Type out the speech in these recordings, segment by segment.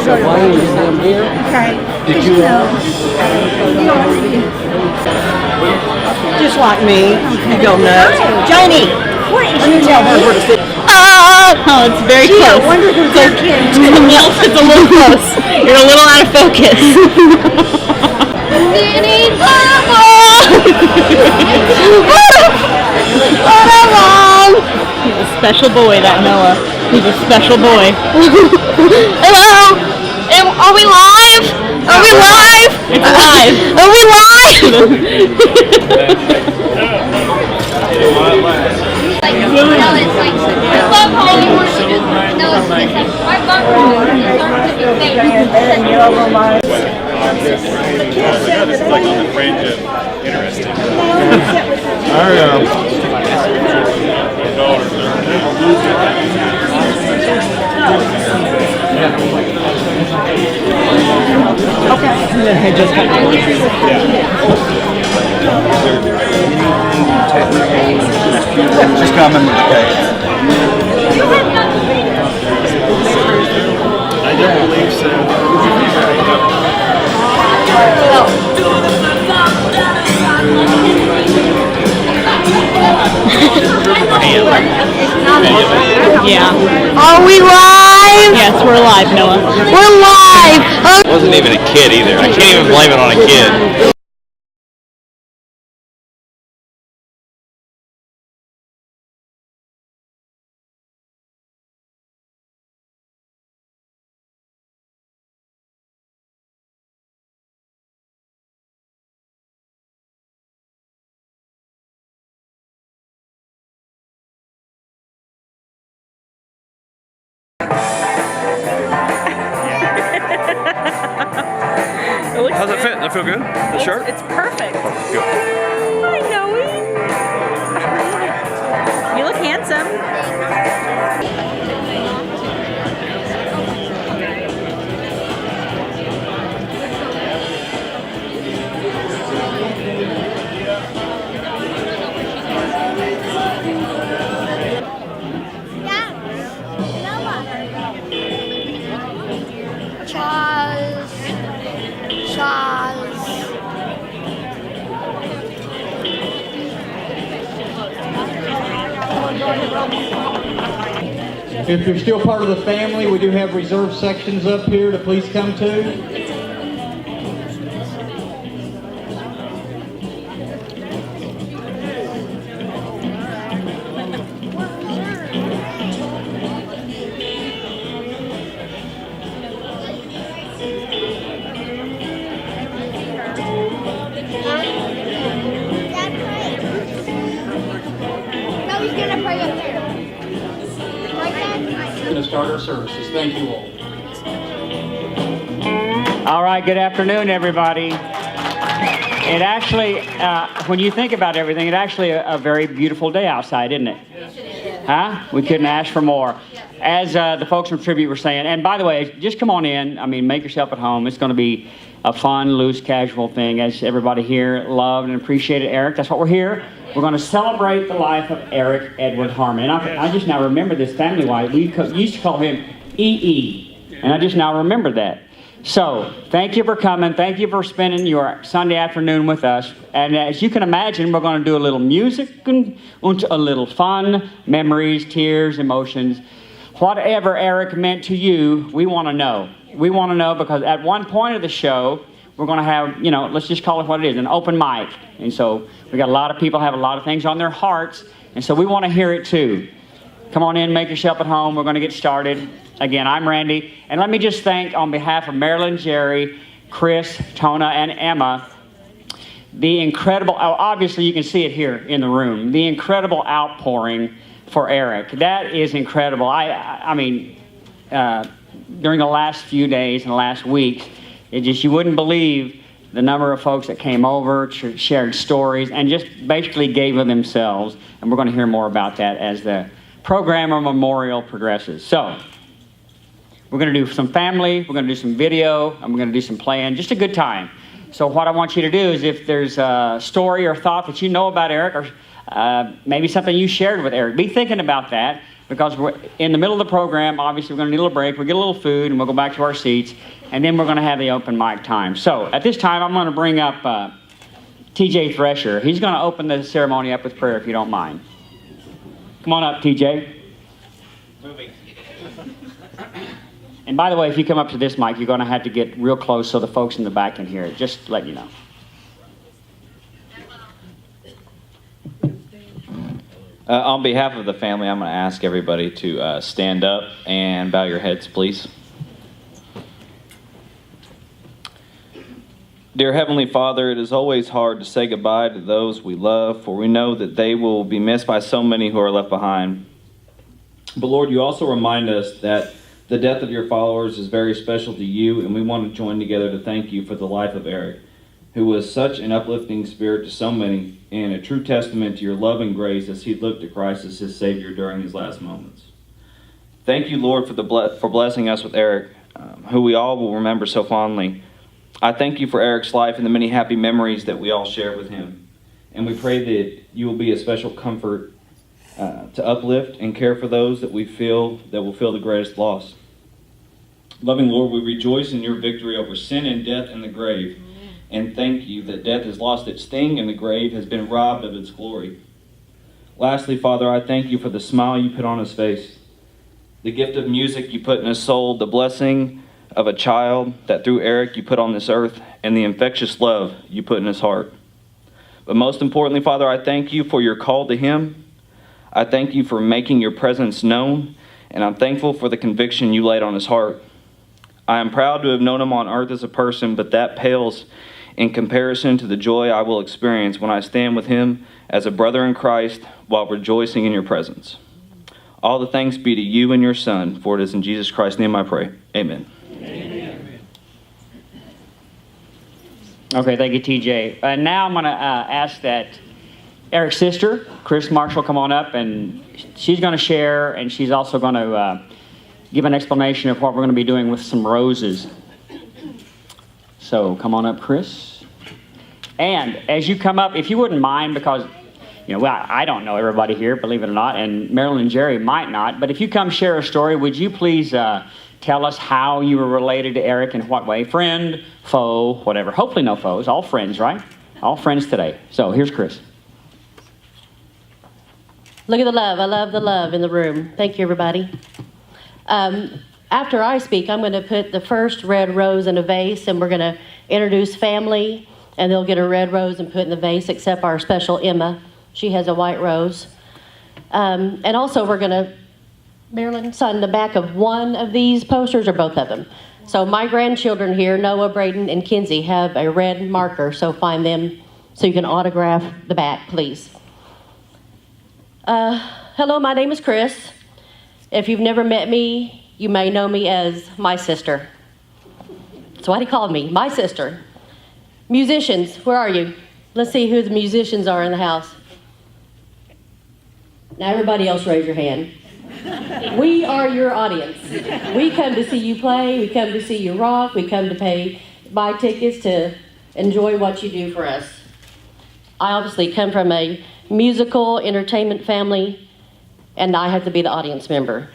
So Wayne is down here. Okay. Did you just like me, you go nuts. Janie, let me tell her where to sit. Oh, it's very close. I wonder who's their kid. It's a little close. You're a little out of focus. He's a special boy, that Noah. He's a special boy. Hello? Are we live? Are we live? It's live. Are we It's like on the fringe of interesting. Okay. Just coming with the case. I don't believe so. Yeah. Are we live? Yes, we're live, Noah. We're live. I wasn't even a kid either. I can't even blame it on a kid. How's it fit? Does that feel good? The shirt? It's perfect. Good. Hi, Noe. You look handsome. If you're still part of the family, we do have reserved sections up here to please come to. To start our services. Thank you all. All right, good afternoon, everybody. It actually, when you think about everything, it's actually a very beautiful day outside, isn't it? Yes, it is. Huh? We couldn't ask for more. As the folks from Tribute were saying, and by the way, just come on in. I mean, make yourself at home. It's going to be a fun, loose, casual thing, as everybody here loved and appreciated Eric. That's what we're here. We're going to celebrate the life of Eric Edward Harmon. And I just now remember this family-wise. We used to call him E.E., and I just now remember that. So, thank you for coming. Thank you for spending your Sunday afternoon with us. And as you can imagine, we're going to do a little music and a little fun, memories, tears, emotions. Whatever Eric meant to you, we want to know. We want to know because at one point of the show, we're going to have, let's just call it what it is, an open mic. And so we got a lot of people have a lot of things on their hearts, and so we want to hear it too. Come on in, make yourself at home. We're going to get started. Again, I'm Randy, and let me just thank on behalf of Marilyn, Jerry, Chris, Tona, and Emma, the incredible, obviously you can see it here in the room, the incredible outpouring for Eric. That is incredible. I mean, during the last few days and the last weeks, you wouldn't believe the number of folks that came over, shared stories, and just basically gave of themselves. And we're going to hear more about that as the program or memorial progresses. So, we're going to do some family, we're going to do some video, and we're going to do some playing. Just a good time. So what I want you to do is if there's a story or thought that you know about Eric, or maybe something you shared with Eric, be thinking about that. because we're in the middle of the program. Obviously, we're going to need a little break. We'll get a little food, and we'll go back to our seats, and then we're going to have the open mic time. So at this time, I'm going to bring up TJ Thresher. He's going to open the ceremony up with prayer, if you don't mind. Come on up, TJ. Moving. And by the way, if you come up to this mic, you're going to have to get real close so the folks in the back can hear it. Just to let you know. On behalf of the family, I'm going to ask everybody to stand up and bow your heads, please. Dear Heavenly Father, it is always hard to say goodbye to those we love, for we know that they will be missed by so many who are left behind. But Lord, you also remind us that the death of your followers is very special to you, and we want to join together to thank you for the life of Eric, who was such an uplifting spirit to so many and a true testament to your love and grace as he looked to Christ as his Savior during his last moments. Thank you, Lord, for blessing us with Eric, who we all will remember so fondly. I thank you for Eric's life and the many happy memories that we all shared with him. And we pray that you will be a special comfort to uplift and care for those that will feel the greatest loss. Loving Lord, we rejoice in your victory over sin and death and the grave. And thank you that death has lost its sting and the grave has been robbed of its glory. Lastly, Father, I thank you for the smile you put on his face, the gift of music you put in his soul, the blessing of a child that through Eric you put on this earth, and the infectious love you put in his heart. But most importantly, Father, I thank you for your call to him. I thank you for making your presence known, and I'm thankful for the conviction you laid on his heart. I am proud to have known him on earth as a person, but that pales in comparison to the joy I will experience when I stand with him as a brother in Christ while rejoicing in your presence. All the thanks be to you and your Son, for it is in Jesus Christ's name I pray. Amen. Amen. Okay, thank you, TJ. Now I'm going to ask that Eric's sister, Chris Marshall, come on up, and she's going to share, and she's also going to give an explanation of what we're going to be doing with some roses. So come on up, Chris. And as you come up, if you wouldn't mind, because I don't know everybody here, believe it or not, and Marilyn and Jerry might not, but if you come share a story, would you please tell us how you were related to Eric, in what way? Friend, foe, whatever. Hopefully no foes, all friends, right? All friends today. So here's Chris. Look at the love. I love the love in the room. Thank you, everybody. After I speak, I'm going to put the first red rose in a vase, and we're going to introduce family, and they'll get a red rose and put in the vase, except our special Emma. She has a white rose. And also we're going to, Marilyn, sign the back of one of these posters, or both of them. So my grandchildren here, Noah, Braden, and Kinsey, have a red marker, so find them so you can autograph the back, please. Hello, my name is Chris. If you've never met me, you may know me as my sister. That's what he called me, my sister. Musicians, where are you? Let's see who the musicians are in the house. Now everybody else raise your hand. We are your audience. We come to see you play, we come to see you rock, we come to buy tickets to enjoy what you do for us. I obviously come from a musical entertainment family, and I have to be the audience member.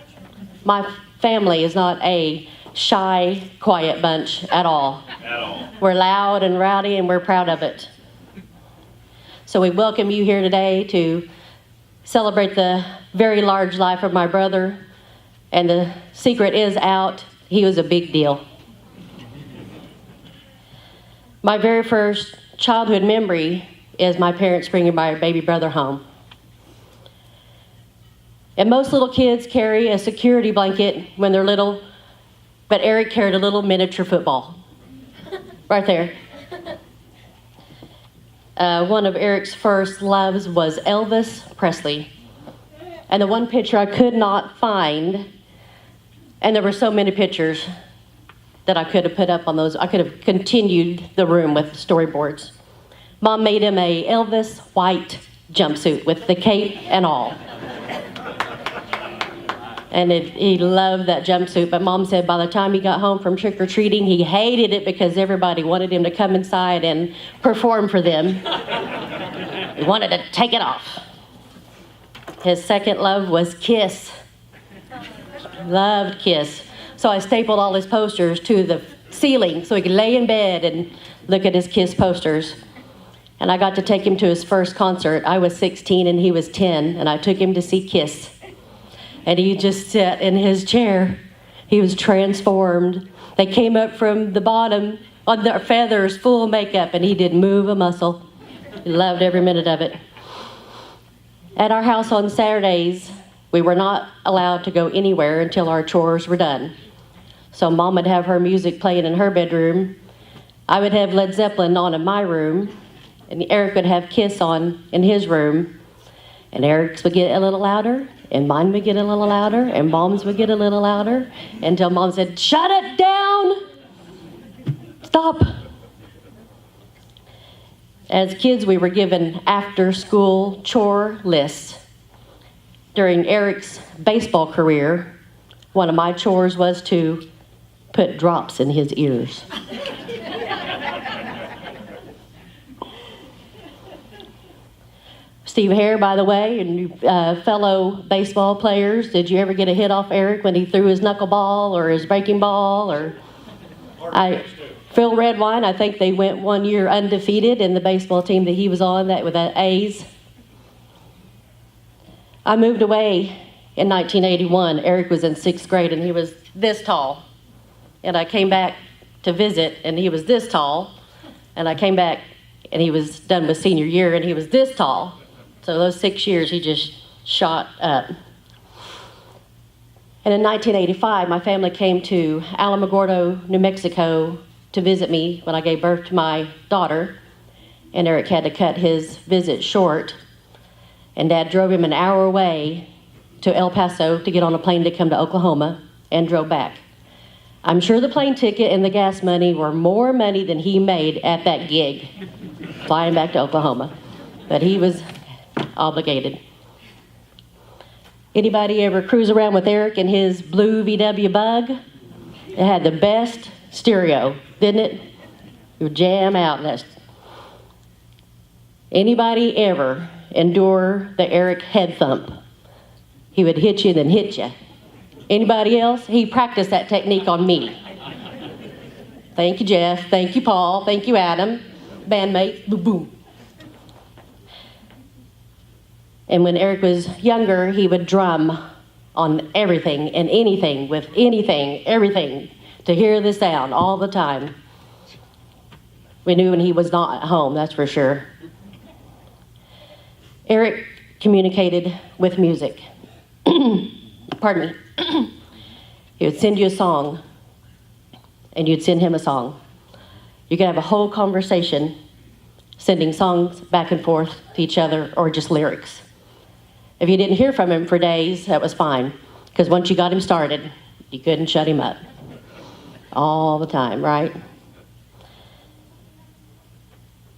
My family is not a shy, quiet bunch at all. We're loud and rowdy, and we're proud of it. So we welcome you here today to celebrate the very large life of my brother. And the secret is out. He was a big deal. My very first childhood memory is my parents bringing my baby brother home. And most little kids carry a security blanket when they're little, but Eric carried a little miniature football. Right there. One of Eric's first loves was Elvis Presley. And the one picture I could not find, and there were so many pictures that I could have put up on those. I could have continued the room with storyboards. Mom made him a Elvis white jumpsuit with the cape and all. And he loved that jumpsuit, but Mom said by the time he got home from trick-or-treating, he hated it because everybody wanted him to come inside and perform for them. He wanted to take it off. His second love was Kiss. loved Kiss. So I stapled all his posters to the ceiling so he could lay in bed and look at his Kiss posters. And I got to take him to his first concert. I was 16 and he was 10, and I took him to see Kiss. And he just sat in his chair. He was transformed. They came up from the bottom on their feathers, full of makeup, and he didn't move a muscle. He loved every minute of it. At our house on Saturdays, we were not allowed to go anywhere until our chores were done. So Mom would have her music playing in her bedroom. I would have Led Zeppelin on in my room, and Eric would have Kiss on in his room. And Eric's would get a little louder, and mine would get a little louder, and Mom's would get a little louder, until Mom said, "Shut it down! Stop!" As kids, we were given after-school chore lists. During Eric's baseball career, one of my chores was to put drops in his ears. Steve Hare, by the way, and fellow baseball players, did you ever get a hit off Eric when he threw his knuckleball or his breaking ball? Phil Redwine, I think they went 1 year undefeated in the baseball team that he was on, that with the A's. I moved away in 1981. Eric was in 6th grade, and he was this tall. And I came back to visit, and he was this tall. And I came back, and he was done with senior year, and he was this tall. So those 6 years, he just shot up. And in 1985, my family came to Alamogordo, New Mexico, to visit me when I gave birth to my daughter. And Eric had to cut his visit short. And Dad drove him an hour away to El Paso to get on a plane to come to Oklahoma, and drove back. I'm sure the plane ticket and the gas money were more money than he made at that gig, flying back to Oklahoma. But he was obligated. Anybody ever cruise around with Eric in his blue VW Bug? It had the best stereo, didn't it? You would jam out. Anybody ever endure the Eric head thump? He would hit you, then hit you. Anybody else? He practiced that technique on me. Thank you, Jeff. Thank you, Paul. Thank you, Adam. Bandmates. Boom, boom. And when Eric was younger, he would drum on everything and anything, with anything, everything, to hear the sound all the time. We knew when he was not at home, that's for sure. Eric communicated with music. Pardon me. He would send you a song, and you'd send him a song. You could have a whole conversation sending songs back and forth to each other, or just lyrics. If you didn't hear from him for days, that was fine, because once you got him started, you couldn't shut him up. All the time, right?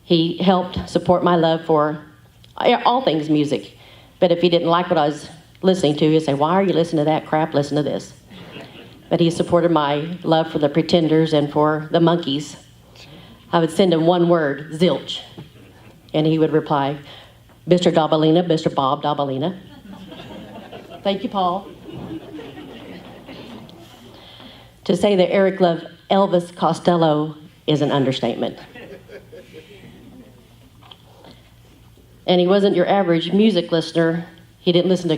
He helped support my love for all things music. But if he didn't like what I was listening to, he'd say, "Why are you listening to that crap? Listen to this." But he supported my love for the Pretenders and for the Monkees. I would send him one word, zilch. And he would reply, "Mr. Dabalina, Mr. Bob Dabalina." Thank you, Paul. To say that Eric loved Elvis Costello is an understatement. And he wasn't your average music listener. He didn't listen to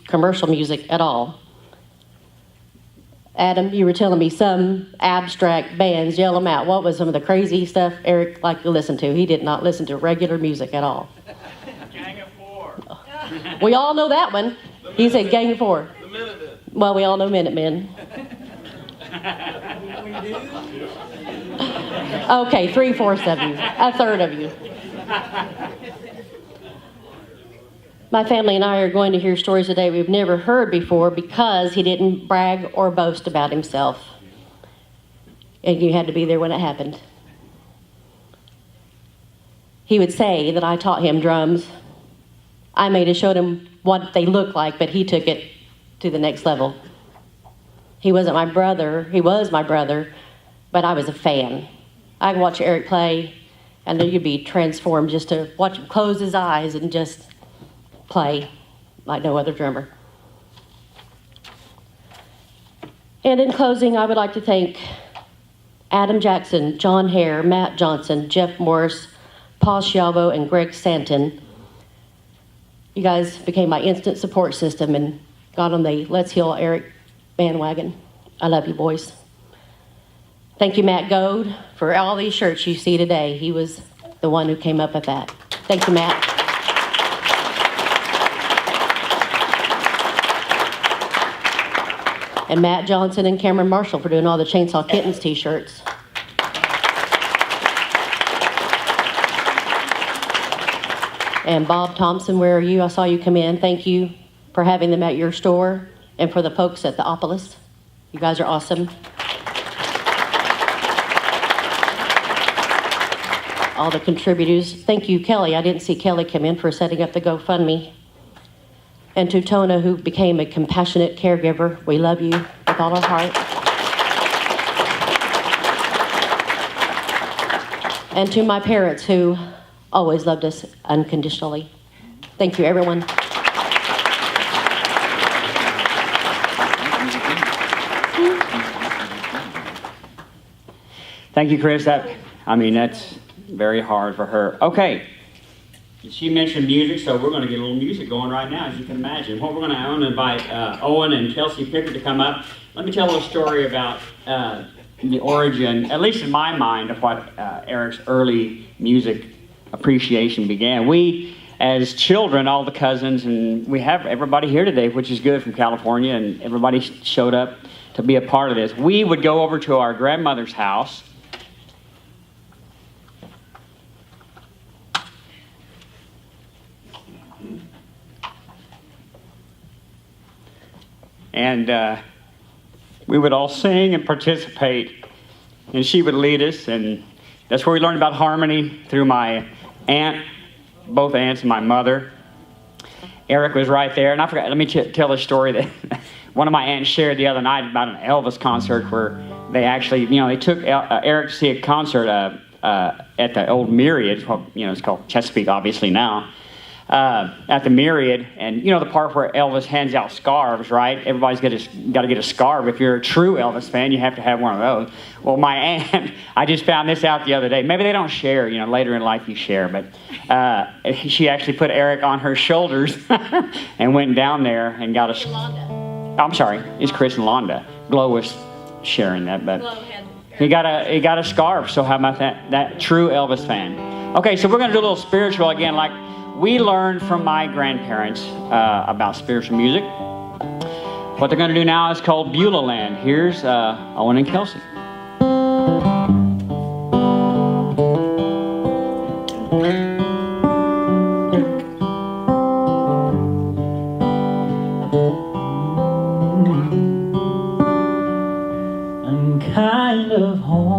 commercial music at all. Adam, you were telling me some abstract bands, yell them out. What was some of the crazy stuff Eric liked to listen to? He did not listen to regular music at all. Gang of Four. We all know that one. He said Gang of Four. The Minutemen. Well, we all know Minutemen. Okay, 3/4 of you, a third of you. My family and I are going to hear stories today we've never heard before, because he didn't brag or boast about himself. And you had to be there when it happened. He would say that I taught him drums. I may have showed him what they looked like, but he took it to the next level. He wasn't my brother. He was my brother, but I was a fan. I could watch Eric play, and then you'd be transformed just to watch him close his eyes and just play like no other drummer. And in closing, I would like to thank Adam Jackson, John Hare, Matt Johnson, Jeff Morris, Paul Schiavo, and Greg Santon. You guys became my instant support system and got on the Let's Heal Eric bandwagon. I love you, boys. Thank you, Matt Goad, for all these shirts you see today. He was the one who came up with that. Thank you, Matt. And Matt Johnson and Cameron Marshall for doing all the Chainsaw Kittens t-shirts. And Bob Thompson, where are you? I saw you come in. Thank you for having them at your store and for the folks at the Opolis. You guys are awesome. All the contributors. Thank you, Kelly. I didn't see Kelly come in for setting up the GoFundMe. And to Tona, who became a compassionate caregiver. We love you with all our heart. And to my parents, who always loved us unconditionally. Thank you, everyone. Thank you, Chris. That's very hard for her. Okay. She mentioned music, so we're going to get a little music going right now, as you can imagine. What we're going to, I want to invite Owen and Kelsey Pickard to come up. Let me tell a little story about the origin, at least in my mind, of what Eric's early music appreciation began. We, as children, all the cousins, and we have everybody here today, which is good, from California, and everybody showed up to be a part of this. We would go over to our grandmother's house. And we would all sing and participate, and she would lead us, and that's where we learned about harmony through my aunt, both aunts and my mother. Eric was right there, and I forgot, let me tell a story that one of my aunts shared the other night about an Elvis concert where they actually, they took Eric to see a concert at the old Myriad, it's called Chesapeake obviously now, at the Myriad, and the part where Elvis hands out scarves, right? Everybody's got to get a scarf. If you're a true Elvis fan, you have to have one of those. Well, my aunt, I just found this out the other day. Maybe they don't share, later in life you share, but she actually put Eric on her shoulders and went down there and got a... I'm sorry, it's Chris and Londa. Glow was sharing that, but he got a scarf, so how about that true Elvis fan? Okay, so we're going to do a little spiritual again, like we learned from my grandparents about spiritual music. What they're going to do now is called Beulah Land. Here's Owen and Kelsey. I'm kind of homesick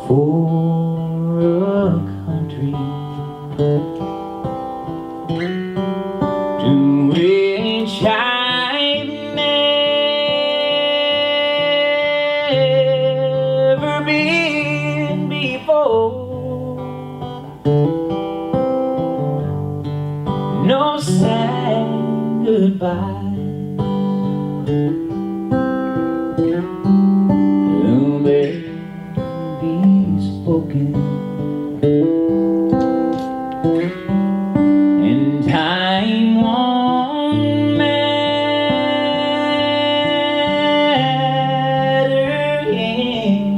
for a country to which I've never been before. No sad goodbye. And time won't matter anymore.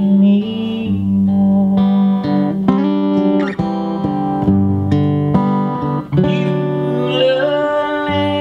Beulah Land.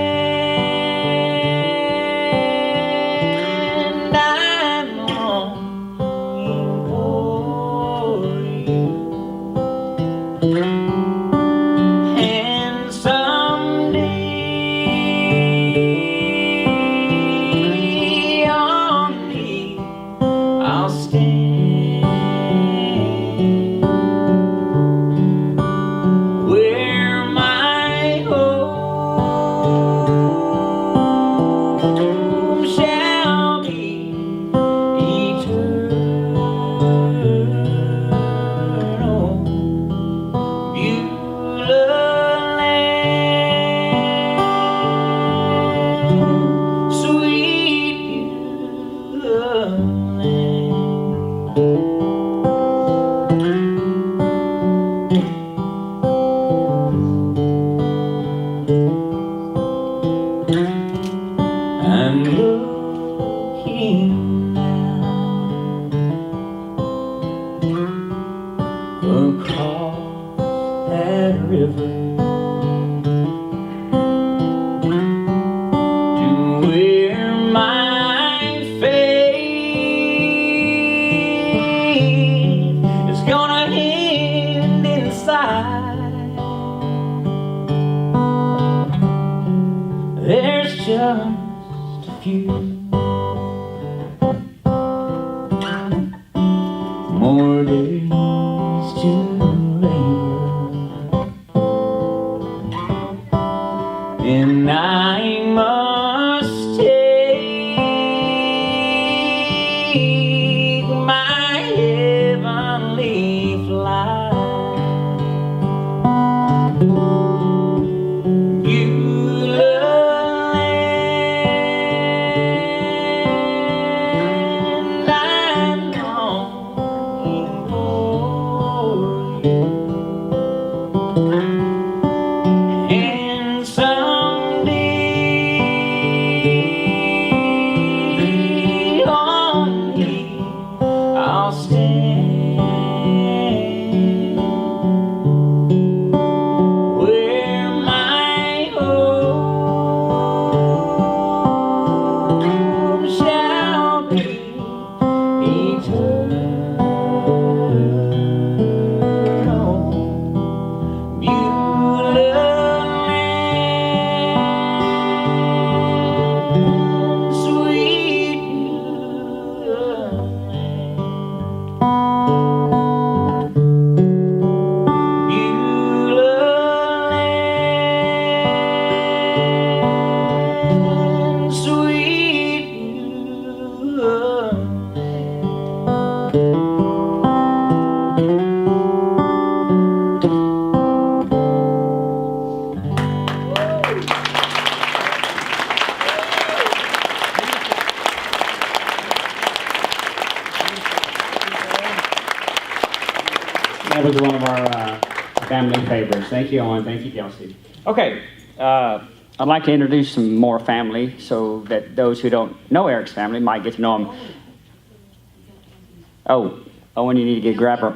looking now across that river to where my faith is gonna end inside. There's just a few more days to labor, and I must take my heavenly flight. And someday on me I'll stand where my home shall be eternal. That was one of our family favorites. Thank you, Owen. Thank you, Kelsey. Okay, I'd like to introduce some more family so that those who don't know Eric's family might get to know him. Oh, Owen, you need to grab a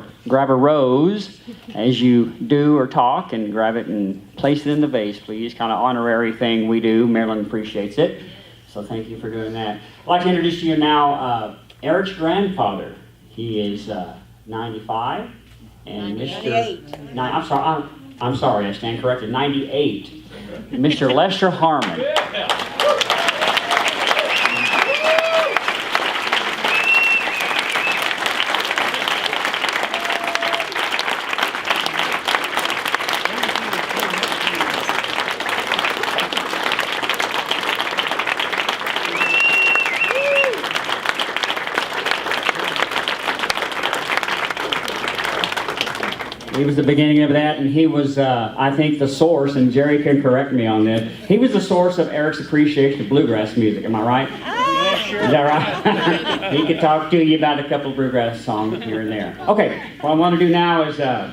rose as you do or talk, and grab it and place it in the vase, please. Kind of honorary thing we do. Marilyn appreciates it, so thank you for doing that. I'd like to introduce to you now Eric's grandfather. He is 95. And Mr. I'm sorry, I stand corrected. 98. Mr. Lester Harmon. He was the beginning of that, and he was, I think, the source, and Jerry can correct me on this, he was the source of Eric's appreciation of bluegrass music, am I right? Yeah, sure. Is that right? He could talk to you about a couple of bluegrass songs here and there. Okay, what I want to do now is, I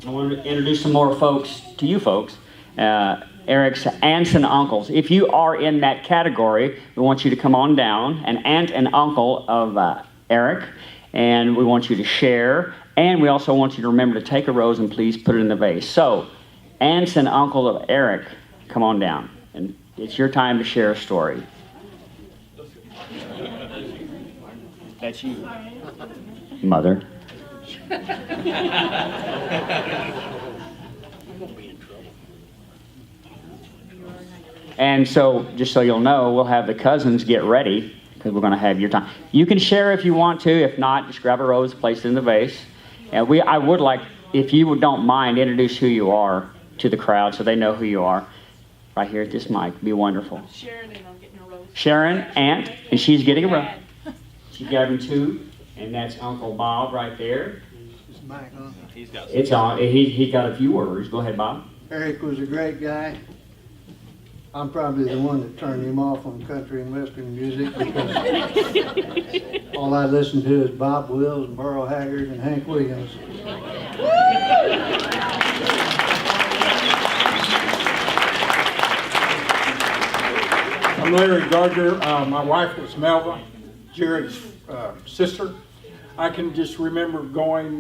want to introduce some more folks to you folks, Eric's aunts and uncles. If you are in that category, we want you to come on down, an aunt and uncle of Eric, and we want you to share. And we also want you to remember to take a rose and please put it in the vase. So, aunts and uncle of Eric, come on down. And it's your time to share a story. That's you. Mother. And so, just so you'll know, we'll have the cousins get ready, because we're going to have your time. You can share if you want to. If not, just grab a rose, place it in the vase. And I would like, if you don't mind, introduce who you are to the crowd so they know who you are. Right here at this mic. Be wonderful. Sharon, and I'm getting a rose. Sharon, aunt, and she's getting a rose. She's grabbing two, and that's Uncle Bob right there. It's Mike, huh? It's on. He got a few words. Go ahead, Bob. Eric was a great guy. I'm probably the one that turned him off on country and western music because all I listen to is Bob Wills and Burl Haggard and Hank Williams. I'm Larry Gardner. My wife was Melva, Jerry's sister. I can just remember going,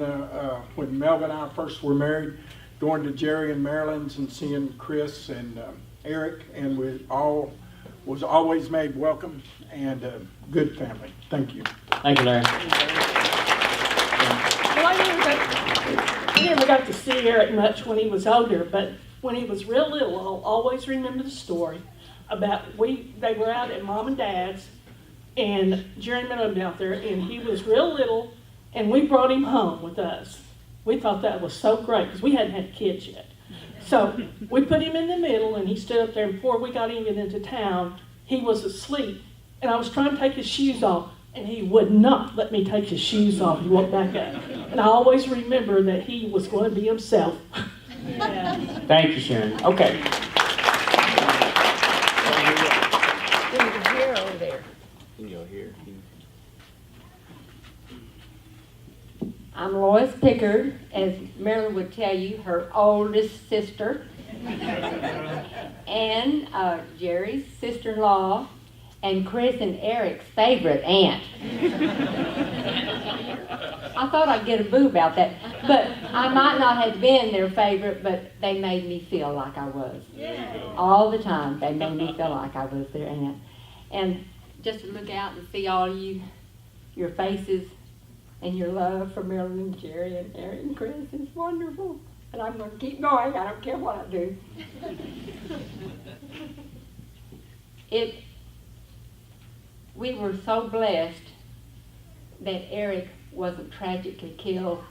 when Melva and I first were married, going to Jerry and Marilyn's and seeing Chris and Eric, and we all was always made welcome and a good family. Thank you. Thank you, Larry. Well, I never got to see Eric much when he was older, but when he was real little, I'll always remember the story about they were out at Mom and Dad's, and Jerry met him out there, and he was real little, and we brought him home with us. We thought that was so great, because we hadn't had kids yet. So we put him in the middle, and he stood up there, and before we got even into town, he was asleep, and I was trying to take his shoes off, and he would not let me take his shoes off. He walked back up. And I always remember that he was going to be himself. Yeah. Thank you, Sharon. Okay. I'm Lois Pickard, as Marilyn would tell you, her oldest sister, and Jerry's sister-in-law, and Chris and Eric's favorite aunt. I thought I'd get a boo about that, but I might not have been their favorite, but they made me feel like I was. All the time, they made me feel like I was their aunt. And just to look out and see all your faces, and your love for Marilyn and Jerry and Eric and Chris is wonderful. And I'm going to keep going. I don't care what I do. We were so blessed that Eric wasn't tragically killed,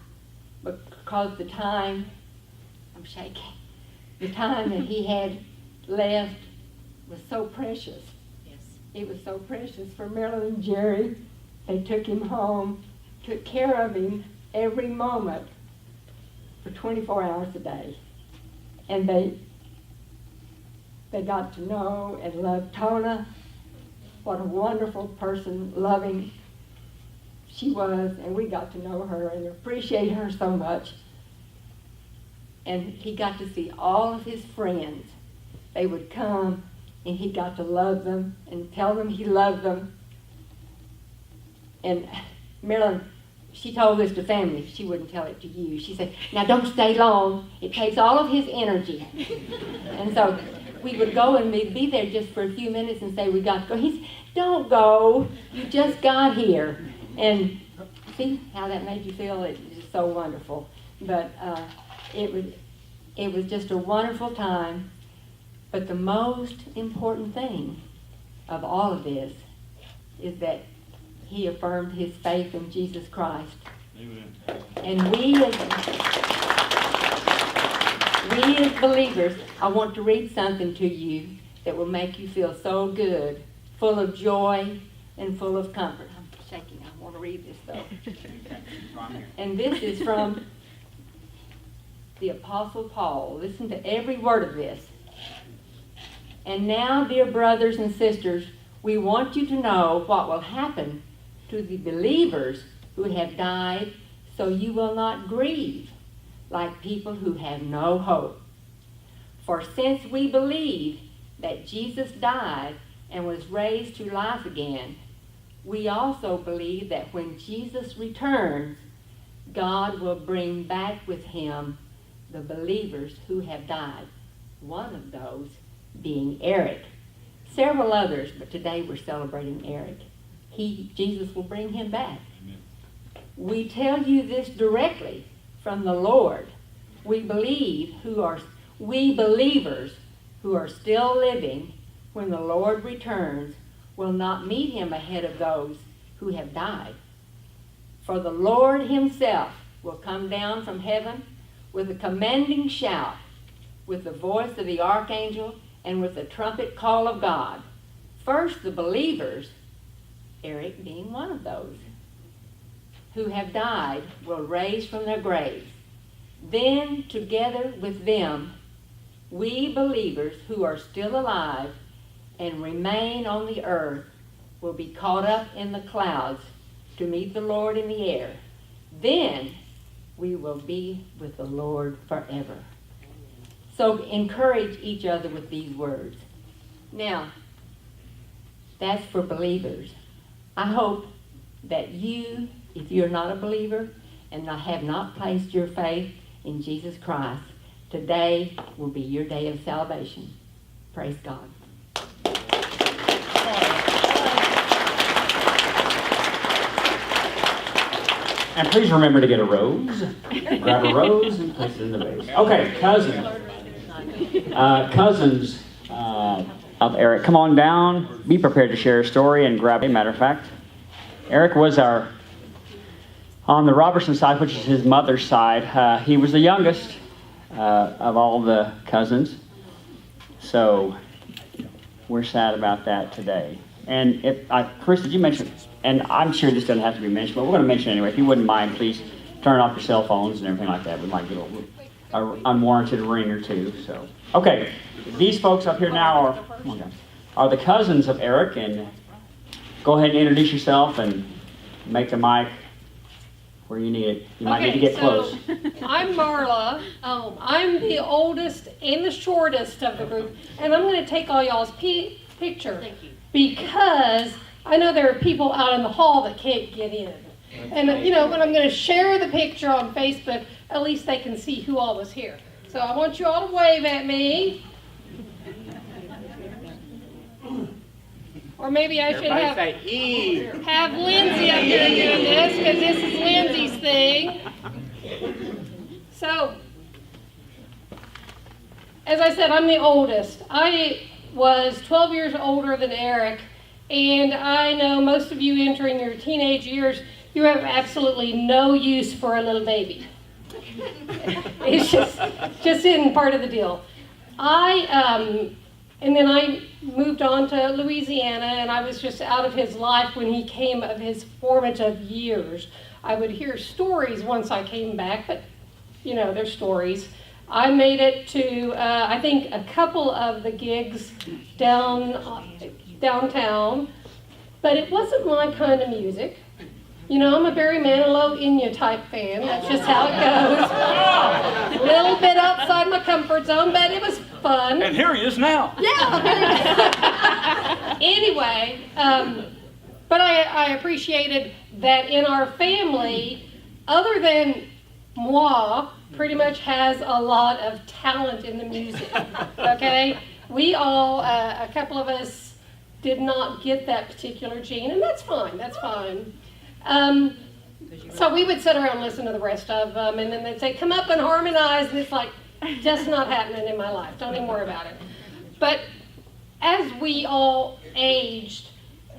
because the time that he had left was so precious. Yes. It was so precious for Marilyn and Jerry. They took him home, took care of him every moment for 24 hours a day. And they got to know and love Tona, what a wonderful person, loving she was, and we got to know her and appreciate her so much. And he got to see all of his friends. They would come, and he got to love them and tell them he loved them. And Marilyn, she told this to family. She wouldn't tell it to you. She said, now don't stay long. It takes all of his energy. And so we would go, and we'd be there just for a few minutes and say, we got to go. He said, don't go. You just got here. And see how that made you feel? It's just so wonderful. But it was just a wonderful time. But the most important thing of all of this is that he affirmed his faith in Jesus Christ. Amen. And we as believers, I want to read something to you that will make you feel so good, full of joy and full of comfort. I'm shaking. I want to read this though. And this is from the Apostle Paul. Listen to every word of this. And now, dear brothers and sisters, we want you to know what will happen to the believers who have died, so you will not grieve like people who have no hope. For since we believe that Jesus died and was raised to life again, we also believe that when Jesus returns, God will bring back with him the believers who have died. One of those being Eric. Several others, but today we're celebrating Eric. Jesus will bring him back. Amen. We tell you this directly from the Lord. We believers who are still living when the Lord returns will not meet him ahead of those who have died. For the Lord himself will come down from heaven with a commanding shout, with the voice of the archangel, and with the trumpet call of God. First the believers, Eric being one of those, who have died will rise from their graves. Then, together with them, we believers who are still alive and remain on the earth will be caught up in the clouds to meet the Lord in the air. Then we will be with the Lord forever. So encourage each other with these words. Now, That's for believers. I hope that you, if you're not a believer and have not placed your faith in Jesus Christ, today will be your day of salvation. Praise God. And please remember to get a rose. Grab a rose and place it in the vase. Okay, cousins. Cousins of Eric, come on down. Be prepared to share a story and grab a matter of fact. Eric was on the Robertson side, which is his mother's side. He was the youngest of all the cousins. So we're sad about that today. And Chris, did you mention, and I'm sure this doesn't have to be mentioned, but we're going to mention it anyway. If you wouldn't mind, please turn off your cell phones and everything like that. We might get an unwarranted ring or two. So, okay, these folks up here now are the cousins of Eric. And go ahead and introduce yourself and make the mic where you need it. You might need to get close. I'm Marla. I'm the oldest and the shortest of the group, and I'm going to take all y'all's picture. Thank you. Because I know there are people out in the hall that can't get in. And when I'm going to share the picture on Facebook, at least they can see who all was here. So I want you all to wave at me. Or maybe I should have Lindsay up here doing this, because this is Lindsay's thing. So, as I said, I'm the oldest. I was 12 years older than Eric, and I know most of you entering your teenage years, you have absolutely no use for a little baby. It's just in part of the deal. And then I moved on to Louisiana, and I was just out of his life when he came of his formative years. I would hear stories once I came back, but they're stories. I made it to, I think, a couple of the gigs downtown, but it wasn't my kind of music. I'm a Barry Manilow Enya type fan. That's just how it goes. A little bit outside my comfort zone, but it was fun. And here he is now. Yeah. Anyway, but I appreciated that in our family, other than moi, pretty much has a lot of talent in the music. Okay? We all, a couple of us did not get that particular gene, and that's fine. That's fine. So we would sit around and listen to the rest of them, and then they'd say, come up and harmonize, and it's like, just not happening in my life. Don't even worry about it. But as we all aged,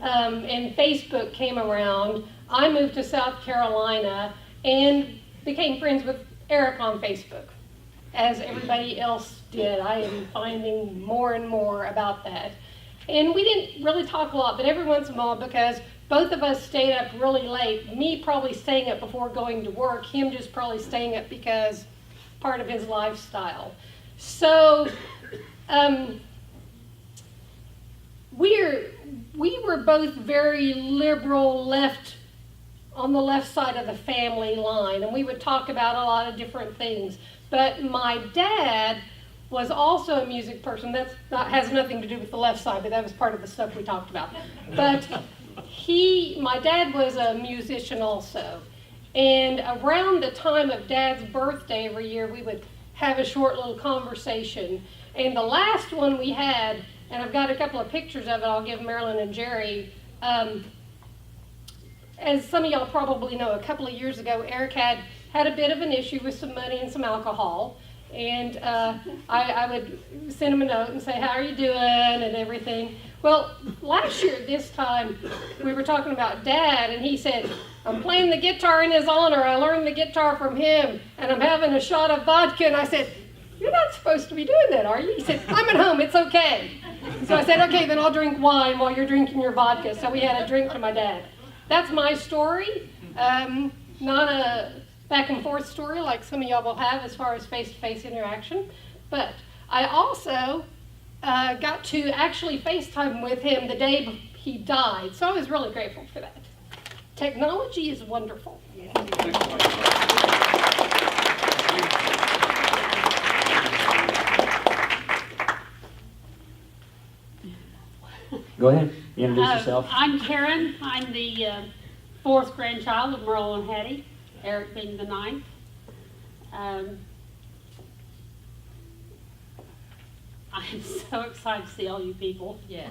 and Facebook came around, I moved to South Carolina and became friends with Eric on Facebook, as everybody else did. I am finding more and more about that. And we didn't really talk a lot, but every once in a while, because both of us stayed up really late, me probably staying up before going to work, him just probably staying up because part of his lifestyle. So we were both very liberal, on the left side of the family line, and we would talk about a lot of different things. But my dad was also a music person. Has nothing to do with the left side, but that was part of the stuff we talked about. But my dad was a musician also. And around the time of Dad's birthday every year, we would have a short little conversation. And the last one we had, and I've got a couple of pictures of it, I'll give Marilyn and Jerry. As some of y'all probably know, a couple of years ago, Eric had a bit of an issue with some money and some alcohol. And I would send him a note and say, how are you doing, and everything. Well, last year at this time, we were talking about Dad, and he said, I'm playing the guitar in his honor. I learned the guitar from him, and I'm having a shot of vodka. And I said, you're not supposed to be doing that, are you? He said, I'm at home, it's okay. So I said, okay, then I'll drink wine while you're drinking your vodka. So we had a drink to my dad. That's my story. Not a back and forth story like some of y'all will have as far as face-to-face interaction. But I also got to actually FaceTime with him the day he died. So I was really grateful for that. Technology is wonderful. Go ahead, introduce yourself. I'm Karen. I'm the fourth grandchild of Merle and Hattie, Eric being the ninth. I'm so excited to see all you people. Yes.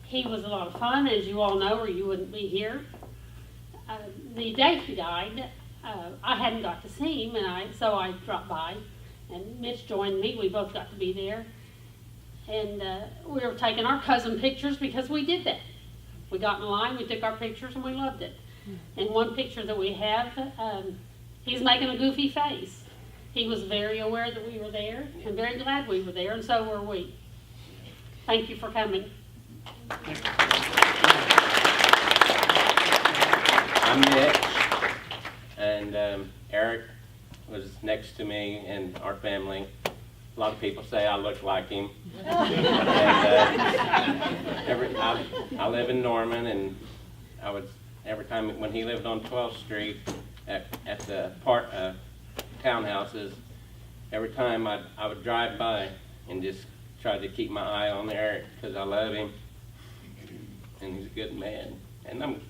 He was a lot of fun, as you all know, or you wouldn't be here. The day he died, I hadn't got to see him, and so I dropped by, and Mitch joined me. We both got to be there, and we were taking our cousin pictures because we did that. We got in line, we took our pictures, and we loved it. And one picture that we have, he's making a goofy face. He was very aware that we were there, and very glad we were there, and so were we. Thank you for coming. I'm Mitch, and Eric was next to me in our family. A lot of people say I look like him. And, I live in Norman, and I would every time when he lived on 12th Street at the townhouses, every time I would drive by and just try to keep my eye on Eric because I love him, and he's a good man. And I'm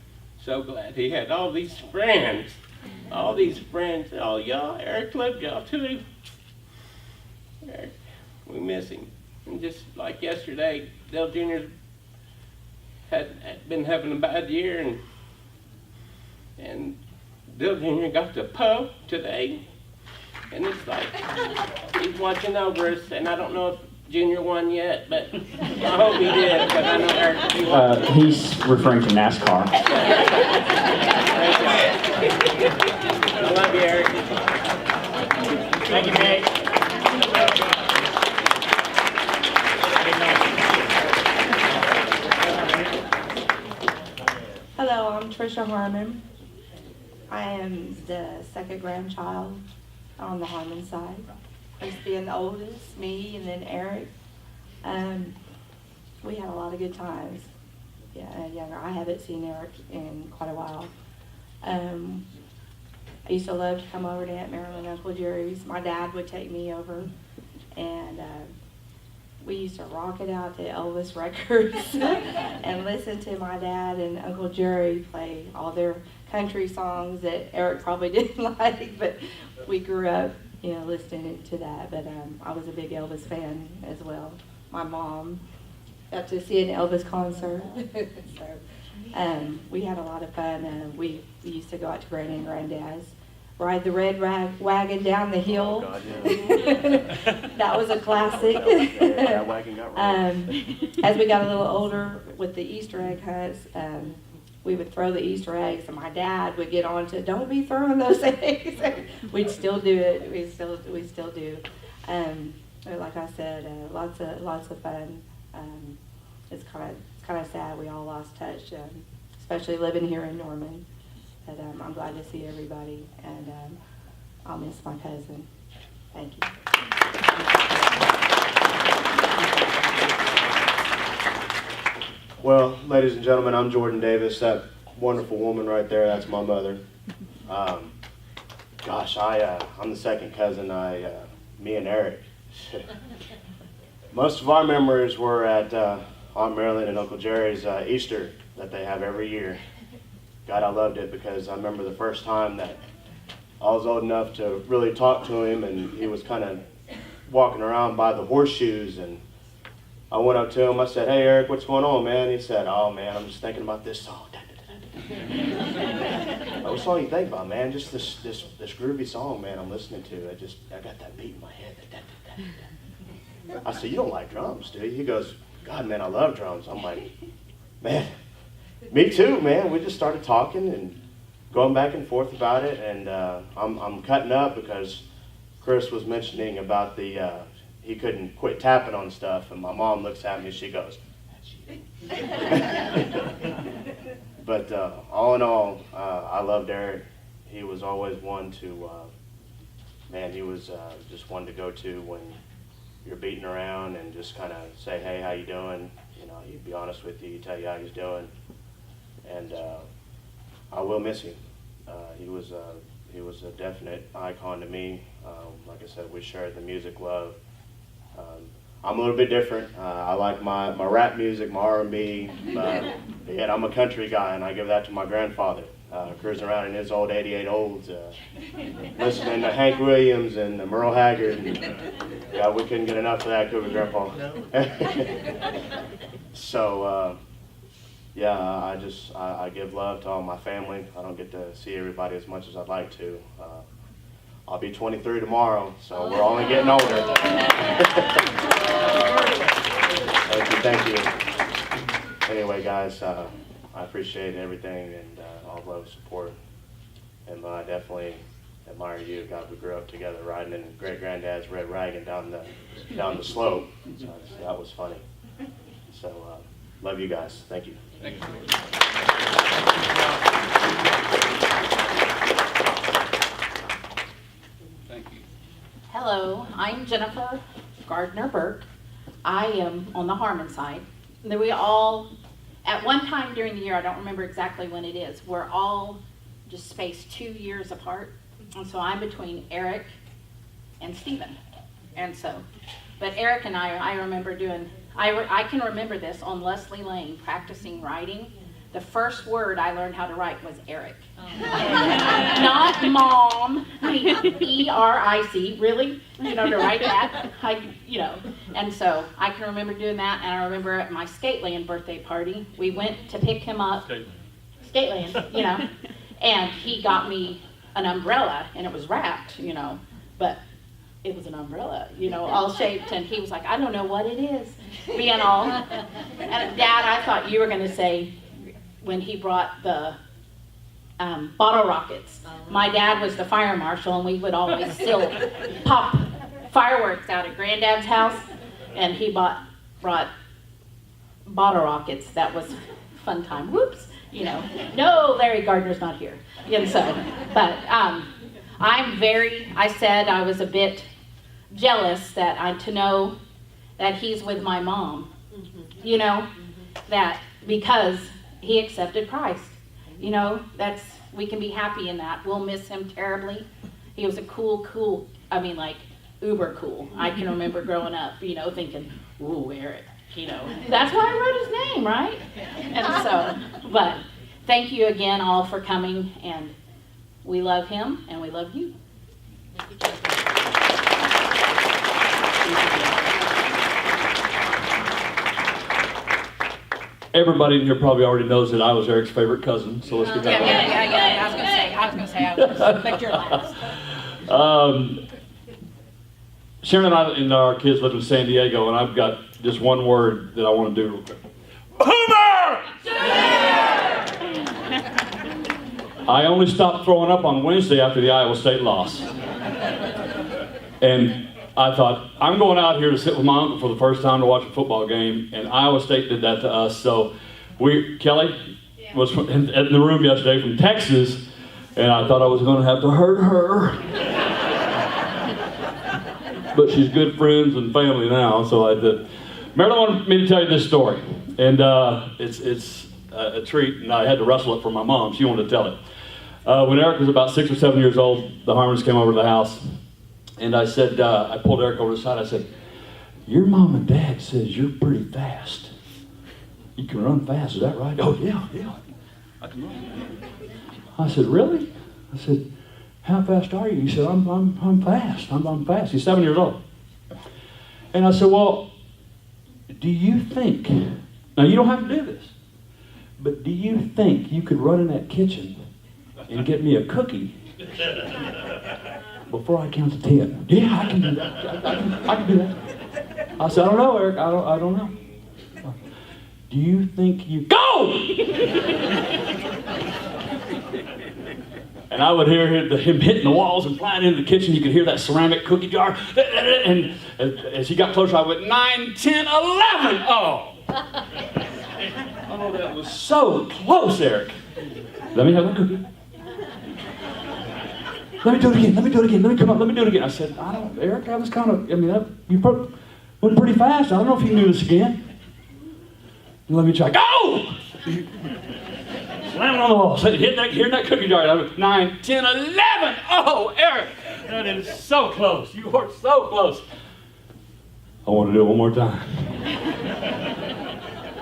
so glad he had all these friends. All these friends. Oh, y'all, Eric loved y'all too. Eric, we miss him. And just like yesterday, Dale Jr. had been having a bad year, and Dale Jr. got the Poe today. And it's like, he's watching over us, and I don't know if Junior won yet, but I hope he did, because I know Eric. He's referring to NASCAR. I love you, Eric. Thank you, Mitch. Hello, I'm Trisha Harmon. I am the second grandchild on the Harmon side. Us being the oldest, me and then Eric. We had a lot of good times. Yeah, younger. I haven't seen Eric in quite a while. I used to love to come over to Aunt Marilyn and Uncle Jerry's. My dad would take me over, and we used to rock it out to Elvis records and listen to my dad and Uncle Jerry play all their country songs that Eric probably didn't like, but we grew up, listening to that. But I was a big Elvis fan as well. My mom got to see an Elvis concert, so we had a lot of fun. We used to go out to Granny and Granddad's, ride the red wagon down the hill. Oh, God, yeah. That was a classic. That wagon got right. As we got a little older with the Easter egg hunts, we would throw the Easter eggs, and my dad would get on to, don't be throwing those eggs. We'd still do it. We still do. Like I said, lots of fun. It's kind of sad we all lost touch, especially living here in Norman. But I'm glad to see everybody, and I'll miss my cousin. Thank you. Well, ladies and gentlemen, I'm Jordan Davis. That wonderful woman right there, that's my mother. Gosh, I'm the second cousin. Me and Eric. Most of our memories were at Aunt Marilyn and Uncle Jerry's Easter that they have every year. God, I loved it because I remember the first time that I was old enough to really talk to him, and he was kind of walking around by the horseshoes, and I went up to him. I said, "Hey, Eric, what's going on, man?" He said, "Oh, man, I'm just thinking about this song." What song you think about, man? Just this groovy song, man, I'm listening to. I got that beat in my head. I said, "You don't like drums, do you?" He goes, "God, man, I love drums." I'm like, "Man, me too, man." We just started talking and going back and forth about it, and I'm cutting up because Chris was mentioning about he couldn't quit tapping on stuff, and my mom looks at me and she goes, but all in all, I loved Eric. He was always one to, he was just one to go to when you're beating around and just kind of say, "Hey, how you doing?" He'd be honest with you, he'd tell you how he's doing. And I will miss him. He was a definite icon to me. Like I said, we shared the music love. I'm a little bit different. I like my rap music, my R&B, yet I'm a country guy, and I give that to my grandfather. Cruising around in his old 88 Olds, listening to Hank Williams and Merle Haggard. Yeah, we couldn't get enough of that, could we, Grandpa? So, yeah, I give love to all my family. I don't get to see everybody as much as I'd like to. I'll be 23 tomorrow, so we're only getting older. Thank you. Anyway, guys, I appreciate everything and all the love and support. And I definitely admire you. God, we grew up together riding in great-granddad's red wagon down the slope. So that was funny. So, love you guys. Thank you. Thank you. Thank you. Hello, I'm Jennifer Gardner Burke. I am on the Harmon side. And then we all, at one time during the year, I don't remember exactly when it is, we're all just spaced 2 years apart. And so I'm between Eric and Stephen. And so, but Eric and I remember doing, I can remember this on Leslie Lane, practicing writing. The first word I learned how to write was Eric. Not mom, I mean, E-R-I-C, really? You know, to write that, and so I can remember doing that, and I remember at my Skateland birthday party, we went to pick him up, Skateland, and he got me an umbrella, and it was wrapped, but it was an umbrella, all shaped, and he was like, I don't know what it is, being all, and Dad, I thought you were going to say, when he brought the bottle rockets. My dad was the fire marshal, and we would always still pop fireworks out at Granddad's house, and he brought bottle rockets. That was fun time. Whoops, No, Larry Gardner's not here. And so, but I said I was a bit jealous to know that he's with my mom, that because he accepted Christ. We can be happy in that. We'll miss him terribly. He was a cool, uber cool. I can remember growing up, thinking, ooh, Eric, That's why I wrote his name, right? And so, but thank you again all for coming, and we love him, and we love you. Everybody in here probably already knows that I was Eric's favorite cousin, so let's get that right. Yeah. I was gonna say, but you're last. Sharon and I and our kids live in San Diego, and I've got just one word that I want to do real quick. Boomer! I only stopped throwing up on Wednesday after the Iowa State loss. And I thought, I'm going out here to sit with my uncle for the first time to watch a football game, and Iowa State did that to us. So Kelly was in the room yesterday from Texas, and I thought I was going to have to hurt her. But she's good friends and family now, so I did. Marilyn wanted me to tell you this story, and it's a treat, and I had to wrestle it for my mom. She wanted to tell it. When Eric was about 6 or 7 years old, the Harmons came over to the house. And I said, I pulled Eric over to the side. I said, your mom and dad says you're pretty fast. You can run fast, is that right? Oh, yeah, I can run. I said, really? I said, how fast are you? He said, I'm fast. I'm fast. He's 7 years old. And I said, well, do you think, now you don't have to do this, but do you think you could run in that kitchen and get me a cookie before I count to 10? Yeah, I can do that. I can do that. I said, I don't know, Eric. I don't know. Do you think you go? And I would hear him hitting the walls and flying into the kitchen. You could hear that ceramic cookie jar. And as he got closer, I went 9, 10, 11. Oh, that was so close, Eric. Let me have that cookie. Let me do it again. Let me do it again. Let me come up. Let me do it again. I said, Eric, that was kind of, you went pretty fast. I don't know if you can do this again. Let me try. Go! Slamming on the wall. Hitting that cookie jar. 9, 10, 11. Oh, Eric, that is so close. You are so close. I want to do it one more time.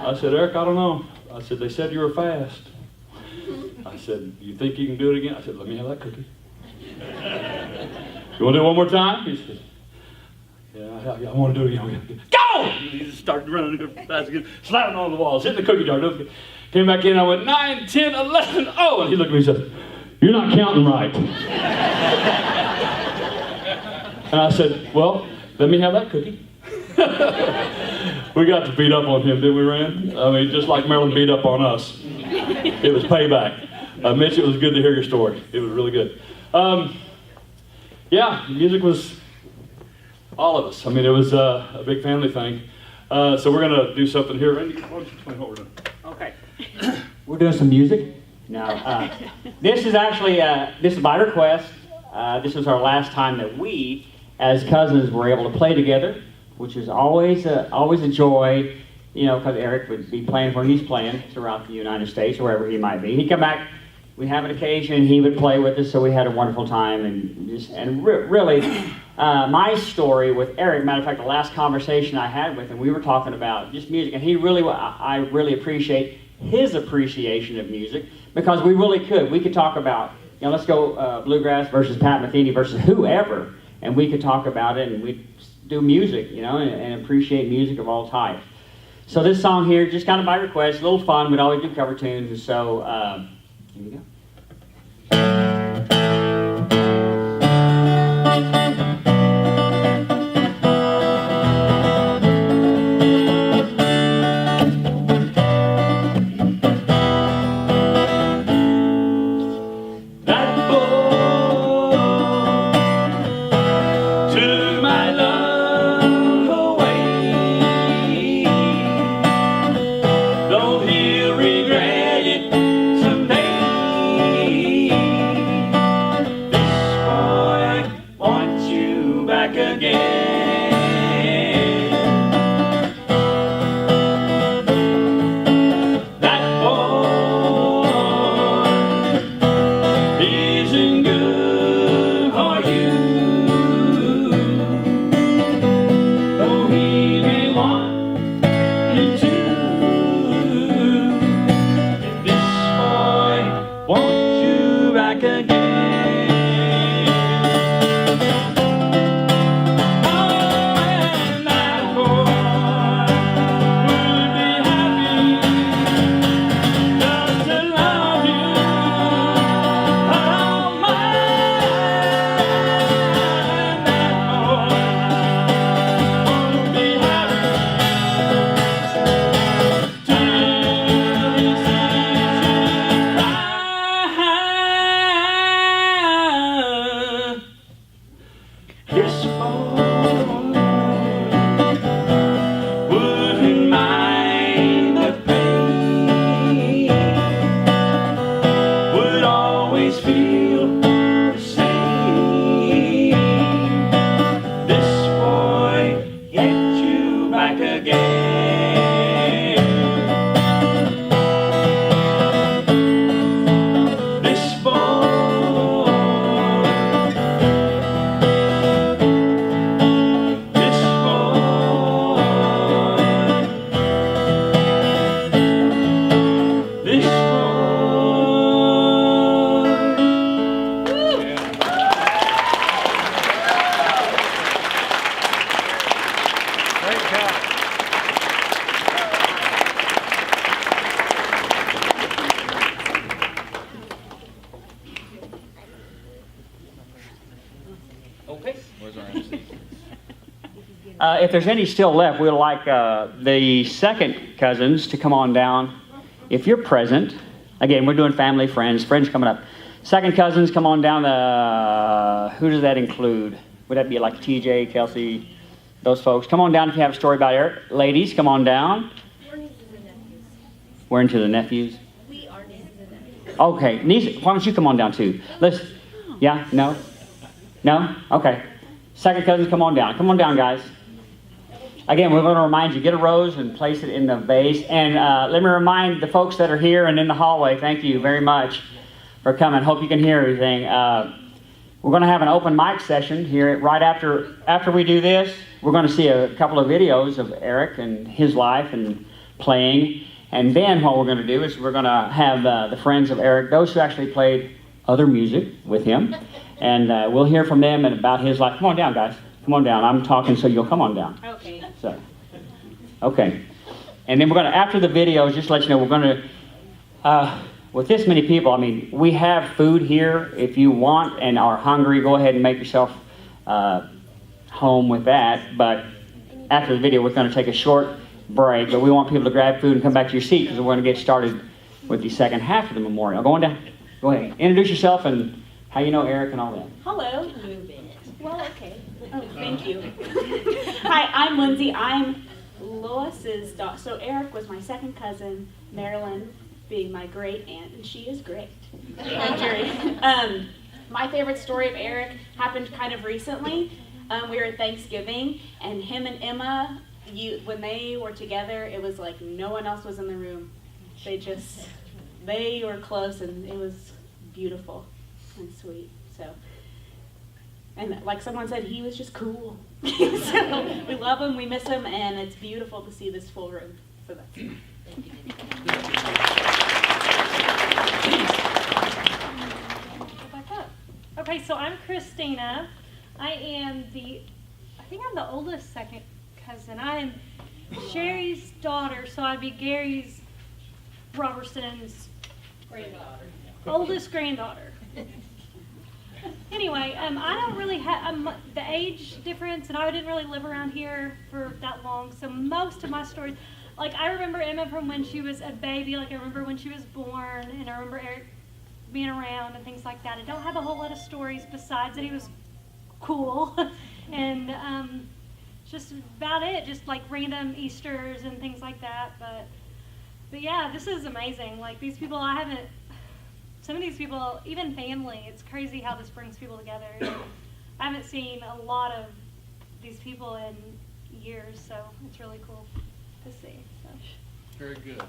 I said, Eric, I don't know. I said, they said you were fast. I said, you think you can do it again? I said, let me have that cookie. You want to do it one more time? He said, yeah, I want to do it again. Go! He just started running fast again, slapping on the walls, hitting the cookie jar. Came back in, I went 9, 10, 11, oh! And he looked at me and said, you're not counting right. And I said, well, let me have that cookie. We got to beat up on him, didn't we, Rand? I mean, just like Marilyn beat up on us. It was payback. Mitch, it was good to hear your story. It was really good. Yeah, music was all of us. I mean, it was a big family thing. So we're going to do something here. Randy, why don't you explain what we're doing? Okay. We're doing some music. Now, this is actually, this is by request. This is our last time that we, as cousins, were able to play together, which is always a joy, you know, because Eric would be playing where he's playing throughout the United States, or wherever he might be. He'd come back, we'd have an occasion, he would play with us, so we had a wonderful time. And really, my story with Eric, matter of fact, the last conversation I had with him, we were talking about just music, and I really appreciate his appreciation of music, because we really could. We could talk about, you know, let's go bluegrass versus Pat Metheny versus whoever, and we could talk about it, and we'd do music, you know, and appreciate music of all types. So this song here, just kind of by request, a little fun. We'd always do cover tunes, and so here we go. If there's any still left, we'd like the second cousins to come on down. If you're present, again, we're doing family, friends coming up. Second cousins, come on down. Who does that include? Would that be like TJ, Kelsey, those folks? Come on down if you have a story about Eric. Ladies, come on down. We're into the nephews. We are nieces and nephews. Okay, nieces, why don't you come on down too? Yeah, no? No? Okay. Second cousins, come on down. Come on down, guys. Again, we're going to remind you, get a rose and place it in the vase. And let me remind the folks that are here and in the hallway, thank you very much for coming. Hope you can hear everything. we're going to have an open mic session here right after we do this. We're going to see a couple of videos of Eric and his life and playing. And then what we're going to do is we're going to have the friends of Eric, those who actually played other music with him. And we'll hear from them and about his life. Come on down, guys. Come on down. I'm talking, so you'll come on down. Okay. So, okay. And then we're going to, after the videos, just to let you know, we're going to, with this many people, I mean, we have food here. If you want and are hungry, go ahead and make yourself home with that. But after the video, we're going to take a short break. But we want people to grab food and come back to your seat because we're going to get started with the second half of the memorial. Go on down. Go ahead. Introduce yourself and how you know Eric and all that. Hello. Well, okay. Oh, thank you. Hi, I'm Lindsay. I'm Lois's daughter. So Eric was my second cousin, Marilyn being my great aunt, and she is great. My favorite story of Eric happened kind of recently. We were at Thanksgiving, and him and Emma, when they were together, it was like no one else was in the room. They were close, and it was beautiful and sweet. So, and like someone said, he was just cool. So we love him, we miss him, and it's beautiful to see this full room. So that's it. Okay, so I'm Christina. I think I'm the oldest second cousin. I am Sherry's daughter, so I'd be Gary's Robertson's granddaughter. Oldest granddaughter. Anyway, I don't really have the age difference, and I didn't really live around here for that long, so most of my stories, like I remember Emma from when she was a baby, like I remember when she was born, and I remember Eric being around and things like that. I don't have a whole lot of stories besides that he was cool, and just about it, just like random Easters and things like that, but yeah, this is amazing. Like these people, some of these people, even family, it's crazy how this brings people together. I haven't seen a lot of these people in years, so it's really cool to see. So. Very good.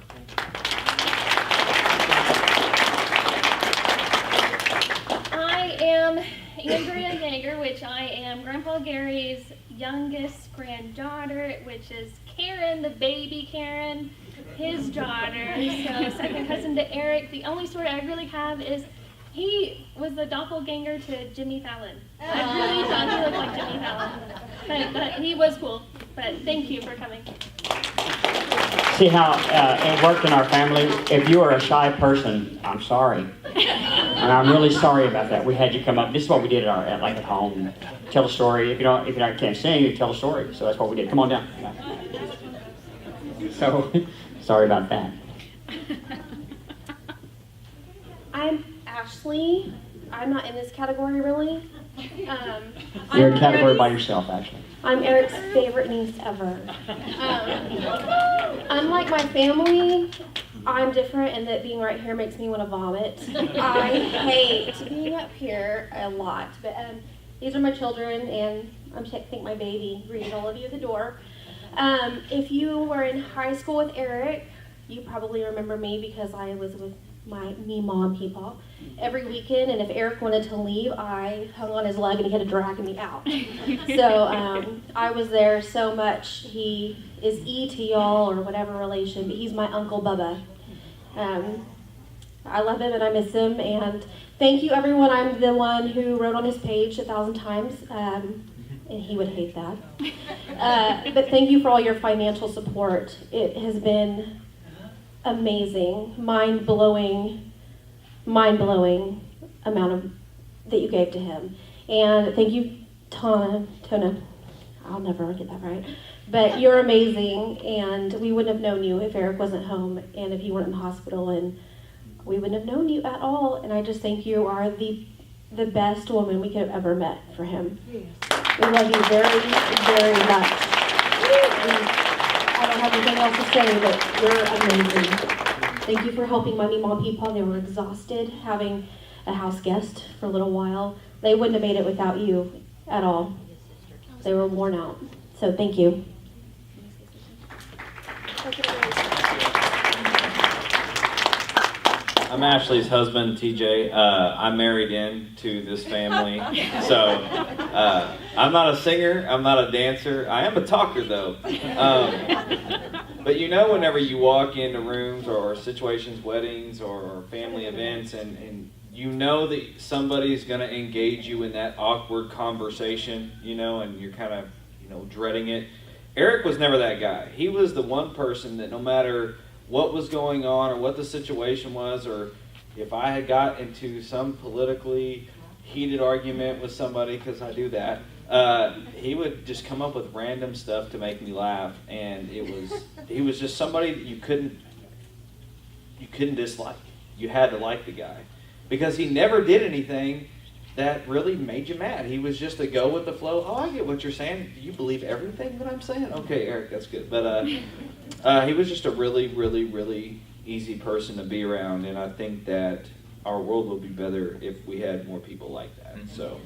I am Andrea Yeager, which I am Grandpa Gary's youngest granddaughter, which is Karen, the baby Karen, his daughter. So second cousin to Eric. The only story I really have is he was the doppelganger to Jimmy Fallon. I really thought he looked like Jimmy Fallon, but he was cool. But thank you for coming. See how it worked in our family? If you are a shy person, I'm sorry. And I'm really sorry about that. We had you come up. This is what we did at home. Tell a story. If you can't sing, you tell a story. So that's what we did. Come on down. So, sorry about that. I'm Ashley. I'm not in this category really. You're in a category by yourself, actually. I'm Eric's favorite niece ever. Unlike my family, I'm different in that being right here makes me want to vomit. I hate being up here a lot, but these are my children, and I think my baby greeted all of you at the door. If you were in high school with Eric, you probably remember me because I was with me mom people every weekend, and if Eric wanted to leave, I hung on his leg and he had to drag me out. So I was there so much. He is E to y'all or whatever relation, but he's my Uncle Bubba. I love him and I miss him, and thank you everyone. I'm the one who wrote on his page 1,000 times, and he would hate that. But thank you for all your financial support. It has been amazing, mind-blowing amount that you gave to him. And thank you, Tona, I'll never get that right, but you're amazing, and we wouldn't have known you if Eric wasn't home and if you weren't in the hospital, and we wouldn't have known you at all, and I just think you are the best woman we could have ever met for him. Yes. We love you very, very much. I don't have anything else to say, but you're amazing. Thank you for helping my mom people. They were exhausted having a house guest for a little while. They wouldn't have made it without you at all. They were worn out. So thank you. I'm Ashley's husband, TJ. I'm married into this family, so I'm not a singer, I'm not a dancer. I am a talker, though. But you know, whenever you walk into rooms or situations, weddings or family events, and you know that somebody's going to engage you in that awkward conversation, you know, and you're kind of, you know, dreading it. Eric was never that guy. He was the one person that no matter what was going on or what the situation was, or if I had got into some politically heated argument with somebody, because I do that, he would just come up with random stuff to make me laugh, and he was just somebody that you couldn't dislike. You had to like the guy, because he never did anything that really made you mad. He was just a go with the flow. Oh, I get what you're saying. Do you believe everything that I'm saying? Okay, Eric, that's good. But he was just a really, really, really easy person to be around, and I think that our world would be better if we had more people like that. So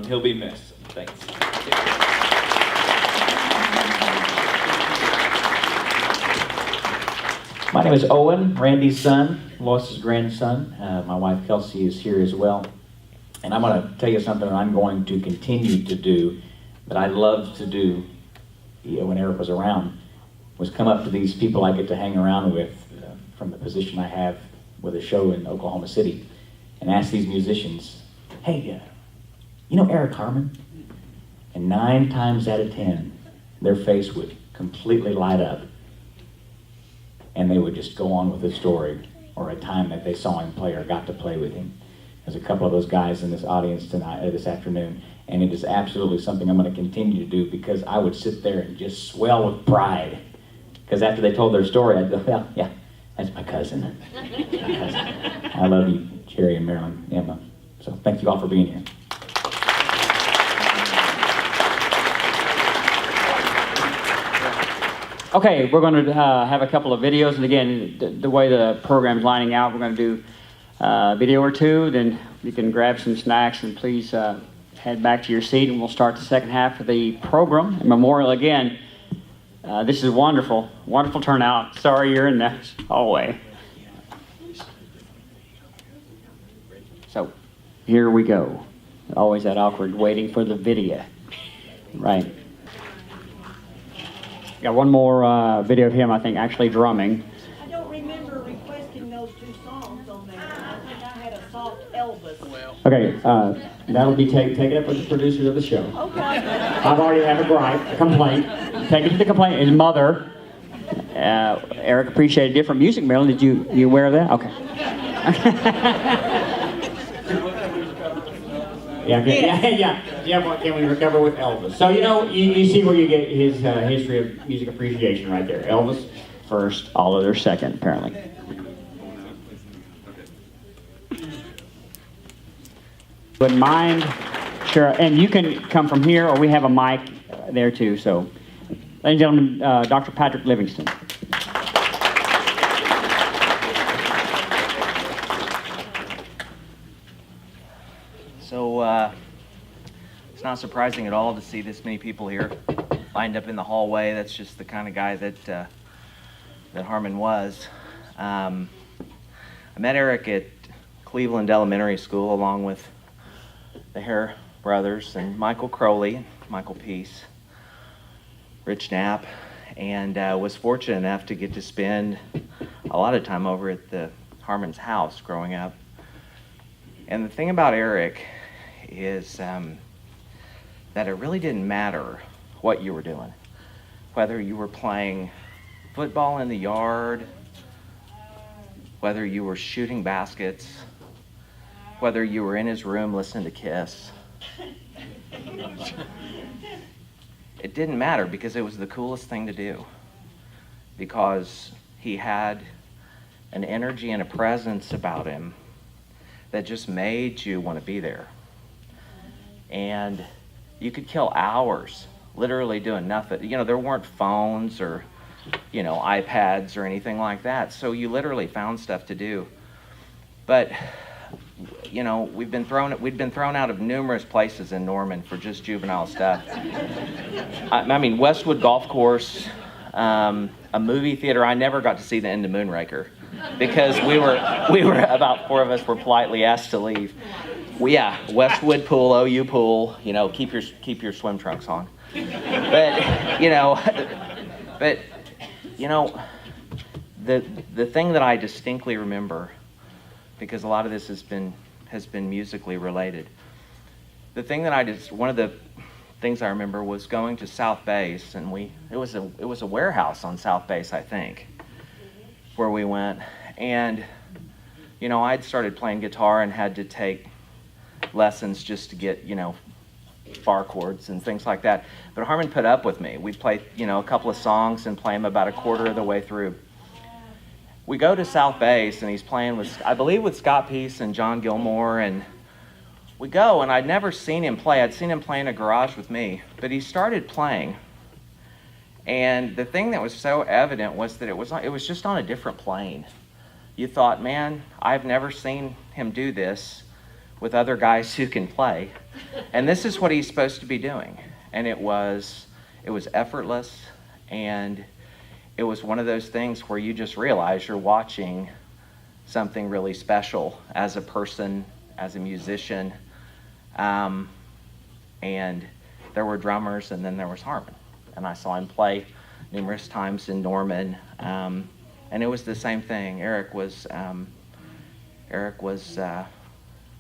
he'll be missed. Thanks. My name is Owen, Randy's son, Lois's grandson. My wife Kelsey is here as well. And I'm going to tell you something that I'm going to continue to do that I loved to do when Eric was around, was come up to these people I get to hang around with from the position I have with a show in Oklahoma City, and ask these musicians, hey, you know Eric Harmon? And 9 times out of 10, their face would completely light up, and they would just go on with the story or a time that they saw him play or got to play with him. There's a couple of those guys in this audience tonight, this afternoon, and it is absolutely something I'm going to continue to do, because I would sit there and just swell with pride. Because after they told their story, I'd go, well, yeah, that's my cousin. I love you, Jerry and Marilyn, Emma. So thank you all for being here. Okay, we're going to have a couple of videos, and again, the way the program's lining out, we're going to do a video or two, then you can grab some snacks, and please head back to your seat, and we'll start the second half of the program. And Memorial again, this is wonderful, wonderful turnout. Sorry you're in the hallway. So, here we go. Always that awkward waiting for the video. Right. Got one more video of him, I think, actually drumming. I don't remember requesting those 2 songs on there. I think I had a soft Elvis. Okay, that'll be taken up with the producers of the show. Okay. I've already have a gripe, a complaint. Take it to the complaint. His mother, Eric appreciated different music. Marilyn, did you aware of that? Okay. Yeah. Can we recover with Elvis? So, you know, you see where you get his history of music appreciation right there. Elvis first, all others second, apparently. Wouldn't mind, sure, and you can come from here, or we have a mic there too. So, ladies and gentlemen, Dr. Patrick Livingston. So, it's not surprising at all to see this many people here lined up in the hallway. That's just the kind of guy that Harmon was. I met Eric at Cleveland Elementary School along with the Hare brothers and Michael Crowley, Michael Peace, Rich Knapp, and was fortunate enough to get to spend a lot of time over at the Harmon's house growing up. And the thing about Eric is that it really didn't matter what you were doing, whether you were playing football in the yard, whether you were shooting baskets, whether you were in his room listening to Kiss. It didn't matter, because it was the coolest thing to do, because he had an energy and a presence about him that just made you want to be there. And you could kill hours literally doing nothing. You know, there weren't phones or, you know, iPads or anything like that, so you literally found stuff to do. But, you know, we'd been thrown out of numerous places in Norman for just juvenile stuff. I mean, Westwood Golf Course, a movie theater. I never got to see the end of Moonraker. because we were about 4 of us were politely asked to leave. Yeah, Westwood Pool, OU Pool, keep your swim trunks on. But the thing that I distinctly remember, because a lot of this has been musically related. One of the things I remember was going to South Base, and it was a warehouse on South Base, I think, where we went. And I'd started playing guitar and had to take lessons just to get bar chords and things like that. But Harmon put up with me. We'd play a couple of songs and play them about a quarter of the way through. We go to South Base, and he's playing with Scott Peace and John Gilmore, and we go, and I'd never seen him play. I'd seen him play in a garage with me, but he started playing. And the thing that was so evident was that it was just on a different plane. You thought, man, I've never seen him do this with other guys who can play. And this is what he's supposed to be doing. And it was effortless, and it was one of those things where you just realize you're watching something really special as a person, as a musician. And there were drummers, and then there was Harmon. And I saw him play numerous times in Norman. And it was the same thing. Eric was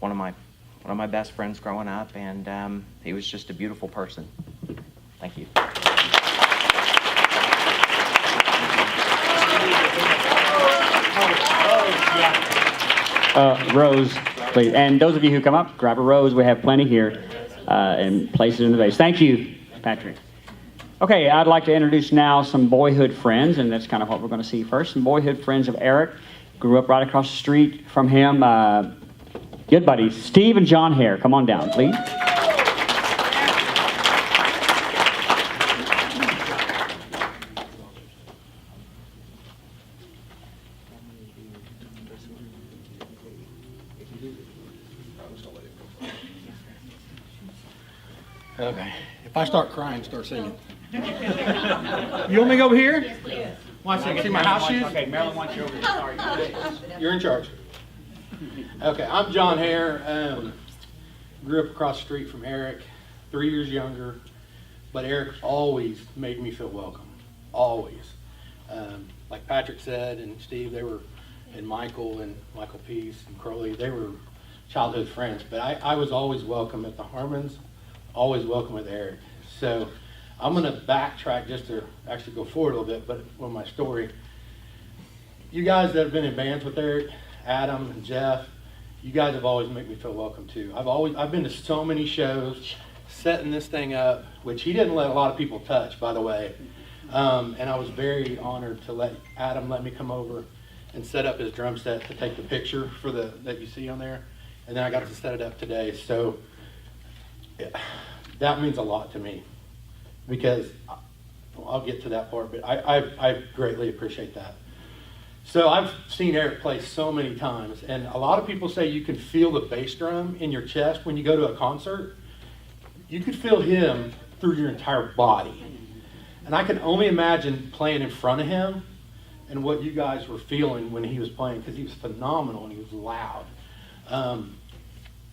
one of my best friends growing up, and he was just a beautiful person. Thank you. Rose, please. And those of you who come up, grab a rose. We have plenty here, and place it in the vase. Thank you, Patrick. Okay, I'd like to introduce now some boyhood friends, and that's kind of what we're going to see first. Some boyhood friends of Eric. Grew up right across the street from him. Good buddies, Steve and John Hare. Come on down, please. Okay. If I start crying, start singing. You want me to go over here? Yes, please. Want to see my house shoes? Okay, Marilyn wants you over here. Sorry. You're in charge. Okay, I'm John Hare. Grew up across the street from Eric, 3 years younger. But Eric always made me feel welcome. Always. Like Patrick said, and Steve, and Michael Peace and Crowley, they were childhood friends. But I was always welcome at the Harmons, always welcome with Eric. So I'm going to backtrack just to actually go forward a little bit, but with my story. You guys that have been in bands with Eric, Adam and Jeff, you guys have always made me feel welcome too. I've been to so many shows, setting this thing up, which he didn't let a lot of people touch, by the way. And I was very honored to let Adam let me come over and set up his drum set to take the picture that you see on there. And then I got to set it up today. So yeah, that means a lot to me, because I'll get to that part, but I greatly appreciate that. So I've seen Eric play so many times, and a lot of people say you can feel the bass drum in your chest when you go to a concert. You could feel him through your entire body. And I can only imagine playing in front of him and what you guys were feeling when he was playing, because he was phenomenal and he was loud.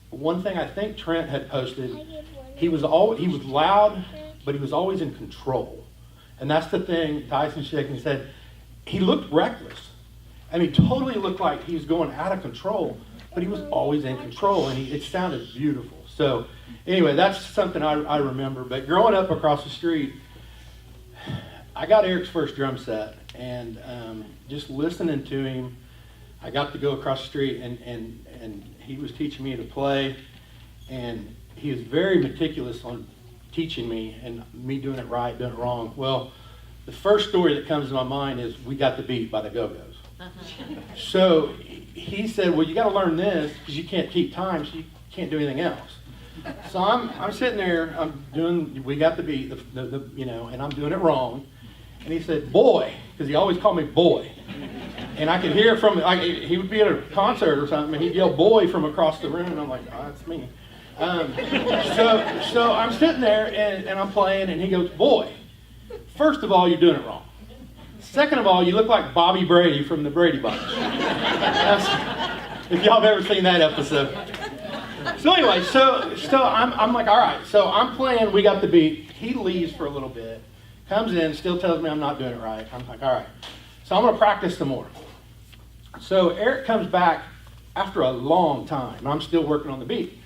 One thing I think Trent had posted, he was loud, but he was always in control. And that's the thing Tyson Shakin said. He looked reckless. I mean, totally looked like he was going out of control, but he was always in control, and it sounded beautiful. So anyway, that's something I remember. But growing up across the street, I got Eric's first drum set, and just listening to him, I got to go across the street, and he was teaching me to play, and he was very meticulous on teaching me, and me doing it right, doing it wrong. Well, the first story that comes to my mind is We Got the Beat by the Go-Go's. So he said, well, you got to learn this because you can't keep time, so you can't do anything else. So I'm sitting there, I'm doing We Got the Beat, and I'm doing it wrong. And he said, boy, because he always called me boy. And I could hear from, he would be at a concert or something, and he'd yell boy from across the room, and I'm like, oh, that's me. So I'm sitting there, and I'm playing, and he goes, boy, first of all, you're doing it wrong. Second of all, you look like Bobby Brady from the Brady Bunch. If y'all have ever seen that episode. So anyway, so I'm like, all right. So I'm playing. We got the beat. He leaves for a little bit, comes in, still tells me I'm not doing it right. I'm like, all right. So I'm gonna practice some more. So Eric comes back after a long time. I'm still working on the beat.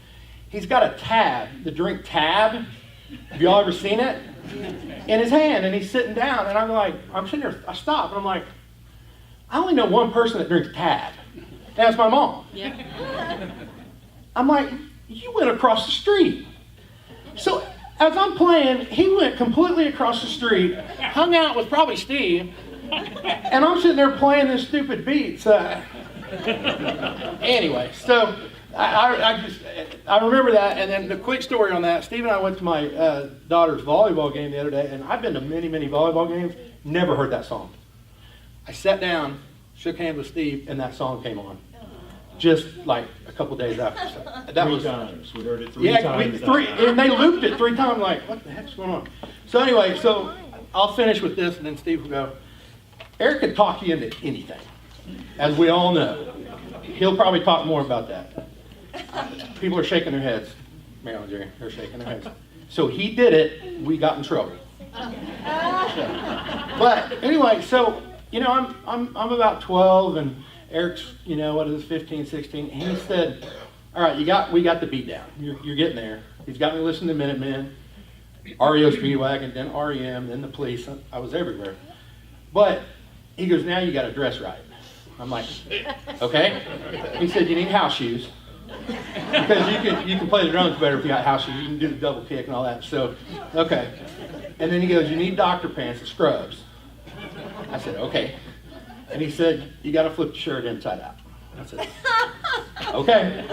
He's got a tab, the drink tab. Have y'all ever seen it? In his hand, and he's sitting down, and I'm sitting there, I stop, and I'm like, I only know one person that drinks tab. That's my mom. Yeah. I'm like, you went across the street. So as I'm playing, he went completely across the street, hung out with probably Steve, and I'm sitting there playing this stupid beat. So anyway, so I remember that, and then the quick story on that, Steve and I went to my daughter's volleyball game the other day, and I've been to many, many volleyball games, never heard that song. I sat down, shook hands with Steve, and that song came on. Just like a couple days after. So that three was times. We heard it three times. And they looped it 3 times, like, what the heck's going on? So anyway, so I'll finish with this, and then Steve will go. Eric could talk you into anything, as we all know. He'll probably talk more about that. People are shaking their heads. Marilyn, Jerry, they're shaking their heads. So he did it, we got in trouble. But anyway, so, you know, I'm about 12, and Eric's, you know, what is 15, 16, and he said, all right, we got the beat down. You're getting there. He's got me listening to Minutemen, REO Speedwagon, then REM, then the Police. I was everywhere. But he goes, now you got to dress right. I'm like, okay. He said, you need house shoes. Because you can play the drums better if you got house shoes. You can do the double kick and all that. So, okay. And then he goes, you need doctor pants and scrubs. I said, okay. And he said, you got to flip the shirt inside out. I said, okay.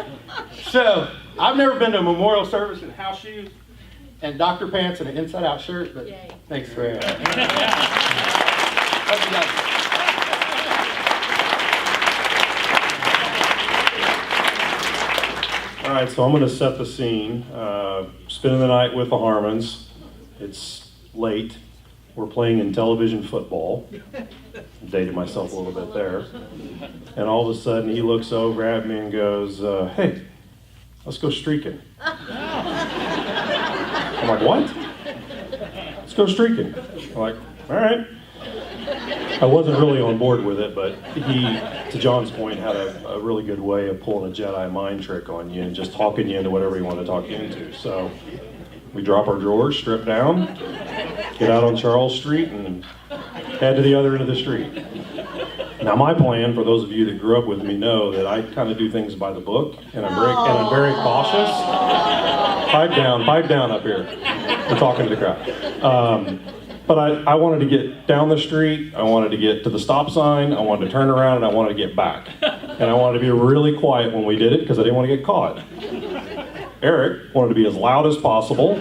So I've never been to a memorial service in house shoes and doctor pants and an inside out shirt, but thanks for it. All right, so I'm going to set the scene. Spending the night with the Harmons. It's late. We're playing in television football. Dated myself a little bit there. And all of a sudden he looks over at me and goes, hey, let's go streaking. I'm like, what? Let's go streaking. I'm like, all right. I wasn't really on board with it, but he, to John's point, had a really good way of pulling a Jedi mind trick on you and just talking you into whatever you want to talk you into. So we drop our drawers, strip down, get out on Charles Street, and head to the other end of the street. Now my plan, for those of you that grew up with me, know that I kind of do things by the book, and I'm very cautious. Pipe down up here. We're talking to the crowd. But I wanted to get down the street, I wanted to get to the stop sign, I wanted to turn around, and I wanted to get back. And I wanted to be really quiet when we did it because I didn't want to get caught. Eric wanted to be as loud as possible,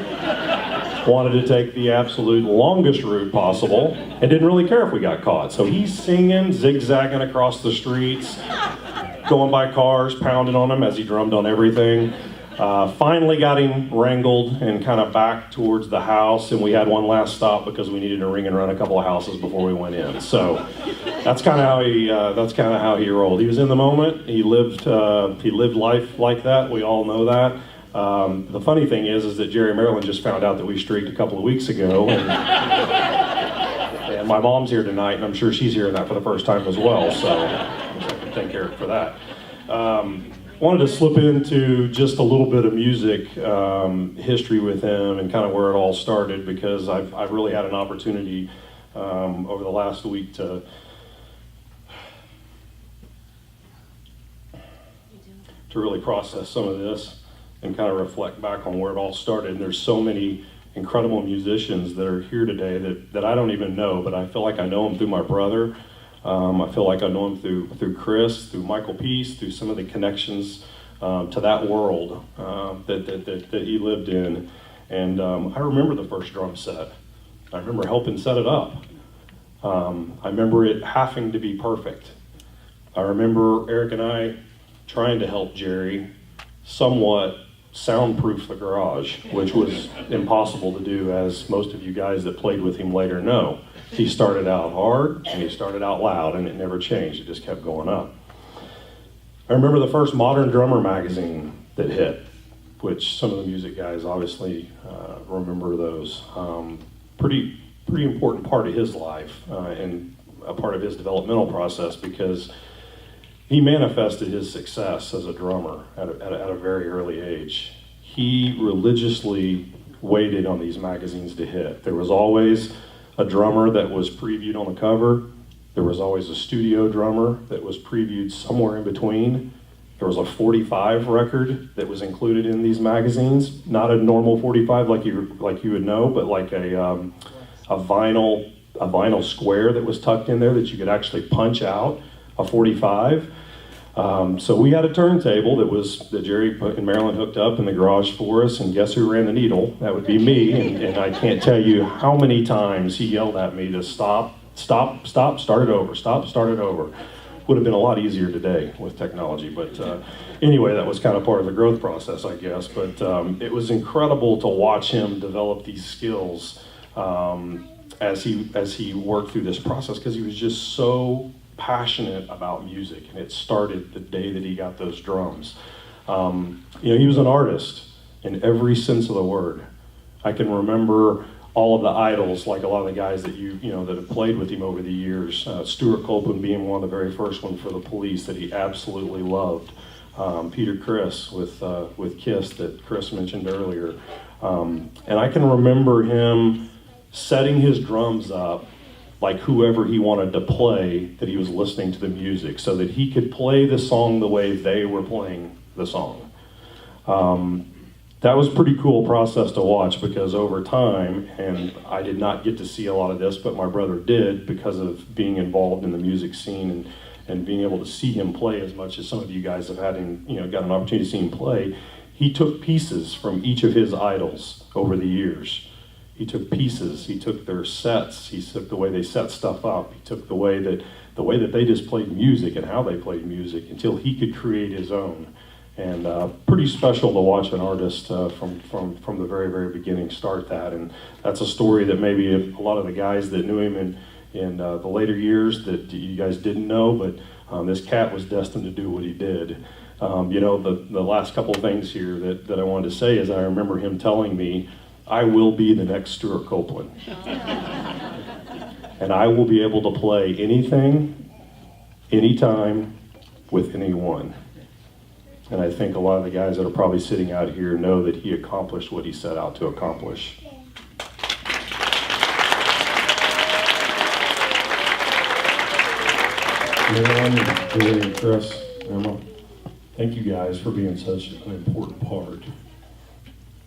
wanted to take the absolute longest route possible, and didn't really care if we got caught. So he's singing, zigzagging across the streets, going by cars, pounding on them as he drummed on everything. Finally got him wrangled and kind of back towards the house, and we had one last stop because we needed to ring and run a couple of houses before we went in. So that's kind of how he rolled. He was in the moment. He lived life like that. We all know that. The funny thing is that Jerry and Marilyn just found out that we streaked a couple of weeks ago, and my mom's here tonight, and I'm sure she's hearing that for the first time as well. So I thank Eric for that. Wanted to slip into just a little bit of music history with him and kind of where it all started, because I've really had an opportunity over the last week to really process some of this and kind of reflect back on where it all started. And there's so many incredible musicians that are here today that I don't even know, but I feel like I know them through my brother. I feel like I know him through Chris, through Michael Peace, through some of the connections to that world that he lived in. And I remember the first drum set. I remember helping set it up. I remember it having to be perfect. I remember Eric and I trying to help Jerry somewhat soundproof the garage, which was impossible to do, as most of you guys that played with him later know. He started out hard and he started out loud, and it never changed. It just kept going up. I remember the first Modern Drummer magazine that hit, which some of the music guys obviously remember those. Pretty important part of his life and a part of his developmental process, because he manifested his success as a drummer at a very early age. He religiously waited on these magazines to hit. There was always a drummer that was previewed on the cover. There was always a studio drummer that was previewed somewhere in between. There was a 45 record that was included in these magazines. Not a normal 45 like you would know, but like a vinyl square that was tucked in there that you could actually punch out a 45. So we had a turntable that Jerry and Marilyn hooked up in the garage for us, and guess who ran the needle? That would be me, and I can't tell you how many times he yelled at me to start it over. Would have been a lot easier today with technology, but anyway, that was kind of part of the growth process, I guess. But it was incredible to watch him develop these skills as he worked through this process, because he was just so passionate about music, and it started the day that he got those drums. He was an artist in every sense of the word. I can remember all of the idols, like a lot of the guys that that have played with him over the years. Stuart Copeland being one of the very first one for the Police that he absolutely loved. Peter Criss with Kiss that Chris mentioned earlier. And I can remember him setting his drums up like whoever he wanted to play, that he was listening to the music, so that he could play the song the way they were playing the song. That was a pretty cool process to watch, because over time, and I did not get to see a lot of this, but my brother did, because of being involved in the music scene and being able to see him play as much as some of you guys have had got an opportunity to see him play. He took pieces from each of his idols over the years. He took pieces, he took their sets, he took the way they set stuff up, he took the way that they just played music and how they played music, until he could create his own. And pretty special to watch an artist from the very, very beginning start that. And that's a story that maybe a lot of the guys that knew him in the later years that you guys didn't know, but this cat was destined to do what he did. The last couple of things here that I wanted to say is, I remember him telling me, I will be the next Stuart Copeland. And I will be able to play anything, anytime, with anyone. And I think a lot of the guys that are probably sitting out here know that he accomplished what he set out to accomplish. Marilyn, Julie, and Chris, Emma, thank you guys for being such an important part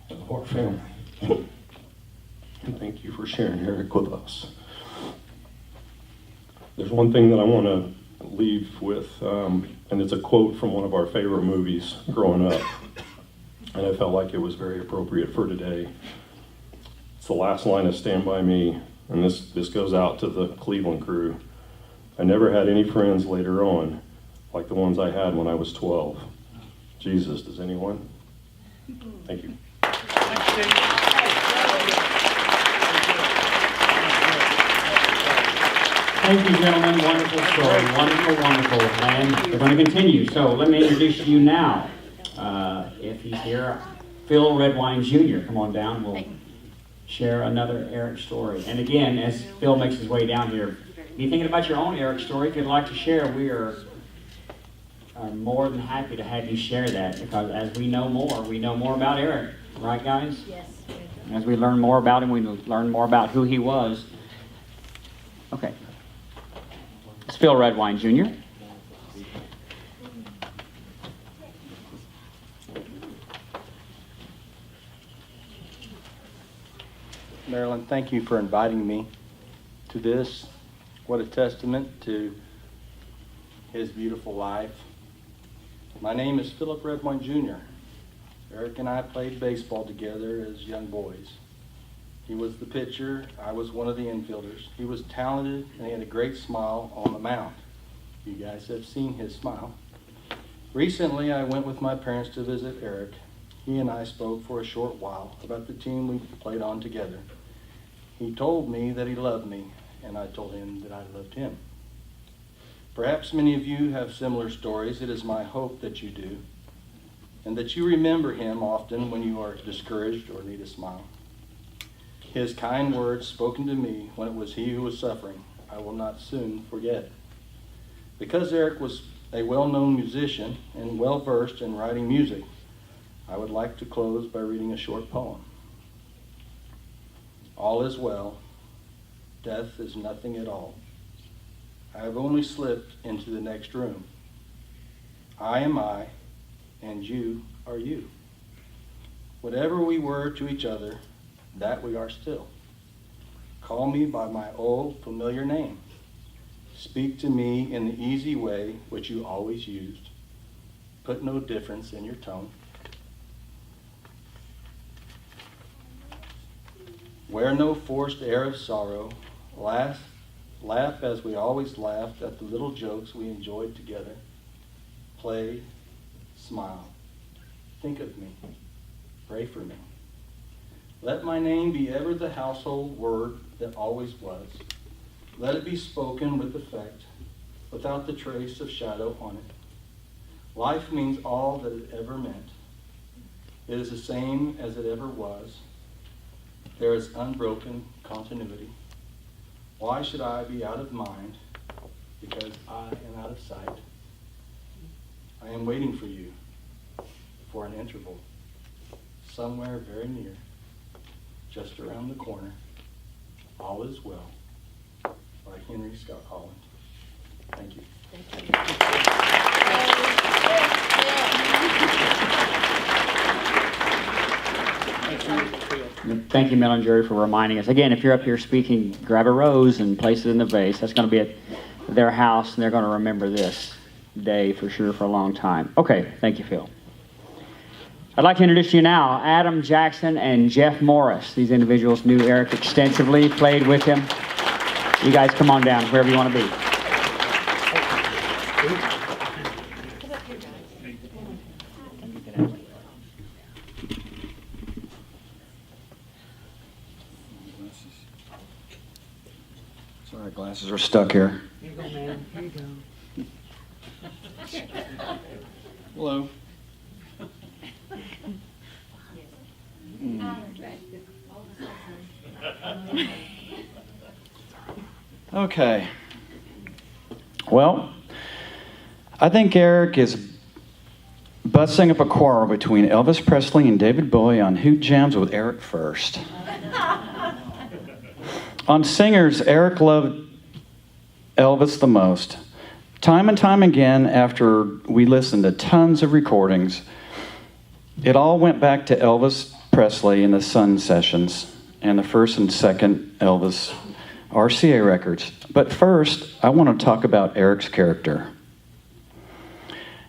of our family. And thank you for sharing Eric with us. There's one thing that I want to leave with, and it's a quote from one of our favorite movies growing up, and I felt like it was very appropriate for today. It's the last line of Stand By Me, and this goes out to the Cleveland crew. I never had any friends later on like the ones I had when I was 12. Jesus, does anyone? Thank you. Thank you, gentlemen. Wonderful story. Wonderful. And we're going to continue. So let me introduce you now. If he's here, Phil Redwine Jr. Come on down. We'll share another Eric story. And again, as Phil makes his way down here, if you're thinking about your own Eric story, if you'd like to share, we are more than happy to have you share that, because as we know more about Eric. Right, guys? Yes. As we learn more about him, we learn more about who he was. Okay. It's Phil Redwine Jr. Marilyn, thank you for inviting me to this. What a testament to his beautiful life. My name is Philip Redwine Jr. Eric and I played baseball together as young boys. He was the pitcher, I was one of the infielders. He was talented and he had a great smile on the mound. You guys have seen his smile. Recently, I went with my parents to visit Eric. He and I spoke for a short while about the team we played on together. He told me that he loved me and I told him that I loved him. Perhaps many of you have similar stories. It is my hope that you do, and that you remember him often when you are discouraged or need a smile. His kind words spoken to me when it was he who was suffering, I will not soon forget. Because Eric was a well-known musician and well-versed in writing music, I would like to close by reading a short poem. All is well. Death is nothing at all. I have only slipped into the next room. I am I, and you are you. Whatever we were to each other, that we are still. Call me by my old familiar name. Speak to me in the easy way which you always used. Put no difference in your tone. Wear no forced air of sorrow. Laugh as we always laughed at the little jokes we enjoyed together. Play, smile. Think of me. Pray for me. Let my name be ever the household word that always was. Let it be spoken with effect, without the trace of shadow on it. Life means all that it ever meant. It is the same as it ever was. There is unbroken continuity. Why should I be out of mind? Because I am out of sight. I am waiting for you, for an interval, somewhere very near, just around the corner. All is well. By Henry Scott Holland. Thank you. Thank you, Mel and Jerry, for reminding us. Again, if you're up here speaking, grab a rose and place it in the vase. That's going to be at their house, and they're going to remember this day for sure for a long time. Okay, thank you, Phil. I'd like to introduce to you now Adam Jackson and Jeff Morris. These individuals knew Eric extensively, played with him. You guys come on down, wherever you want to be. Sorry, glasses are stuck here. Here you go, man. Here you go. Hello. Okay. Well, I think Eric is busting up a quarrel between Elvis Presley and David Bowie on who jams with Eric first. On singers, Eric loved Elvis the most. Time and time again, after we listened to tons of recordings, it all went back to Elvis Presley and the Sun sessions and the first and second Elvis RCA records. But first, I want to talk about Eric's character.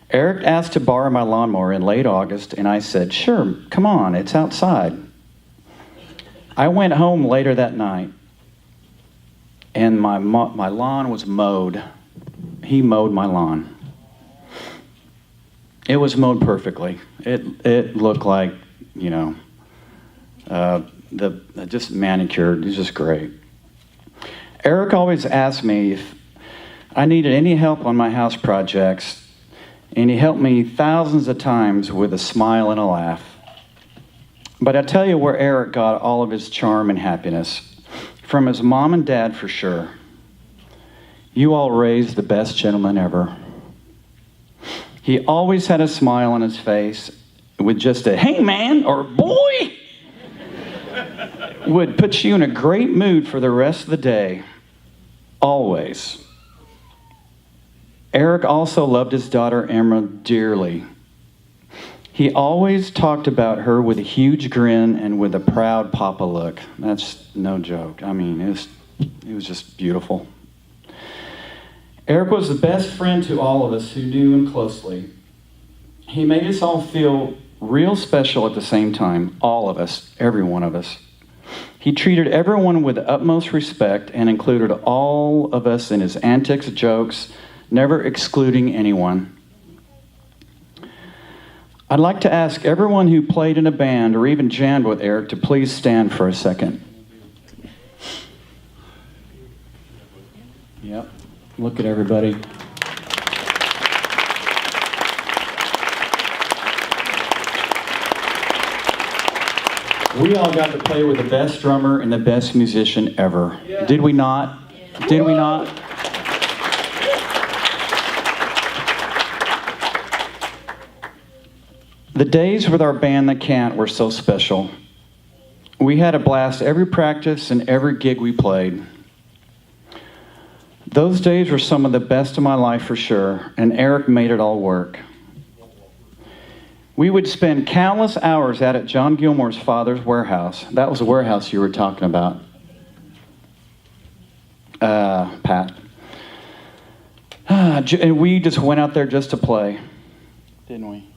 Eric asked to borrow my lawnmower in late August, and I said, sure, come on, it's outside. I went home later that night, and my lawn was mowed. He mowed my lawn. It was mowed perfectly. It looked like, you know, just manicured. It was just great. Eric always asked me if I needed any help on my house projects, and he helped me thousands of times with a smile and a laugh. But I tell you where Eric got all of his charm and happiness. From his mom and dad, for sure. You all raised the best gentleman ever. He always had a smile on his face with just a, hey man, or boy, would put you in a great mood for the rest of the day. Always. Eric also loved his daughter Emma dearly. He always talked about her with a huge grin and with a proud papa look. That's no joke. I mean, it was just beautiful. Eric was the best friend to all of us who knew him closely. He made us all feel real special at the same time, all of us, every one of us. He treated everyone with the utmost respect and included all of us in his antics, jokes, never excluding anyone. I'd like to ask everyone who played in a band or even jammed with Eric to please stand for a second. Look at everybody. We all got to play with the best drummer and the best musician ever. Yeah. Did we not? Yeah. Did we not? The days with our band, The Cant, were so special. We had a blast every practice and every gig we played. Those days were some of the best of my life for sure, and Eric made it all work. We would spend countless hours out at John Gilmore's father's warehouse. That was the warehouse you were talking about, Pat. And we just went out there just to play, didn't we?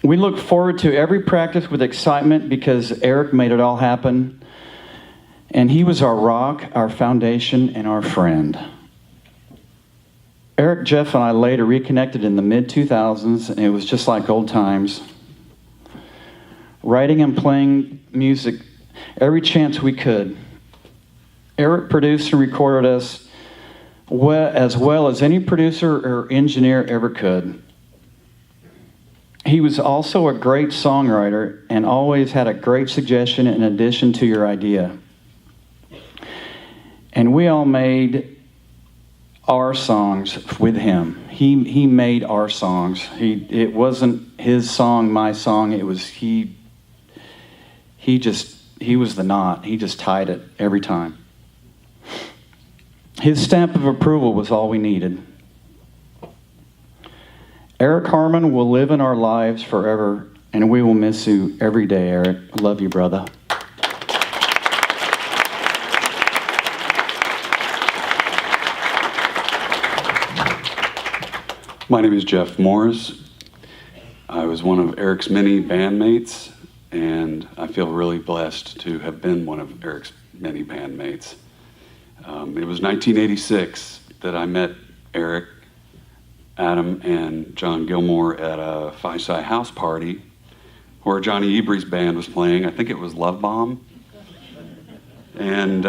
We looked forward to every practice with excitement because Eric made it all happen. And he was our rock, our foundation, and our friend. Eric, Jeff, and I later reconnected in the mid-2000s, and it was just like old times. Writing and playing music every chance we could. Eric produced and recorded us as well as any producer or engineer ever could. He was also a great songwriter and always had a great suggestion in addition to your idea. And we all made our songs with him. He made our songs. It wasn't his song, my song. It was he was the knot. He just tied it every time. His stamp of approval was all we needed. Eric Harmon will live in our lives forever, and we will miss you every day, Eric. I love you, brother. My name is Jeff Morris. I was one of Eric's many bandmates, and I feel really blessed to have been one of Eric's many bandmates. It was 1986 that I met Eric, Adam, and John Gilmore at a Phi-Psi house party where Johnny Ebree's band was playing. I think it was Love Bomb. And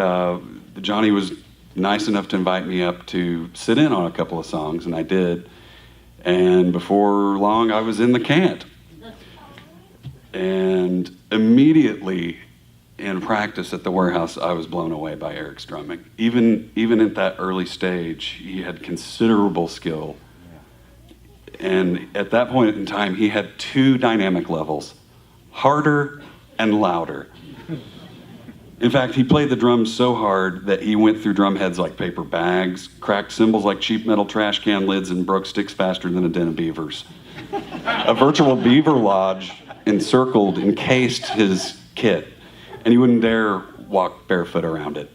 Johnny was nice enough to invite me up to sit in on a couple of songs, and I did. And before long, I was in the Cant. And immediately in practice at the warehouse, I was blown away by Eric's drumming. Even at that early stage, he had considerable skill. And at that point in time, he had two dynamic levels, harder and louder. In fact, he played the drums so hard that he went through drum heads like paper bags, cracked cymbals like cheap metal trash can lids, and broke sticks faster than a den of beavers. A virtual beaver lodge encased his kit, and he wouldn't dare walk barefoot around it.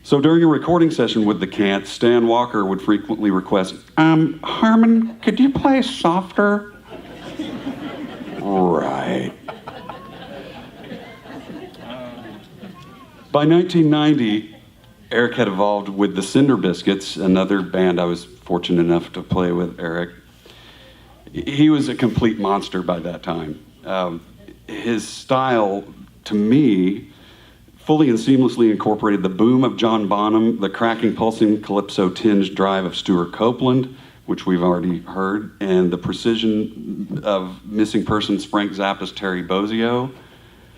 So during a recording session with the Cant, Stan Walker would frequently request, Harmon, could you play softer? Right. By 1990, Eric had evolved with the Cinder Biscuits, another band I was fortunate enough to play with Eric. He was a complete monster by that time. His style, to me, fully and seamlessly incorporated the boom of John Bonham, the cracking, pulsing, calypso-tinged drive of Stuart Copeland, which we've already heard, and the precision of Missing Persons' Frank Zappa's Terry Bozzio,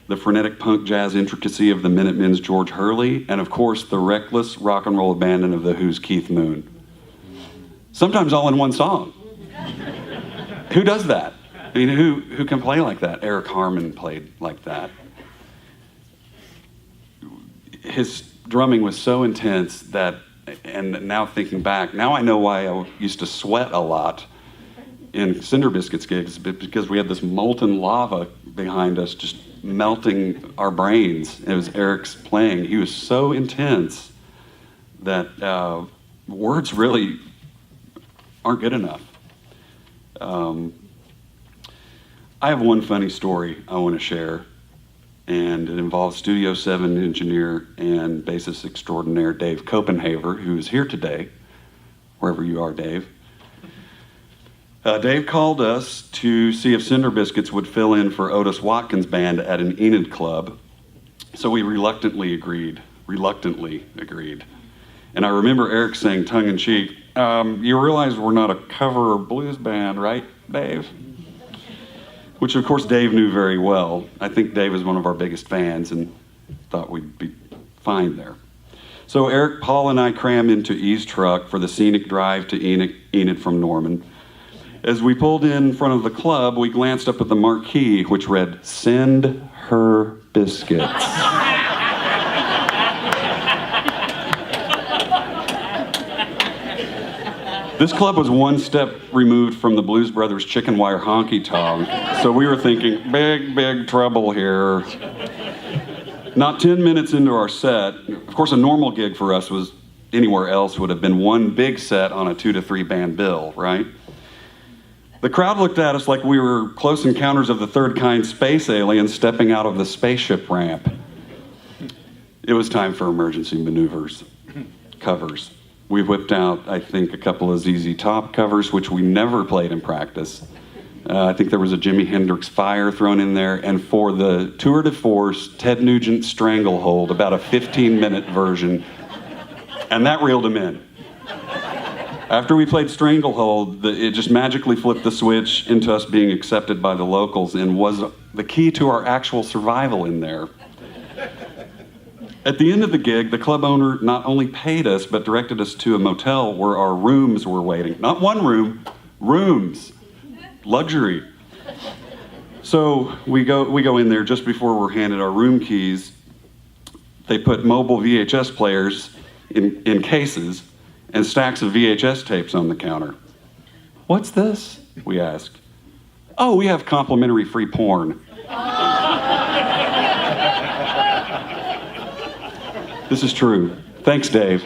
the frenetic punk jazz intricacy of the Minutemen's George Hurley, and of course the reckless rock and roll abandon of the Who's Keith Moon. Sometimes all in one song. Who does that? I mean, who can play like that? Eric Harmon played like that. His drumming was so intense that, and now thinking back, now I know why I used to sweat a lot in Cinder Biscuits gigs, because we had this molten lava behind us just melting our brains. It was Eric's playing. He was so intense that words really aren't good enough. I have one funny story I want to share, and it involves Studio 7 engineer and bassist extraordinaire Dave Copenhaver, who is here today, wherever you are, Dave. Dave called us to see if Cinder Biscuits would fill in for Otis Watkins' band at an Enid club, so we reluctantly agreed. reluctantly agreed. And I remember Eric saying tongue-in-cheek, you realize we're not a cover blues band, right, Dave? Which, of course, Dave knew very well. I think Dave is one of our biggest fans and thought we'd be fine there. So Eric, Paul, and I cram into E's truck for the scenic drive to Enid from Norman. As we pulled in front of the club, we glanced up at the marquee, which read, "Send her biscuits." This club was one step removed from the Blues Brothers chicken wire honky tonk, so we were thinking, big trouble here. Not 10 minutes into our set, of course a normal gig for us was anywhere else would have been one big set on a 2 to 3 band bill, right? The crowd looked at us like we were Close Encounters of the Third Kind space aliens stepping out of the spaceship ramp. It was time for emergency maneuvers, covers. We whipped out, I think, a couple of ZZ Top covers, which we never played in practice. I think there was a Jimi Hendrix Fire thrown in there. And for the tour de force, Ted Nugent Stranglehold, about a 15-minute version. And that reeled him in. After we played Stranglehold, it just magically flipped the switch into us being accepted by the locals and was the key to our actual survival in there. At the end of the gig, the club owner not only paid us, but directed us to a motel where our rooms were waiting. Not one room, rooms. Luxury. So we go in there just before we're handed our room keys. They put mobile VHS players in cases and stacks of VHS tapes on the counter. "What's this?" we asked. "Oh, we have complimentary free porn." This is true. Thanks, Dave.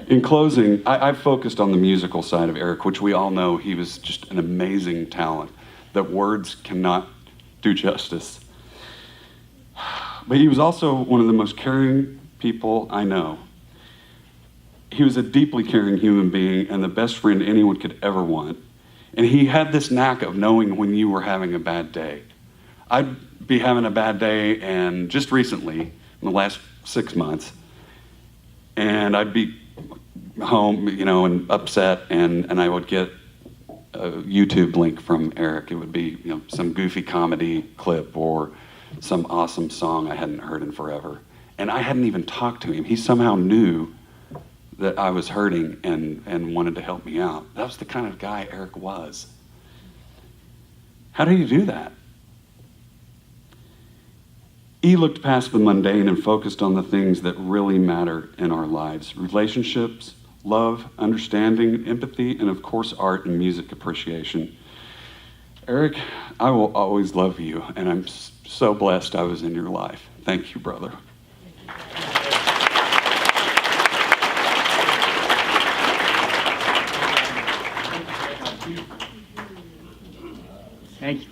In closing, I've focused on the musical side of Eric, which we all know he was just an amazing talent that words cannot do justice. But he was also one of the most caring people I know. He was a deeply caring human being and the best friend anyone could ever want. And he had this knack of knowing when you were having a bad day. I'd be having a bad day, and just recently, in the last 6 months, and I'd be home, and upset, and I would get a YouTube link from Eric. It would be, some goofy comedy clip or some awesome song I hadn't heard in forever. And I hadn't even talked to him. He somehow knew that I was hurting and wanted to help me out. That was the kind of guy Eric was. How did he do that? He looked past the mundane and focused on the things that really matter in our lives. Relationships, love, understanding, empathy, and of course, art and music appreciation. Eric, I will always love you, and I'm so blessed I was in your life. Thank you, brother.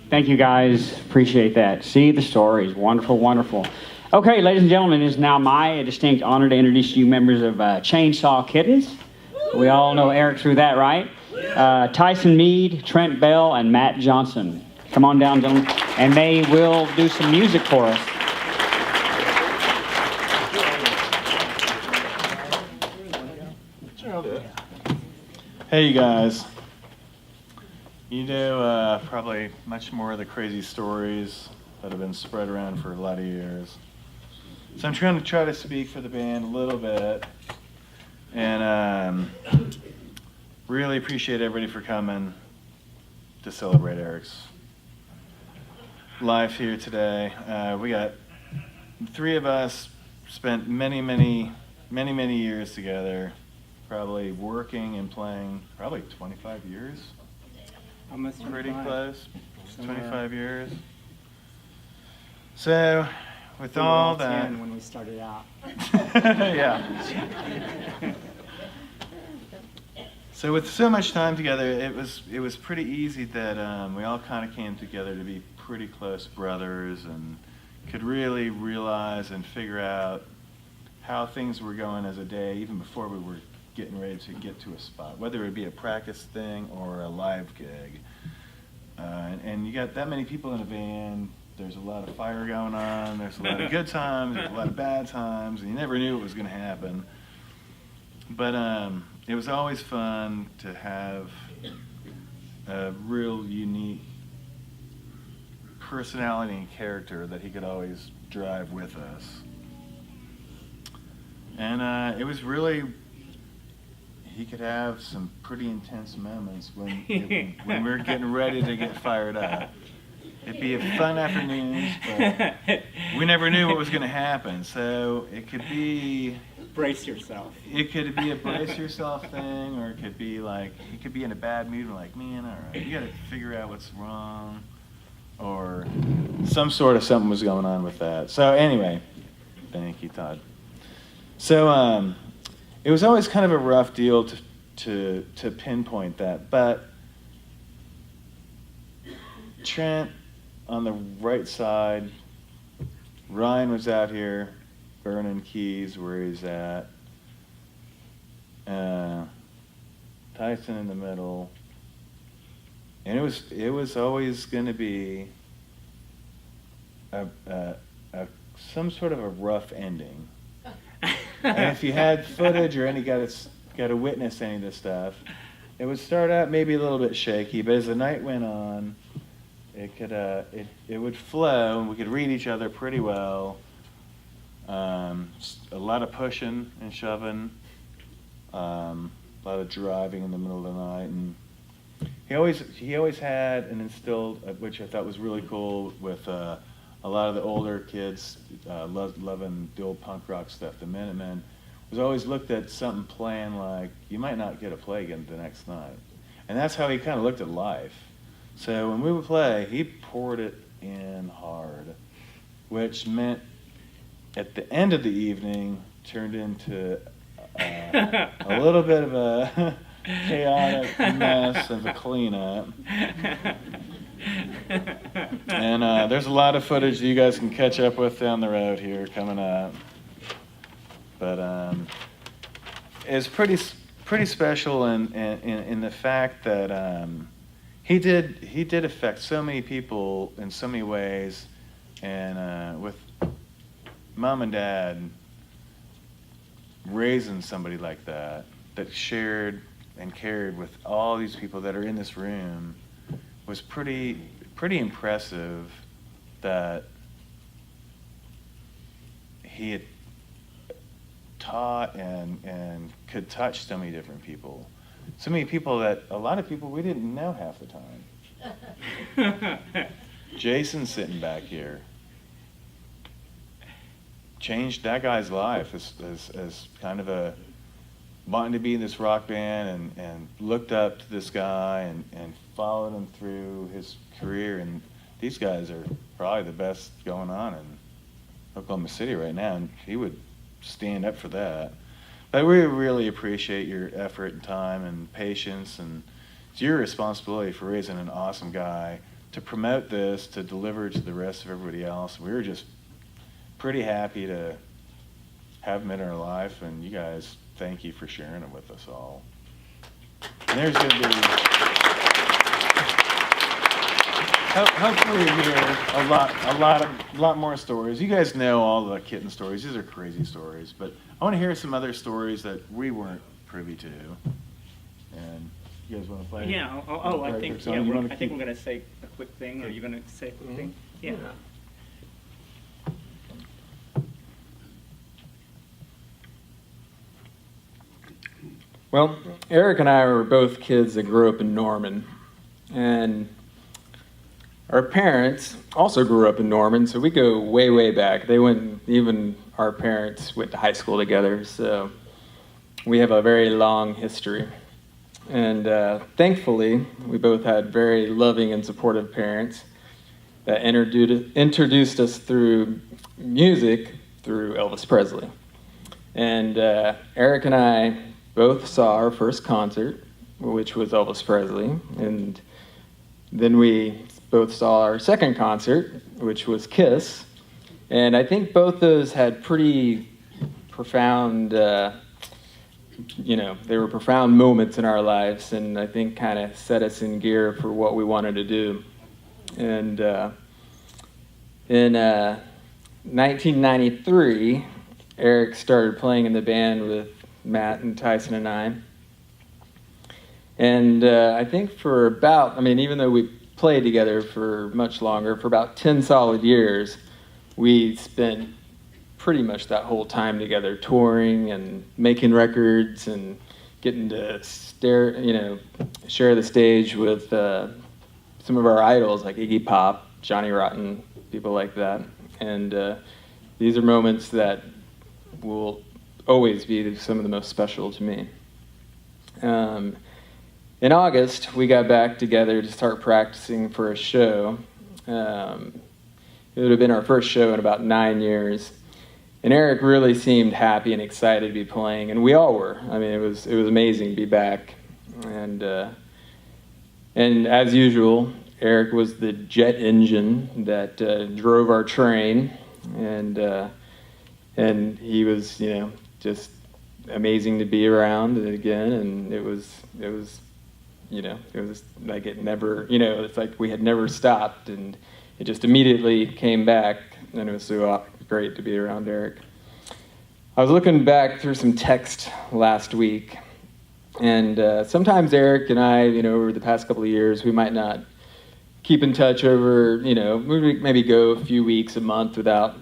Thank you, guys. Appreciate that. See the stories. Wonderful, wonderful. Okay, ladies and gentlemen, it is now my distinct honor to introduce you members of Chainsaw Kittens. We all know Eric through that, right? Tyson Mead, Trent Bell, and Matt Johnson. Come on down, gentlemen, and they will do some music for us. Hey, you guys. You know probably much more of the crazy stories that have been spread around for a lot of years. So I'm trying to try to speak for the band a little bit, and really appreciate everybody for coming to celebrate Eric's life here today. We got 3 of us spent many years together, probably working and playing probably 25 years. Almost pretty 25. close. Somewhere. 25 years. So, with We were all all that, 10 when we started out. yeah. So with so much time together, it was pretty easy that we all kind of came together to be pretty close brothers and could really realize and figure out how things were going as a day, even before we were getting ready to get to a spot, whether it be a practice thing or a live gig. And you got that many people in a band. There's a lot of fire going on. There's a lot of good times. There's a lot of bad times. And you never knew what was going to happen. But it was always fun to have a real unique personality and character that he could always drive with us. And it was really, he could have some pretty intense moments when we were getting ready to get fired up. It'd be a fun afternoons, but we never knew what was going to happen. So it could be... Brace yourself. It could be a brace yourself thing, or it could be like, he could be in a bad mood and like, man, all right, you got to figure out what's wrong. Or some sort of something was going on with that. So anyway, thank you, Todd. So it was always kind of a rough deal to pinpoint that, but Trent on the right side, Ryan was out here, burning keys where he's at, Tyson in the middle, and it was always going to be some sort of a rough ending. And if you had footage or got to witness any of this stuff, it would start out maybe a little bit shaky, but as the night went on, it would flow, and we could read each other pretty well. A lot of pushing and shoving, a lot of driving in the middle of the night, and he always had and instilled, which I thought was really cool, with a lot of the older kids loving the old punk rock stuff. The Minutemen was always looked at something playing like you might not get to play again the next night, and that's how he kind of looked at life. So when we would play, he poured it in hard, which meant at the end of the evening turned into a little bit of a chaotic mess of a cleanup. And there's a lot of footage that you guys can catch up with down the road here coming up. But it's pretty special in the fact that he did affect so many people in so many ways, and with Mom and Dad raising somebody like that shared and cared with all these people that are in this room was pretty impressive. That he had taught and could touch so many different people. So many people that a lot of people we didn't know half the time. Jason's sitting back here. Changed that guy's life as kind of a wanting to be in this rock band, and looked up to this guy and followed him through his career. And these guys are probably the best going on in Oklahoma City right now, and he would stand up for that. But we really appreciate your effort and time and patience, and it's your responsibility for raising an awesome guy to promote this, to deliver to the rest of everybody else. We were just pretty happy to have him in our life, and you guys, thank you for sharing him with us all. And there's going to be, hopefully you hear a lot more stories. You guys know all the kitten stories. These are crazy stories, but I want to hear some other stories that we weren't privy to. And you guys want to play? Yeah. I think we're going to say a quick thing. Are you going to say a quick thing? Yeah. Well, Eric and I were both kids that grew up in Norman, and our parents also grew up in Norman, so we go way, way back. Even our parents went to high school together, so we have a very long history. And thankfully, we both had very loving and supportive parents that introduced us through music through Elvis Presley. And Eric and I both saw our first concert, which was Elvis Presley, and then we both saw our second concert, which was Kiss, and I think both those had pretty profound they were profound moments in our lives, and I think kind of set us in gear for what we wanted to do. And in 1993, Eric started playing in the band with Matt and Tyson and I. And I think for about, even though we played together for much longer, for about 10 solid years, we spent pretty much that whole time together touring and making records and getting to share the stage with some of our idols like Iggy Pop, Johnny Rotten, people like that. And these are moments that will always be some of the most special to me. In August, we got back together to start practicing for a show. It would have been our first show in about 9 years. And Eric really seemed happy and excited to be playing, and we all were. It was amazing to be back. And as usual, Eric was the jet engine that drove our train, and he was, just amazing to be around again. And it was like it never, it's like we had never stopped, and it just immediately came back, and it was so great to be around Eric. I was looking back through some text last week, and sometimes Eric and I, over the past couple of years, we might not keep in touch over, maybe go a few weeks, a month without,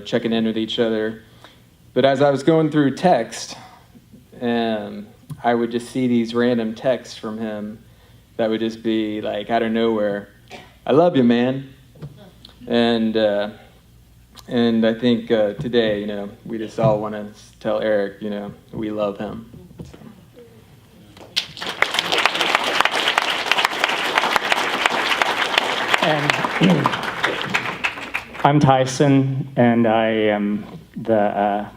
checking in with each other. But as I was going through text, I would just see these random texts from him that would just be like out of nowhere. I love you, man. And I think today, we just all want to tell Eric, we love him. So. And I'm Tyson, and I am the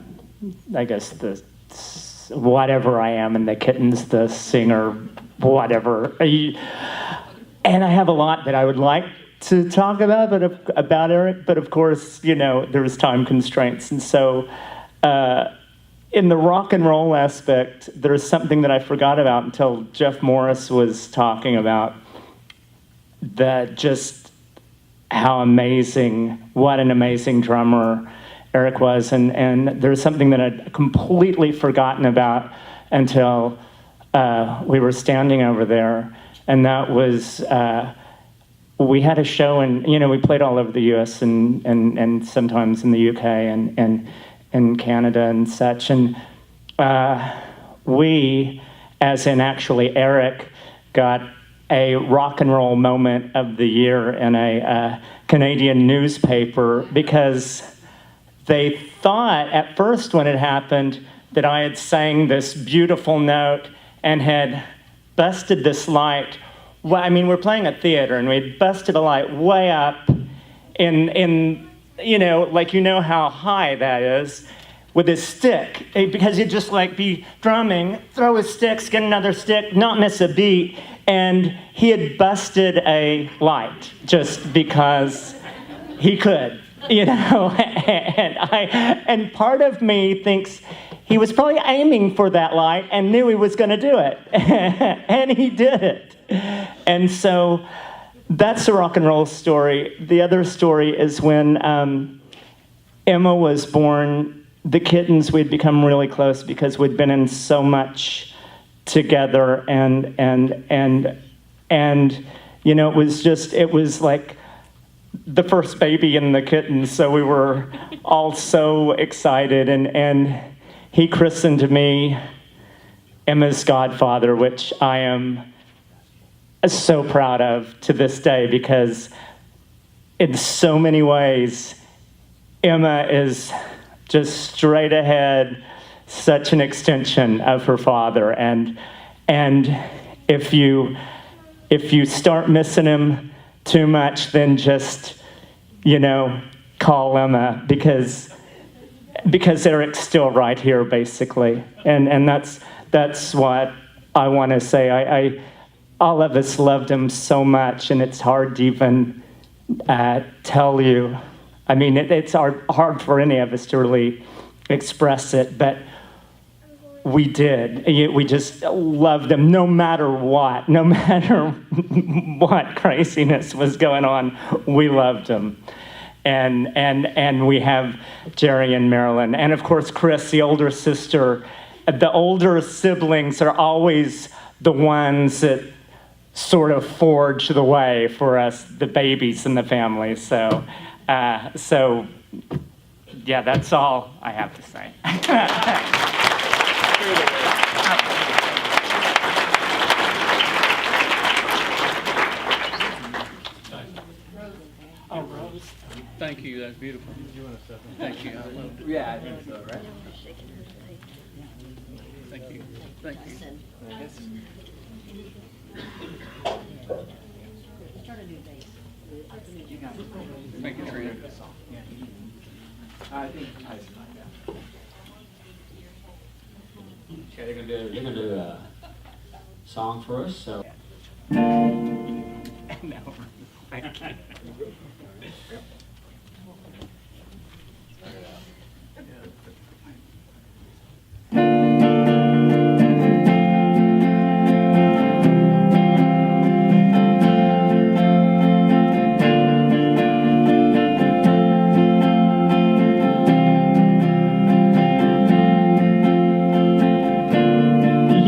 whatever I am in the Kittens, the singer, whatever. And I have a lot that I would like to talk about, about Eric, but of course, there was time constraints. And so in the rock and roll aspect, there's something that I forgot about until Jeff Morris was talking about that just what an amazing drummer Eric was. And there's something that I'd completely forgotten about until we were standing over there. And that was, we had a show, and we played all over the U.S. and sometimes in the U.K. and Canada and such. And we, as in actually Eric, got a rock and roll moment of the year in a Canadian newspaper, because they thought at first when it happened that I had sang this beautiful note and had busted this light. Well, we're playing a theater, and we'd busted a light way up in how high that is, with his stick, because he'd just be drumming, throw his sticks, get another stick, not miss a beat, and he had busted a light just because he could, and part of me thinks he was probably aiming for that light and knew he was going to do it, and he did it. And so that's a rock and roll story. The other story is when Emma was born, the Kittens, we'd become really close because we'd been in so much together, and it was like the first baby in the Kittens, so we were all so excited, and he christened me Emma's godfather, which I am so proud of to this day, because in so many ways Emma is just straight ahead, such an extension of her father, and if you start missing him too much, then just call Emma, because Eric's still right here, basically, and that's what I want to say. All of us loved him so much, and it's hard to even tell you. It's hard for any of us to really express it, but we did. We just loved him no matter what. No matter what craziness was going on, we loved him. And we have Jerry and Marilyn. And of course, Chris, the older sister. The older siblings are always the ones that sort of forge the way for us, the babies in the family. So yeah, that's all I have to say. Oh, Rose. Thank you. That's beautiful. Thank you. I loved it. Yeah, I think so, right? Thank you. Thank you. Thank you, Trina. I think Okay, they're gonna do a song for us. So. No, thank you.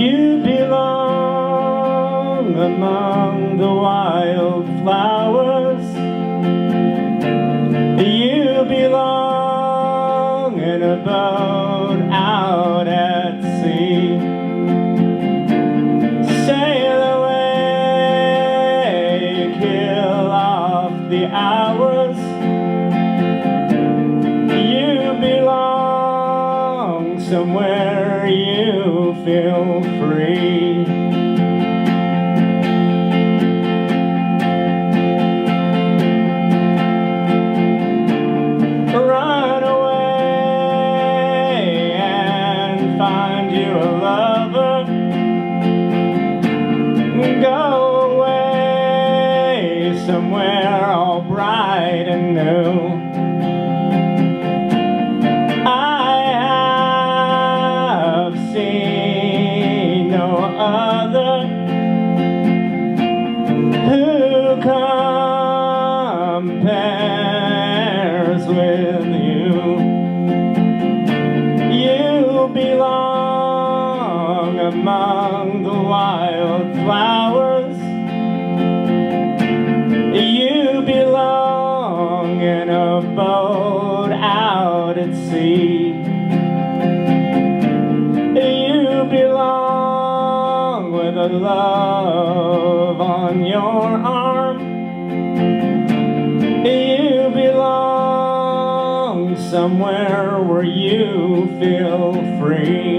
You belong among the wildflowers. You belong in a boat out at sea. Sail away, kill off the hours. You belong somewhere you feel free. Run away and find you a lover. Go away somewhere all bright and new. I have seen no other who compares with you. You belong among the wildflowers. You belong in a boat out at sea. You belong with a love on your arm. You belong somewhere where you feel free.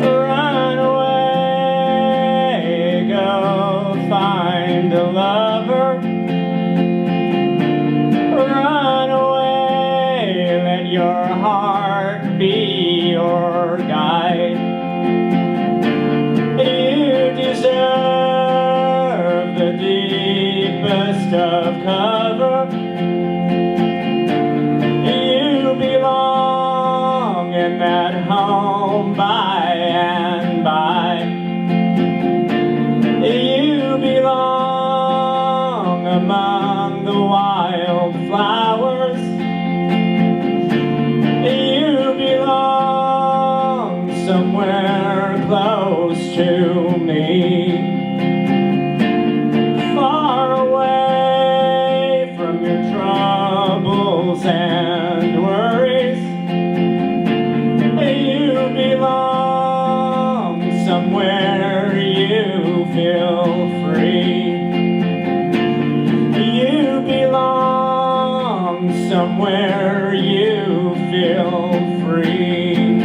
Run away, go find a lover. Run away, let your heart be your guide. You deserve the deepest of cover. You belong in that home by and by. You belong among the wildflowers. You belong somewhere close to me. Far away from your troubles and worries. You belong somewhere you feel free. You belong somewhere you feel free.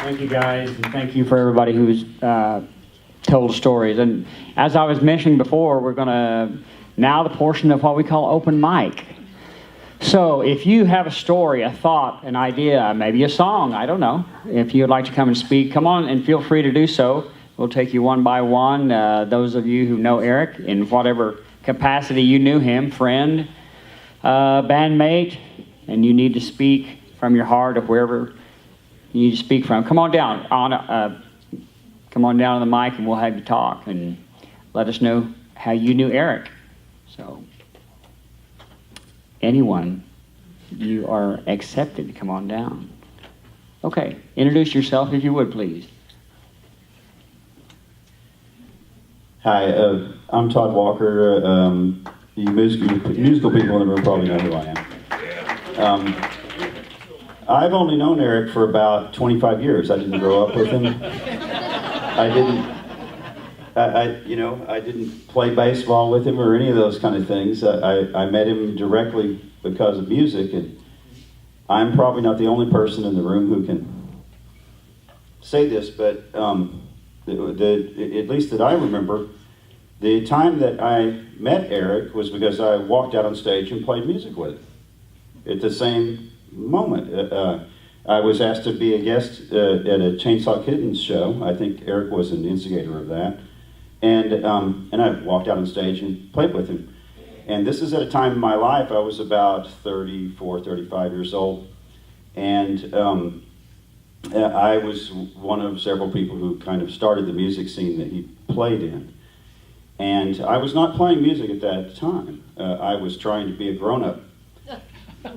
Thank you guys, and thank you for everybody who's told stories. And as I was mentioning before, we're going to now the portion of what we call open mic. So if you have a story, a thought, an idea, maybe a song, I don't know, if you'd like to come and speak, come on and feel free to do so. We'll take you one by one. Those of you who know Eric in whatever capacity you knew him, friend, bandmate, and you need to speak from your heart of wherever you need to speak from. Come on down come on down to the mic and we'll have you talk and let us know how you knew Eric. So, anyone, you are accepted. Come on down. Okay, introduce yourself if you would, please. Hi, I'm Todd Walker. The musical people in the room probably know who I am. I've only known Eric for about 25 years. I didn't grow up with him. I didn't play baseball with him or any of those kind of things. I met him directly because of music, and I'm probably not the only person in the room who can say this, but at least that I remember, the time that I met Eric was because I walked out on stage and played music with him. At the same moment, I was asked to be a guest at a Chainsaw Kittens show. I think Eric was an instigator of that. And I walked out on stage and played with him. And this is at a time in my life, I was about 34, 35 years old. And I was one of several people who kind of started the music scene that he played in. And I was not playing music at that time. I was trying to be a grown-up.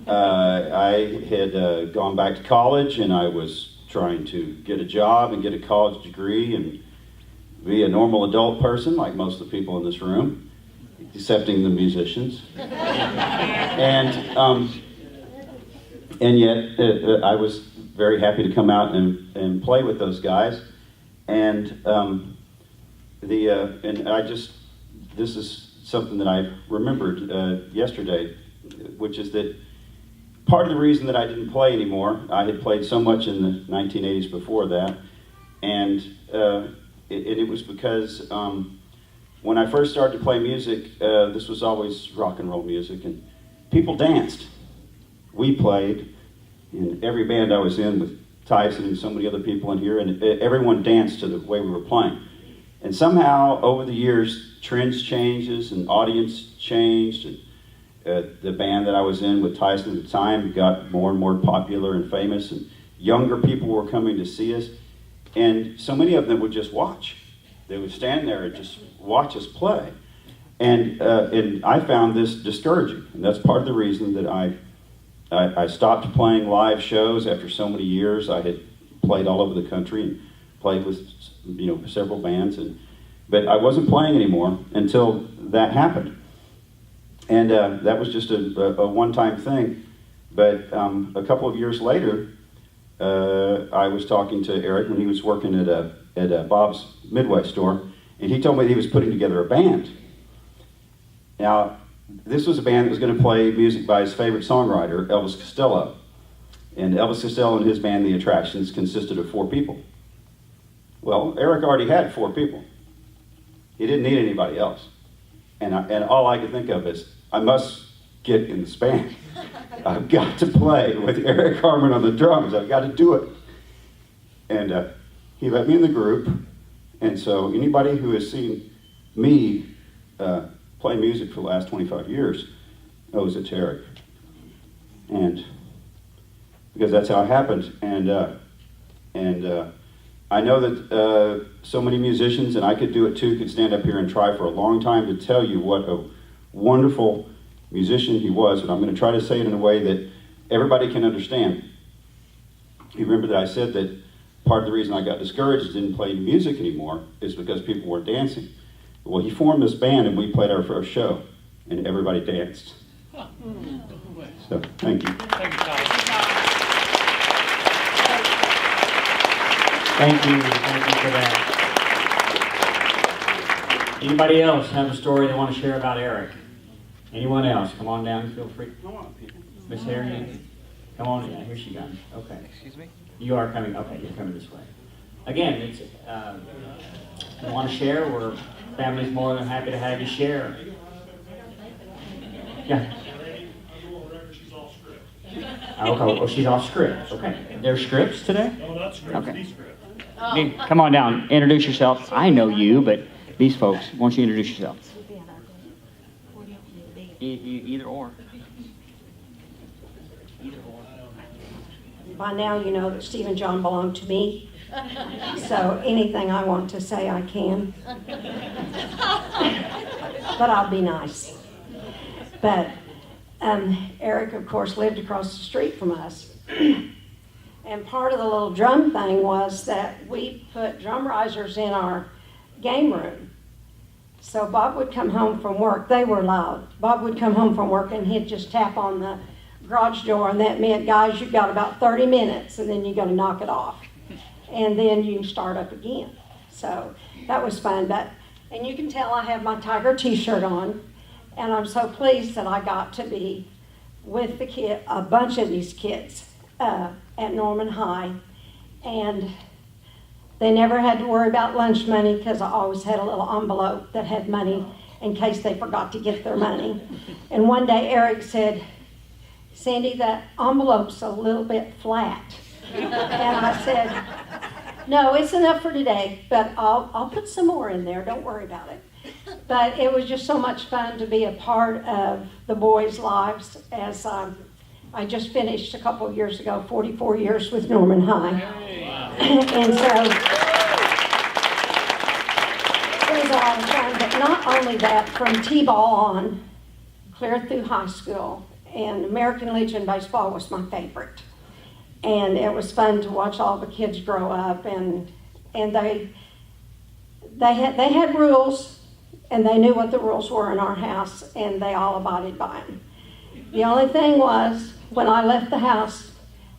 I had gone back to college, and I was trying to get a job and get a college degree and be a normal adult person, like most of the people in this room, excepting the musicians. And yet, I was very happy to come out and play with those guys. And this is something that I remembered yesterday, which is that part of the reason that I didn't play anymore, I had played so much in the 1980s before that, and it was because when I first started to play music, this was always rock and roll music, and people danced. We played in every band I was in with Tyson and so many other people in here, and everyone danced to the way we were playing. And somehow, over the years, trends changes and audience changed, and the band that I was in with Tyson at the time got more and more popular and famous, and younger people were coming to see us, and so many of them would just watch. They would stand there and just watch us play. And I found this discouraging, and that's part of the reason that I stopped playing live shows after so many years. I had played all over the country and played with several bands, but I wasn't playing anymore until that happened. And that was just a one-time thing. But a couple of years later, I was talking to Eric when he was working at Bob's Midway store, and he told me that he was putting together a band. Now, this was a band that was going to play music by his favorite songwriter, Elvis Costello. And Elvis Costello and his band, The Attractions, consisted of 4 people. Well, Eric already had 4 people. he didn't need anybody else. And all I could think of is, I must get in this band. I've got to play with Eric Harmon on the drums. I've got to do it. And he let me in the group. And so anybody who has seen me play music for the last 25 years owes it to Eric. And because that's how it happened. And I know that so many musicians, and I could do it too, could stand up here and try for a long time to tell you what a wonderful musician he was, and I'm going to try to say it in a way that everybody can understand. You remember that I said that part of the reason I got discouraged and didn't play music anymore is because people weren't dancing. Well, he formed this band and we played our first show, and everybody danced. So, thank you. Thank you for that. Anybody else have a story they want to share about Eric? Anyone else? Come on down, feel free. Miss Harry, come on in. Here she comes. Okay. Excuse me? You are coming. Okay, you're coming this way. Again, it's you want to share? We're family's more than happy to have you share. Yeah. Okay. Oh, she's off script. Okay. There's scripts today? No, not scripts. Okay. Come on down. Introduce yourself. I know you, but these folks, why don't you introduce yourself? Either or. By now, you know that Steve and John belong to me. So anything I want to say, I can. But I'll be nice. But Eric, of course, lived across the street from us. And part of the little drum thing was that we put drum risers in our game room. So Bob would come home from work. They were loud. Bob would come home from work and he'd just tap on the garage door, and that meant, guys, you've got about 30 minutes and then you got to knock it off. And then you can start up again. So that was fun. And you can tell I have my Tiger t-shirt on, and I'm so pleased that I got to be with a bunch of these kids at Norman High. And they never had to worry about lunch money because I always had a little envelope that had money in case they forgot to get their money. And one day Eric said, Sandy, that envelope's a little bit flat. And I said, no, it's enough for today, but I'll put some more in there, don't worry about it. But it was just so much fun to be a part of the boys' lives, as I just finished a couple of years ago, 44 years with Norman High. And so it was a lot of fun, but not only that, from T-ball on, clear through high school, and American Legion baseball was my favorite. And it was fun to watch all the kids grow up, and they had rules, and they knew what the rules were in our house, and they all abided by them. The only thing was, when I left the house,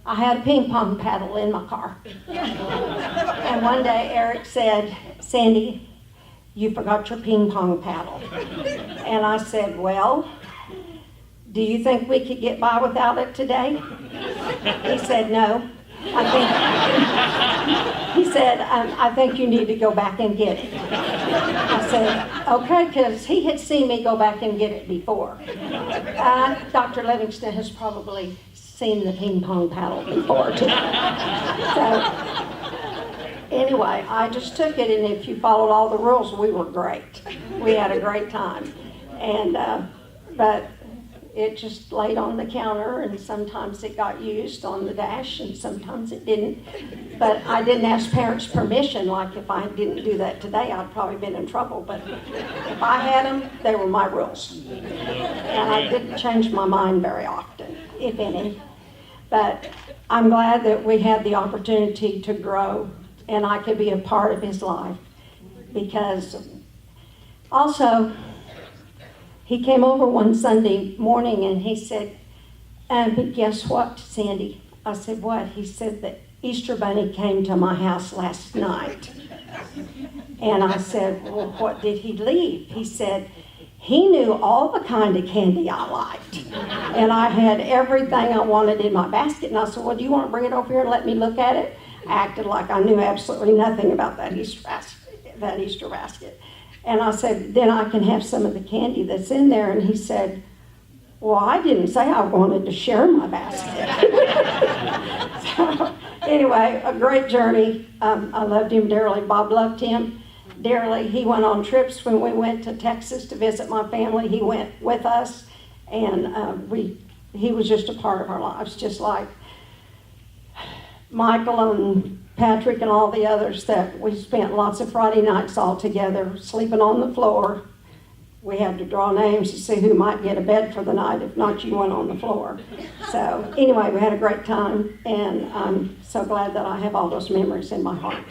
I had a ping pong paddle in my car. And one day Eric said, Sandy, you forgot your ping pong paddle. And I said, well, do you think we could get by without it today? He said, no. He said, I think you need to go back and get it. I said, okay, because he had seen me go back and get it before. Dr. Livingston has probably seen the ping pong paddle before too. So anyway, I just took it, and if you followed all the rules, we were great. We had a great time. And but it just laid on the counter, and sometimes it got used on the dash and sometimes it didn't. But I didn't ask parents' permission. Like if I didn't do that today, I'd probably been in trouble. But if I had them, they were my rules. And I didn't change my mind very often, if any. But I'm glad that we had the opportunity to grow and I could be a part of his life. Because also, he came over one Sunday morning and he said, but guess what, Sandy? I said, what? He said, the Easter Bunny came to my house last night. And I said, well, what did he leave? He said, he knew all the kind of candy I liked. And I had everything I wanted in my basket. And I said, well, do you want to bring it over here and let me look at it? I acted like I knew absolutely nothing about that Easter basket. And I said, then I can have some of the candy that's in there. And he said, well, I didn't say I wanted to share my basket. So, anyway, a great journey. I loved him dearly. Bob loved him dearly. He went on trips when we went to Texas to visit my family. He went with us, and he was just a part of our lives, just like Michael and Patrick and all the others that we spent lots of Friday nights all together, sleeping on the floor. We had to draw names to see who might get a bed for the night. If not, you went on the floor. So anyway, we had a great time, and I'm so glad that I have all those memories in my heart.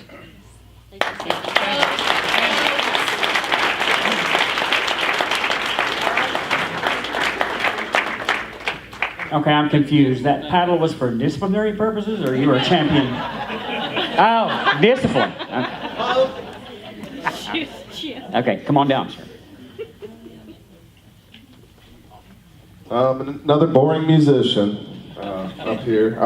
Okay, I'm confused. That paddle was for disciplinary purposes, or you were a champion? Oh, discipline. Okay, come on down, sir. Another boring musician up here.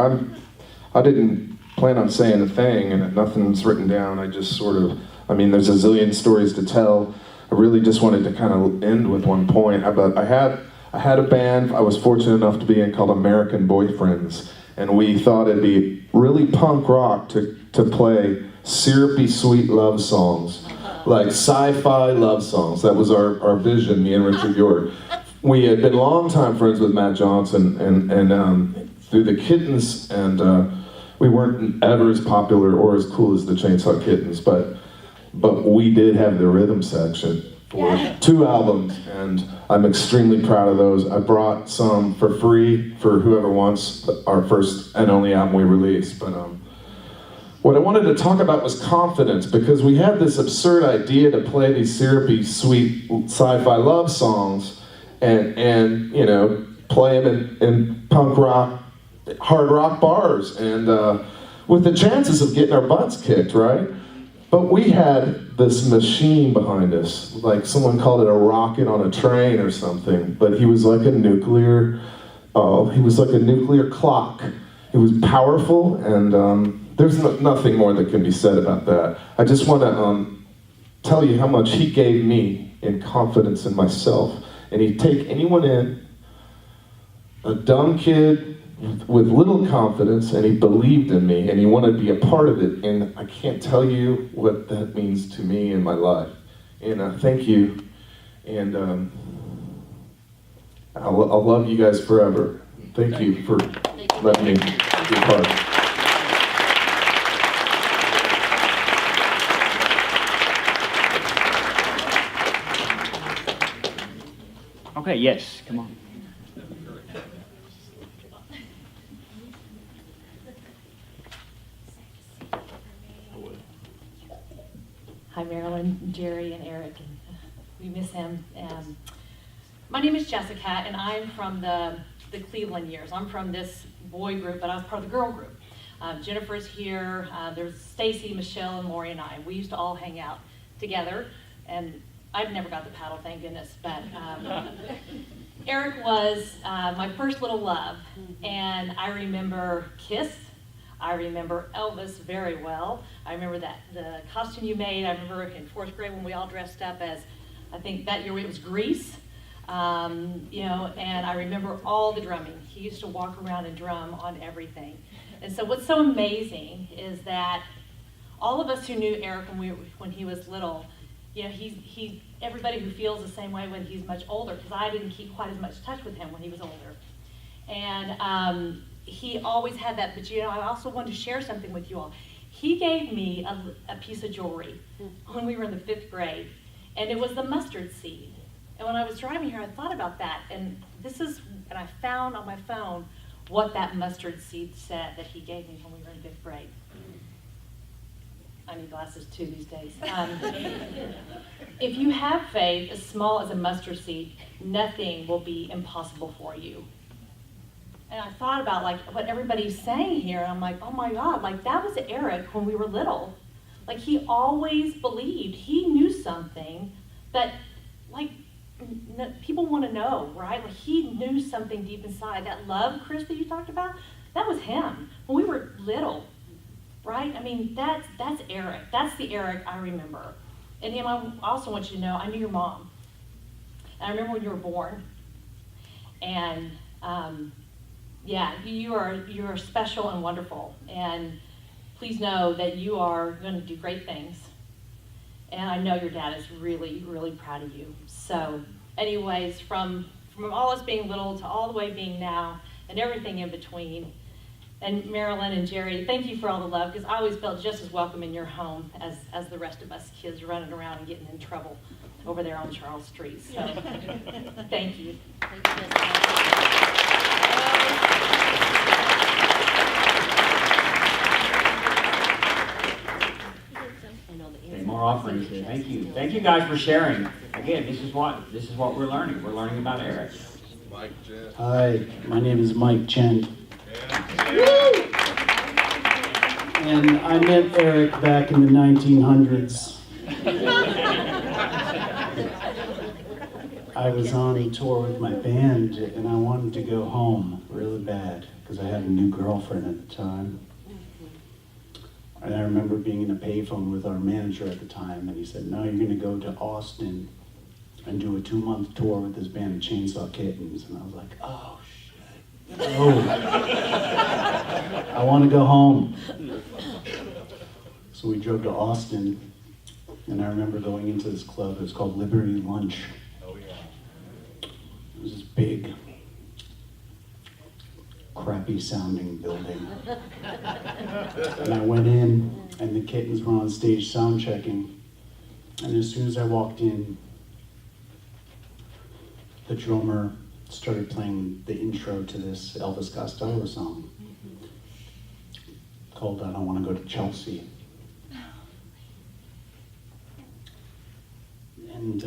I didn't plan on saying a thing, and nothing's written down. I just sort of, there's a zillion stories to tell. I really just wanted to kind of end with one point. But I had a band I was fortunate enough to be in called American Boyfriends, and we thought it'd be really punk rock to play syrupy, sweet love songs, like sci-fi love songs. That was our vision, me and Richard York. We had been longtime friends with Matt Johnson, and through the Kittens, and we weren't ever as popular or as cool as the Chainsaw Kittens, but we did have the rhythm section for 2 albums, and I'm extremely proud of those. I brought some for free for whoever wants our first and only album we released. But what I wanted to talk about was confidence, because we had this absurd idea to play these syrupy, sweet sci-fi love songs and play them in punk rock, hard rock bars, and with the chances of getting our butts kicked, right? But we had this machine behind us, like someone called it a rocket on a train or something, but he was like a nuclear clock. It was powerful, and there's nothing more that can be said about that. I just want to tell you how much he gave me in confidence in myself. And he'd take anyone in, a dumb kid with little confidence, and he believed in me, and he wanted to be a part of it. And I can't tell you what that means to me in my life. And thank you. And I'll love you guys forever. Thank you for letting me be a part. Okay, yes, come on. Hi, Marilyn, Jerry, and Eric, and we miss him. My name is Jessica, and I'm from the Cleveland years. I'm from this boy group, but I was part of the girl group. Jennifer's here. There's Stacy, Michelle, and Lori, and I. We used to all hang out together, and I've never got the paddle, thank goodness, but Eric was my first little love, and I remember Kiss. I remember Elvis very well. I remember the costume you made. I remember in 4th grade when we all dressed up as, I think that year it was Grease, and I remember all the drumming. He used to walk around and drum on everything. And so what's so amazing is that all of us who knew Eric when he was little, he's everybody who feels the same way when he's much older, because I didn't keep quite as much touch with him when he was older. And he always had that, but I also wanted to share something with you all. He gave me a piece of jewelry when we were in the 5th grade, and it was the mustard seed. And when I was driving here, I thought about that, and I found on my phone what that mustard seed said that he gave me when we were in 5th grade. I need glasses too these days. If you have faith as small as a mustard seed, nothing will be impossible for you. And I thought about what everybody's saying here, and I'm like, oh my God, that was Eric when we were little. He always believed. He knew something that people want to know, right? He knew something deep inside. That love, Chris, that you talked about, that was him when we were little. Right? That's Eric. That's the Eric I remember. And Em, I also want you to know, I knew your mom. And I remember when you were born. And yeah, you are special and wonderful. And please know that you are going to do great things. And I know your dad is really, really proud of you. So anyways, from all us being little to all the way being now and everything in between, and Marilyn and Jerry, thank you for all the love, because I always felt just as welcome in your home as the rest of us kids running around and getting in trouble over there on Charles Street. So thank you. Okay, more offerings here. Thank you. Thank you guys for sharing. Again, this is what we're learning. We're learning about Eric. Hi, my name is Mike Chen. And I met Eric back in the 1900s. I was on a tour with my band and I wanted to go home really bad because I had a new girlfriend at the time. And I remember being in a payphone with our manager at the time, and he said, no, you're going to go to Austin and do a 2-month tour with this band, Chainsaw Kittens. And I was like, oh, shit. Oh, I want to go home. So we drove to Austin, and I remember going into this club. It was called Liberty Lunch. Oh, yeah. It was this big, crappy sounding building. And I went in, and the Kittens were on stage sound checking. And as soon as I walked in, the drummer started playing the intro to this Elvis Costello song called I Don't Want to Go to Chelsea. And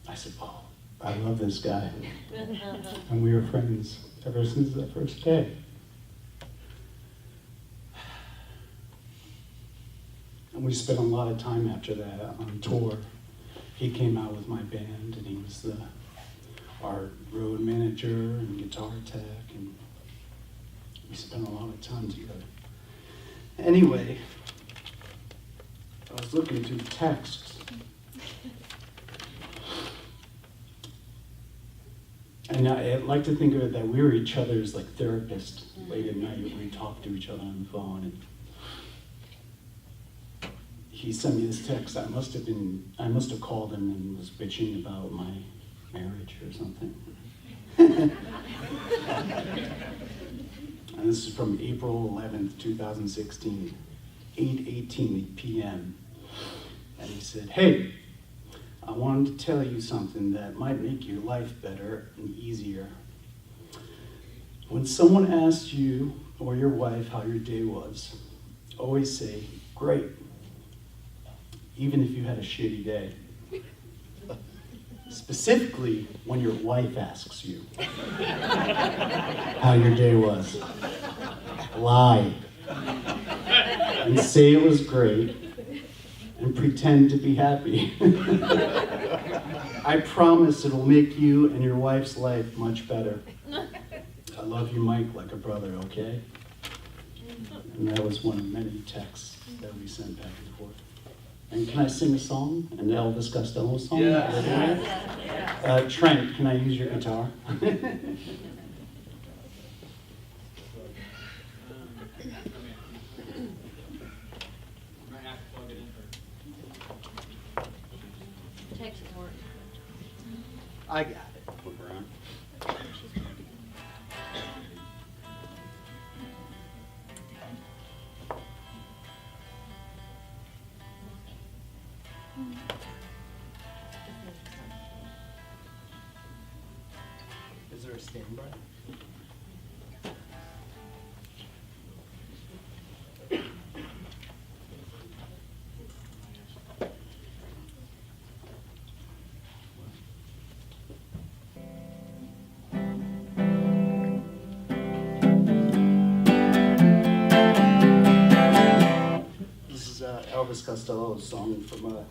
I said, oh, I love this guy. And we were friends ever since that first day. And we spent a lot of time after that on tour. He came out with my band, and he was our road manager and guitar tech, and we spent a lot of time together. Anyway, I was looking through the texts. And I like to think of it that we were each other's like therapists late at night. We talked to each other on the phone, and he sent me this text. I must have called him and was bitching about my marriage or something. And this is from April 11th, 2016, 8:18 p.m. And he said, hey, I wanted to tell you something that might make your life better and easier. When someone asks you or your wife how your day was, always say, great, even if you had a shitty day. Specifically, when your wife asks you how your day was. Lie. And say it was great, and pretend to be happy. I promise it'll make you and your wife's life much better. I love you, Mike, like a brother, okay? And that was one of many texts that we sent back and forth. And can I sing a song? An Elvis Costello song? Yeah. Trent, can I use your guitar? I got it. Is there a standby? Elvis Costello's song from a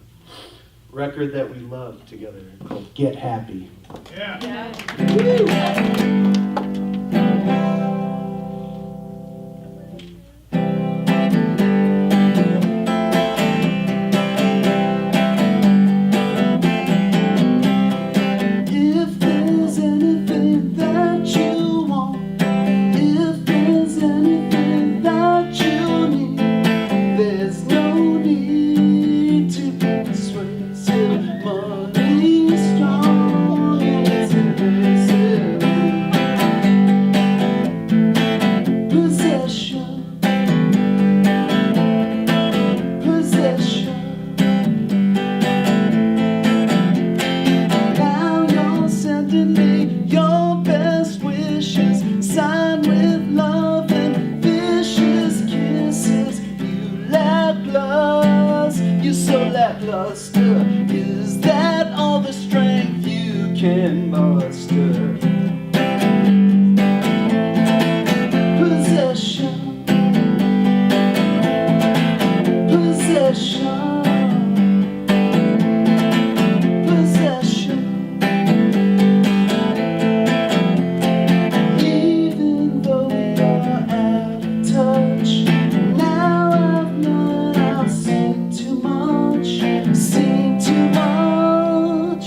record that we love together called Get Happy. Yeah. lackluster? Is that all the strength you can muster? Possession, possession, possession. Even though we are out of touch, now I've known I've seen too much, seen too much.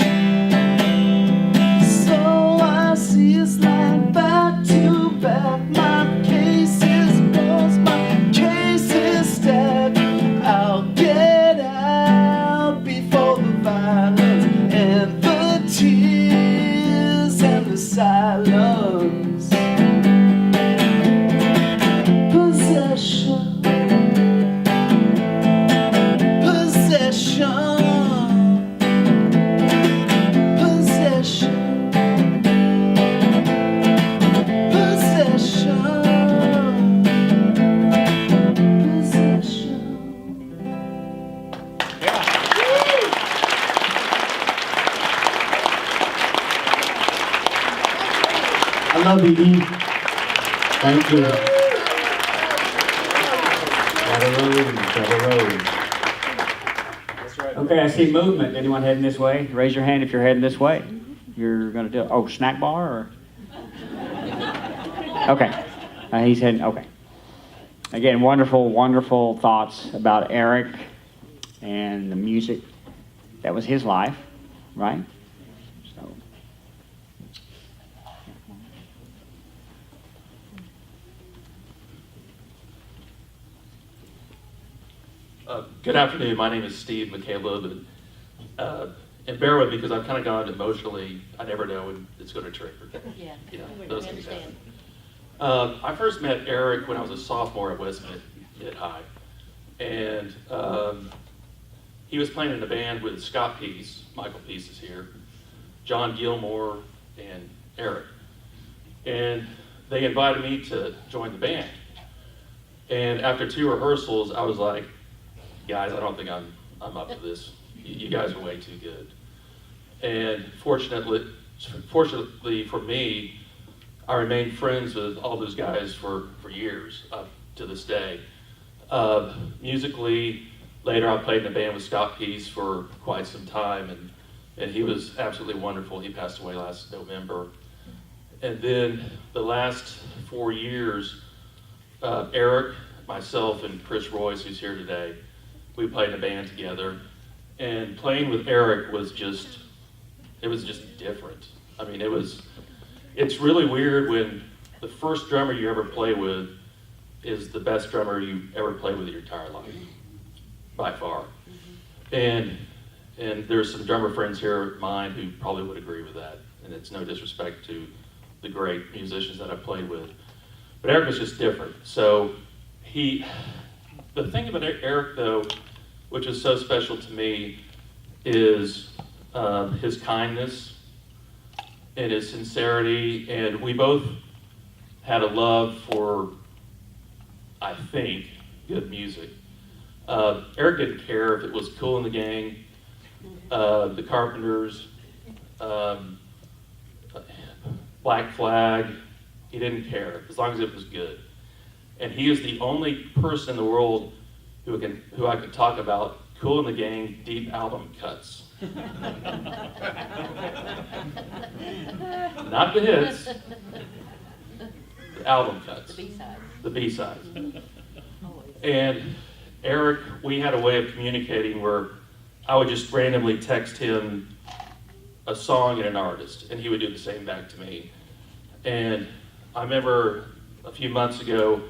So I see us lying back to back. My case is closed, my case is stacked. I'll get out before the violence and the tears and the silence. Possession, possession, possession, possession, possession. I love Edie. Thank you. Okay, I see movement. Anyone heading this way? Raise your hand if you're heading this way. You're going to do, oh, snack bar or? Okay, he's heading, okay. Again, wonderful, wonderful thoughts about Eric and the music. That was his life, right? So. Good afternoon. My name is Steve McCaleb, and bear with me because I've kind of gone emotionally. I never know when it's going to trigger. Yeah, You know, we those things understand. happen. I first met Eric when I was a sophomore at West Mid High, and he was playing in a band with Scott Peace, Michael Peace is here, John Gilmore, and Eric. And they invited me to join the band. And after 2 rehearsals, I was like, guys, I don't think I'm up to this. You guys are way too good. And fortunately for me, I remained friends with all those guys for years, up to this day. Musically, later I played in a band with Scott Peace for quite some time, and he was absolutely wonderful. He passed away last November. And then the last 4 years, Eric, myself, and Chris Royce, who's here today, we played in a band together, and playing with Eric was just different. I mean, it's really weird when the first drummer you ever play with is the best drummer you ever played with your entire life, by far. And there's some drummer friends here of mine who probably would agree with that, and it's no disrespect to the great musicians that I've played with. But Eric was just different. So the thing about Eric, though, which is so special to me, is his kindness and his sincerity. And we both had a love for, I think, good music. Eric didn't care if it was Cool in the Gang, the Carpenters, Black Flag. He didn't care, as long as it was good. And he is the only person in the world who I could talk about Cool in the Gang deep album cuts. Not the hits, the album cuts. The B-sides. The B-sides. And Eric, we had a way of communicating where I would just randomly text him a song and an artist, and he would do the same back to me. And I remember a few months ago,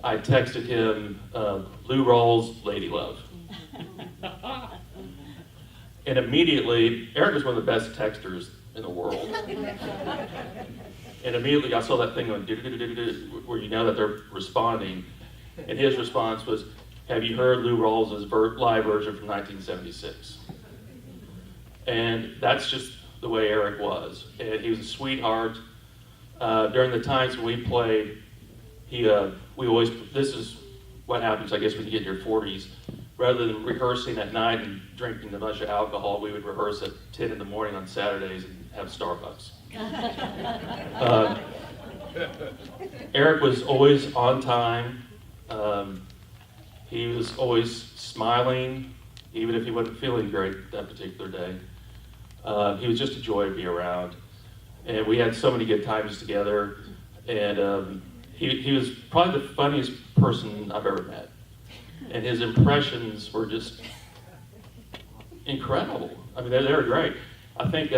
I texted him Lou Rawls' Lady Love. And immediately, Eric was one of the best texters in the world. And immediately I saw that thing going do-do-do-do-do, where you know that they're responding. And his response was, have you heard Lou Rawls' live version from 1976? And that's just the way Eric was. And he was a sweetheart. During the times when we played, we always, this is what happens, I guess, when you get in your 40s. rather than rehearsing at night and drinking a bunch of alcohol, we would rehearse at 10 in the morning on Saturdays and have Starbucks. Eric was always on time. He was always smiling, even if he wasn't feeling great that particular day. He was just a joy to be around. And we had so many good times together. And he was probably the funniest person I've ever met. And his impressions were just incredible. I mean, they were great. I think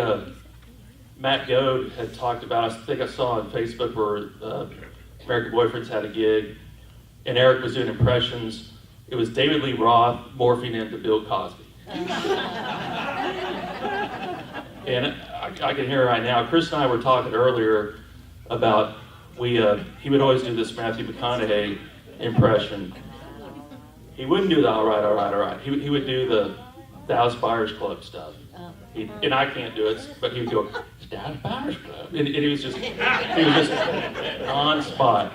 Matt Goad had talked about, I think I saw on Facebook where American Boyfriends had a gig, and Eric was doing impressions. It was David Lee Roth morphing into Bill Cosby. And I can hear it right now. Chris and I were talking earlier about he would always do this Matthew McConaughey impression. He wouldn't do the all right, all right, all right. He would do the Dallas Buyers Club stuff. And I can't do it, but he would go, Dallas Buyers Club. And he was just on spot.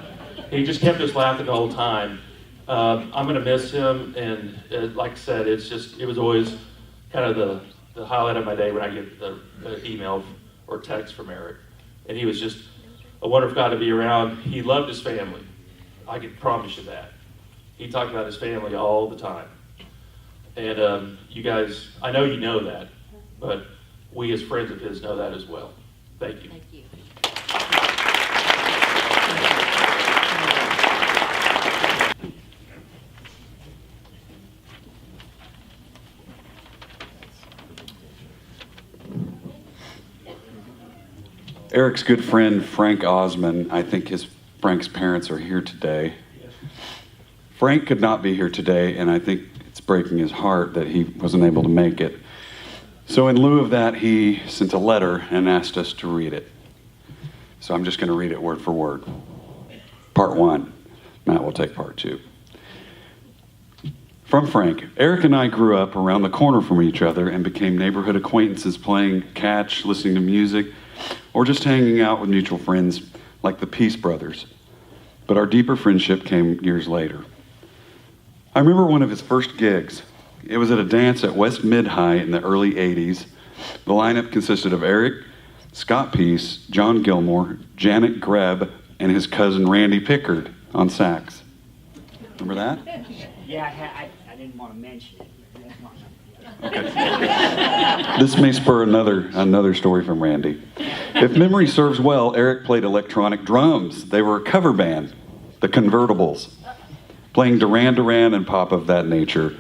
He just kept us laughing the whole time. I'm going to miss him, and like I said, it was always kind of the highlight of my day when I get the email or text from Eric. And he was just a wonderful guy to be around. He loved his family. I can promise you that. He talked about his family all the time. And you guys, I know you know that, but we as friends of his know that as well. Thank you. Thank you. Eric's good friend, Frank Osmond, I think Frank's parents are here today. Frank could not be here today, and I think it's breaking his heart that he wasn't able to make it. So in lieu of that, he sent a letter and asked us to read it. So I'm just going to read it word for word. Part 1. Matt will take part 2. From Frank, Eric and I grew up around the corner from each other and became neighborhood acquaintances playing catch, listening to music, or just hanging out with mutual friends like the Peace Brothers. But our deeper friendship came years later. I remember one of his first gigs. It was at a dance at West Mid-High in the early 80s. The lineup consisted of Eric, Scott Peace, John Gilmore, Janet Greb, and his cousin Randy Pickard on sax. Remember that? Yeah, I didn't want to mention it. Okay. This may spur another story from Randy. If memory serves well, Eric played electronic drums. They were a cover band, the Convertibles, playing Duran Duran and pop of that nature.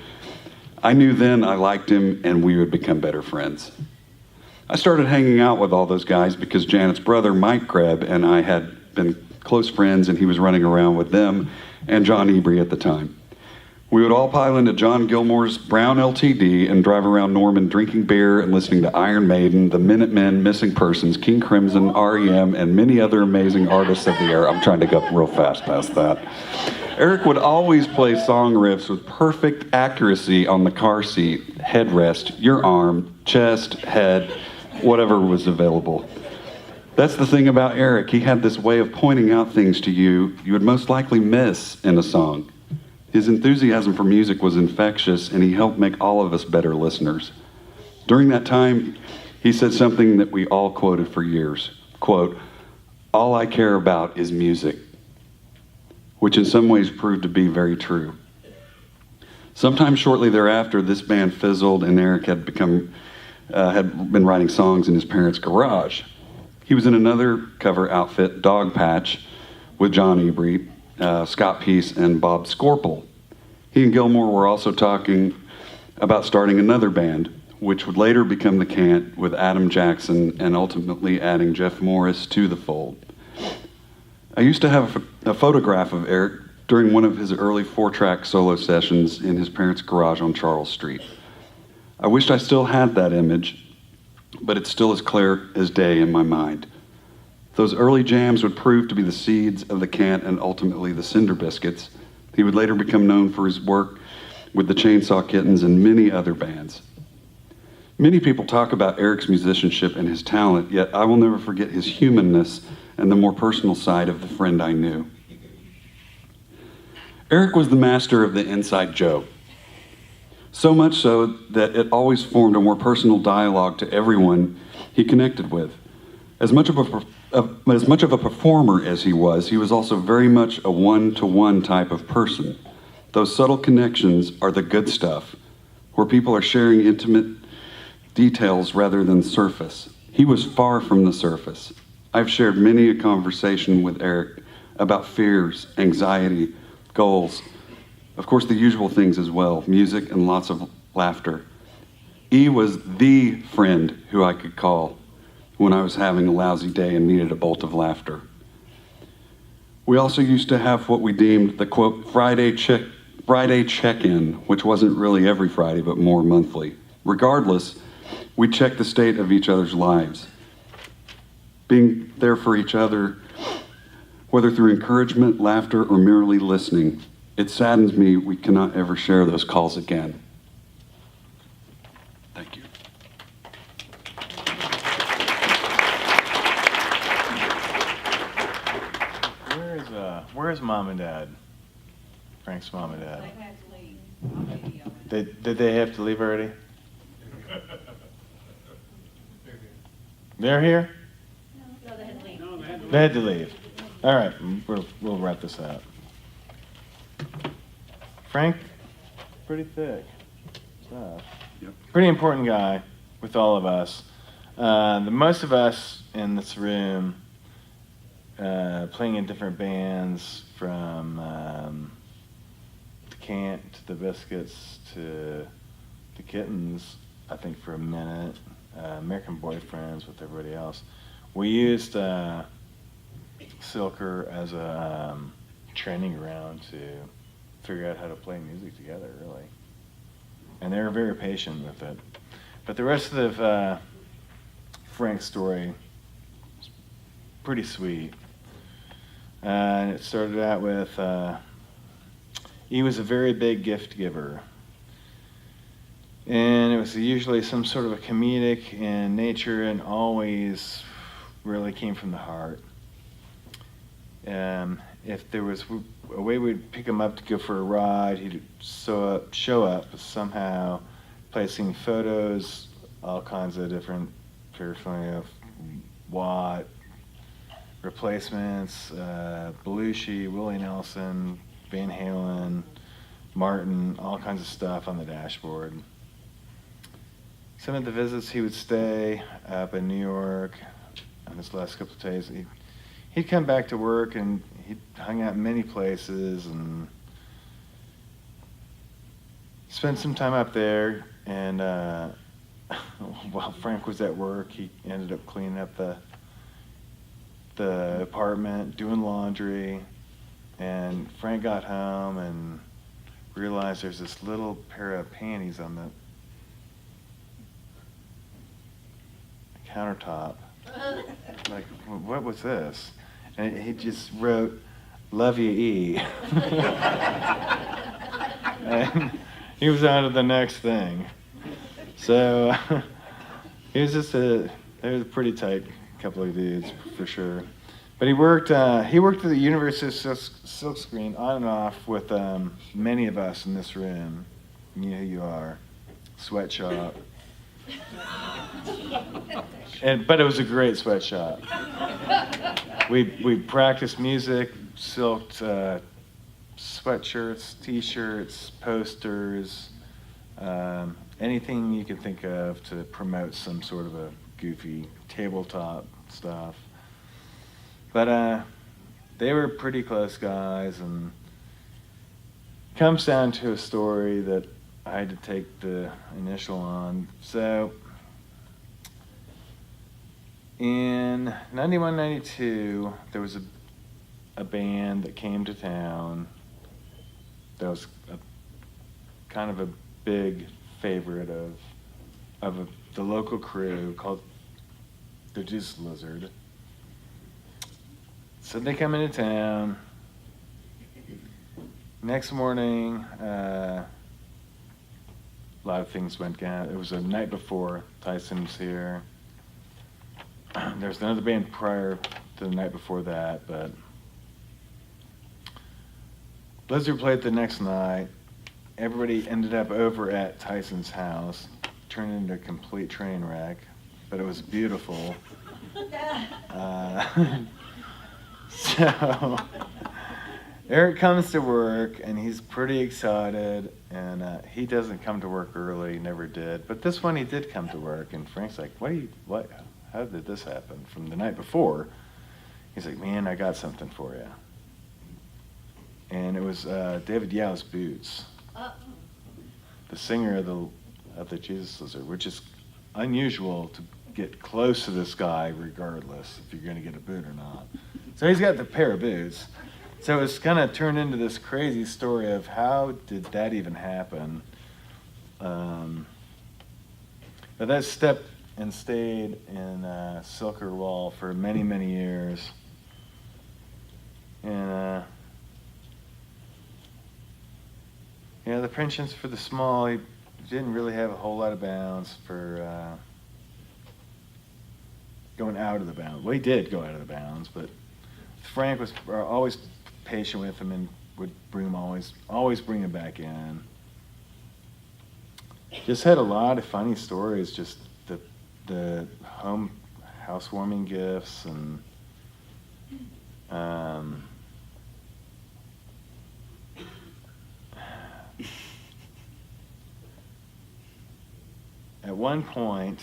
I knew then I liked him and we would become better friends. I started hanging out with all those guys because Janet's brother, Mike Greb, and I had been close friends, and he was running around with them and John Ebry at the time. We would all pile into John Gilmore's brown LTD and drive around Norman drinking beer and listening to Iron Maiden, the Minutemen, Missing Persons, King Crimson, REM, and many other amazing artists of the era. I'm trying to go real fast past that. Eric would always play song riffs with perfect accuracy on the car seat, headrest, your arm, chest, head, whatever was available. That's the thing about Eric. He had this way of pointing out things to you would most likely miss in a song. His enthusiasm for music was infectious, and he helped make all of us better listeners. During that time, he said something that we all quoted for years. Quote, "All I care about is music," which in some ways proved to be very true. Sometime shortly thereafter, this band fizzled, and Eric had been writing songs in his parents' garage. He was in another cover outfit, Dog Patch, with John Ebry, Scott Peace, and Bob Scorpel. He and Gilmore were also talking about starting another band, which would later become The Cant, with Adam Jackson and ultimately adding Jeff Morris to the fold. I used to have a photograph of Eric during one of his early 4-track solo sessions in his parents' garage on Charles Street. I wished I still had that image, but it's still as clear as day in my mind. Those early jams would prove to be the seeds of The Cant and ultimately the Cinder Biscuits. He would later become known for his work with the Chainsaw Kittens and many other bands. Many people talk about Eric's musicianship and his talent, yet I will never forget his humanness and the more personal side of the friend I knew. Eric was the master of the inside joke. So much so that it always formed a more personal dialogue to everyone he connected with. As much of a performer as he was also very much a one-to-one type of person. Those subtle connections are the good stuff, where people are sharing intimate details rather than surface. He was far from the surface. I've shared many a conversation with Eric about fears, anxiety, goals, of course the usual things as well, music and lots of laughter. E was the friend who I could call when I was having a lousy day and needed a bolt of laughter. We also used to have what we deemed the quote Friday check-in, which wasn't really every Friday, but more monthly. Regardless, we checked the state of each other's lives, being there for each other, whether through encouragement, laughter, or merely listening. It saddens me we cannot ever share those calls again. Thank you. Where's Mom and Dad? Frank's mom and dad. They had to leave. Did they have to leave already? They're here? No, they had to leave. They had to leave. All right, we'll wrap this up. Frank, pretty thick stuff. Yep. Pretty important guy with all of us. The most of us in this room playing in different bands, from the Cant to the Biscuits to the Kittens, I think for a minute, American Boyfriends with everybody else. We used Silker as a training ground to figure out how to play music together, really. And they were very patient with it. But the rest of Frank's story is pretty sweet. And it started out with, he was a very big gift giver. And it was usually some sort of a comedic in nature and always really came from the heart. If there was a way we'd pick him up to go for a ride, he'd show up somehow, placing photos, all kinds of different paraphernalia, Watt, replacements, Belushi, Willie Nelson, Van Halen, Martin, all kinds of stuff on the dashboard. Some of the visits he would stay up in New York on his last couple of days. He'd come back to work and he hung out in many places and spent some time up there. And while Frank was at work, he ended up cleaning up the apartment, doing laundry. And Frank got home and realized there's this little pair of panties on the countertop. Like, what was this? And he just wrote, "Love you, E." And he was on to the next thing. So he was they was a pretty tight couple of dudes for sure. But he worked at the University of Silkscreen on and off with many of us in this room. You know who you are. Sweatshop. But it was a great sweatshop. We practiced music, silked sweatshirts, T-shirts, posters, anything you could think of to promote some sort of a goofy tabletop stuff. But they were pretty close guys, and it comes down to a story that I had to take the initial on. So in 91, 92, there was a band that came to town that was kind of a big favorite of the local crew called the Juice Lizard. So they come into town. Next morning, a lot of things went down. It was the night before Tyson was here. There was another band prior to the night before that, but Blizzard played the next night. everybody ended up over at Tyson's house, turned into a complete train wreck, but it was beautiful. So Eric comes to work and he's pretty excited, and he doesn't come to work early, never did. But this one he did come to work, and Frank's like, how did this happen from the night before? He's like, man, I got something for you. And it was David Yau's boots, the singer of the Jesus Lizard, which is unusual to get close to this guy regardless if you're going to get a boot or not. So he's got the pair of boots. So it's kind of turned into this crazy story of how did that even happen. But that stepped and stayed in Silker Wall for many, many years. And the penchants for the small, he didn't really have a whole lot of bounds for going out of the bounds. Well, he did go out of the bounds, but Frank was always patient with him and would bring him always bring him back in. Just had a lot of funny stories, just the housewarming gifts and at one point,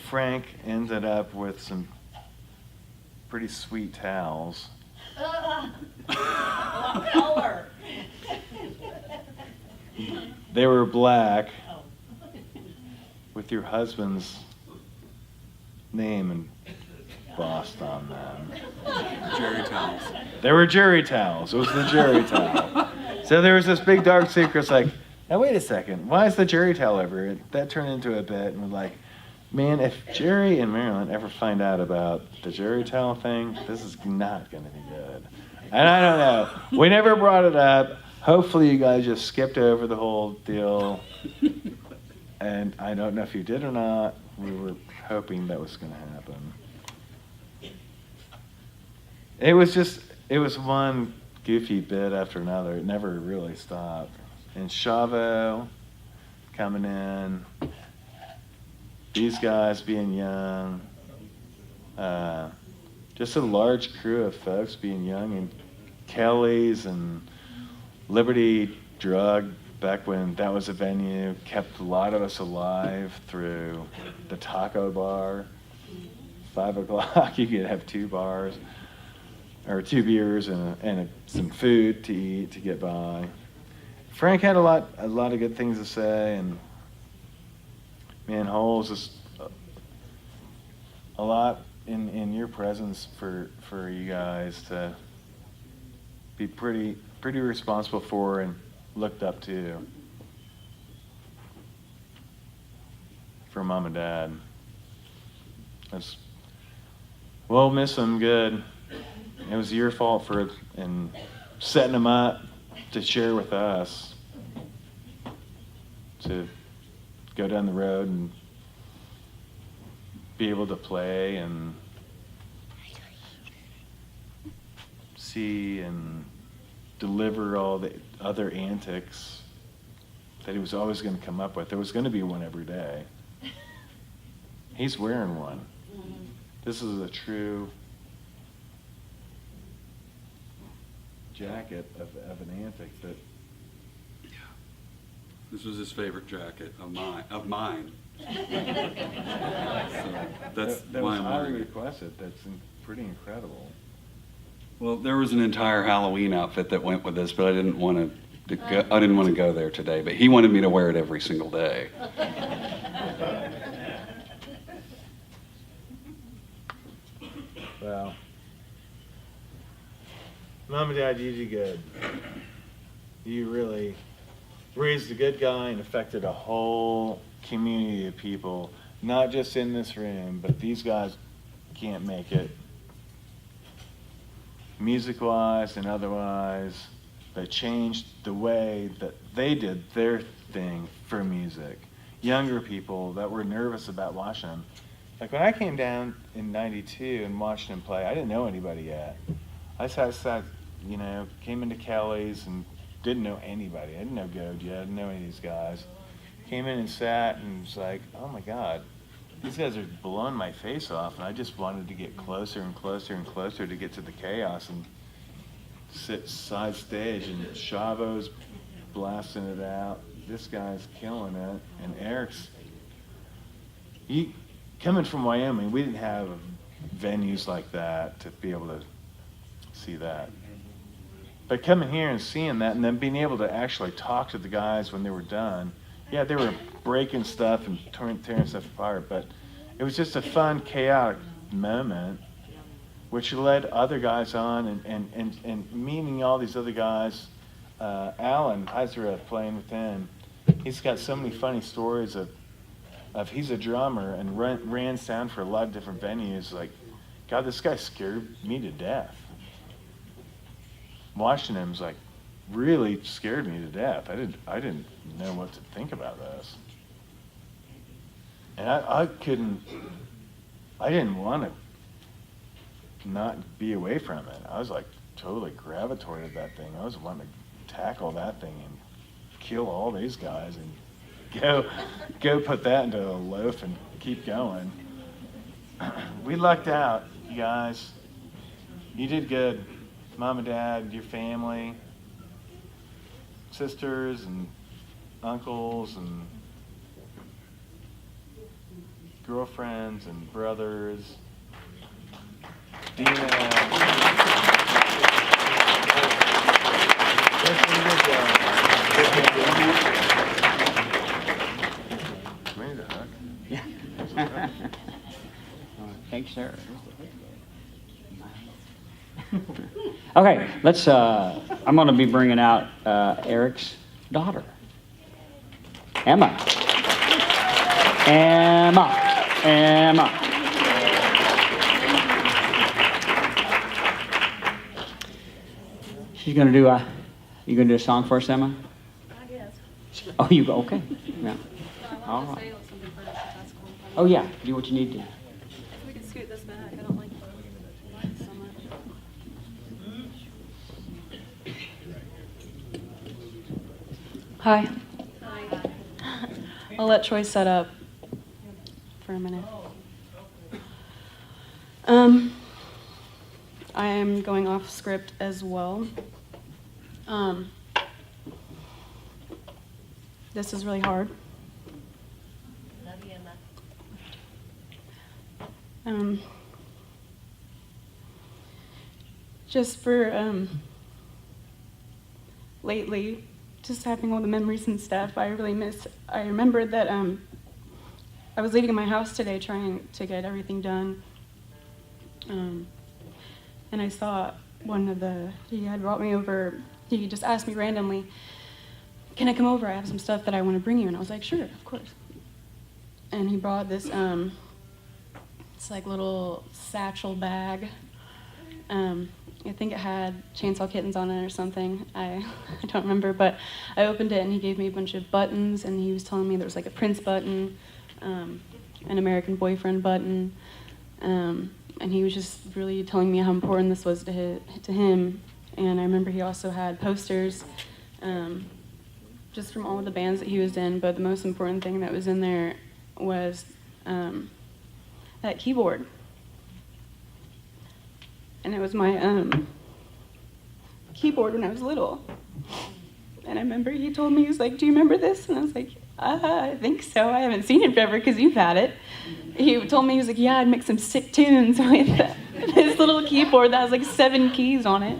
Frank ended up with some pretty sweet towels. What color? They were black with your husband's name embossed on them. Jerry towels. They were jury towels. It was the jury towel. So there was this big dark secret. It's like, now wait a second. Why is the jury towel over? That turned into a bit, and we're like, man, if Jerry and Marilyn ever find out about the jury towel thing, this is not going to be good. And I don't know. We never brought it up. Hopefully you guys just skipped over the whole deal. And I don't know if you did or not. We were hoping that was going to happen. It was one goofy bit after another. It never really stopped. And Chavo coming in, these guys being young, just a large crew of folks being young, and Kelly's and Liberty Drug, back when that was a venue, kept a lot of us alive through the taco bar. 5 o'clock, you could have 2 bars, or 2 beers and some food to eat to get by. Frank had a lot of good things to say, and man, Holes just a lot in your presence for you guys to be pretty responsible for and looked up to for Mom and Dad. We'll miss them good. It was your fault for and setting them up to share with us, to go down the road and be able to play and see and deliver all the other antics that he was always going to come up with. There was going to be one every day. He's wearing one. This is a true jacket of an antic that. This was his favorite jacket of mine. So that's that why was I'm highly wearing it. requested. That's pretty incredible. Well, there was an entire Halloween outfit that went with this, but I didn't want to go there today. But he wanted me to wear it every single day. Well, Mom and Dad, you did good. You really raised a good guy and affected a whole community of people, not just in this room, but these guys can't make it, music-wise and otherwise, that changed the way that they did their thing for music. Younger people that were nervous about watching them. Like when I came down in '92 and watched him play, I didn't know anybody yet. I sat you know, came into Kelly's and didn't know anybody. I didn't know Godia, I didn't know any of these guys. Came in and sat and was like, oh my God, these guys are blowing my face off, and I just wanted to get closer and closer and closer to get to the chaos and sit side stage, and Chavo's blasting it out. This guy's killing it, and Eric's, coming from Wyoming, we didn't have venues like that to be able to see that. But coming here and seeing that, and then being able to actually talk to the guys when they were done, yeah, they were breaking stuff and tearing stuff apart, but it was just a fun, chaotic moment, which led other guys on, and meeting all these other guys. Alan Isra, playing with him, he's got so many funny stories of he's a drummer and ran sound for a lot of different venues. Like, God, this guy scared me to death. Watching him was like, really scared me to death. I didn't know what to think about this. And I didn't want to not be away from it. I was like totally gravitated to that thing. I was wanting to tackle that thing and kill all these guys and go put that into a loaf and keep going. We lucked out, you guys. You did good. Mom and Dad, your family, sisters and uncles and girlfriends and brothers. Dina. Thanks, sir. Okay, let's. I'm going to be bringing out Eric's daughter, Emma. She's going to do a. You going to do a song for us, Emma? I guess. Oh, you go. Okay. Yeah. All right. Oh yeah. Do what you need to. If we can scoot this back, I don't like the lights so much. Hi. Hi. I'll let Troy set up for a minute. I am going off script as well. This is really hard. Love you, Emma. Just for lately, just having all the memories and stuff, I remember that I was leaving my house today trying to get everything done. And I saw he had brought me over, he just asked me randomly, can I come over? I have some stuff that I want to bring you. And I was like, sure, of course. And he brought this, it's like little satchel bag. I think it had Chainsaw Kittens on it or something. I don't remember, but I opened it and he gave me a bunch of buttons, and he was telling me there was like a Prince button, an American Boyfriend button, and he was just really telling me how important this was to him. And I remember he also had posters, just from all of the bands that he was in, but the most important thing that was in there was that keyboard. And it was my keyboard when I was little. And I remember he told me, he was like, do you remember this? And I was like, I think so. I haven't seen it forever because you've had it. He told me, he was like, yeah, I'd make some sick tunes with this little keyboard that has like 7 keys on it.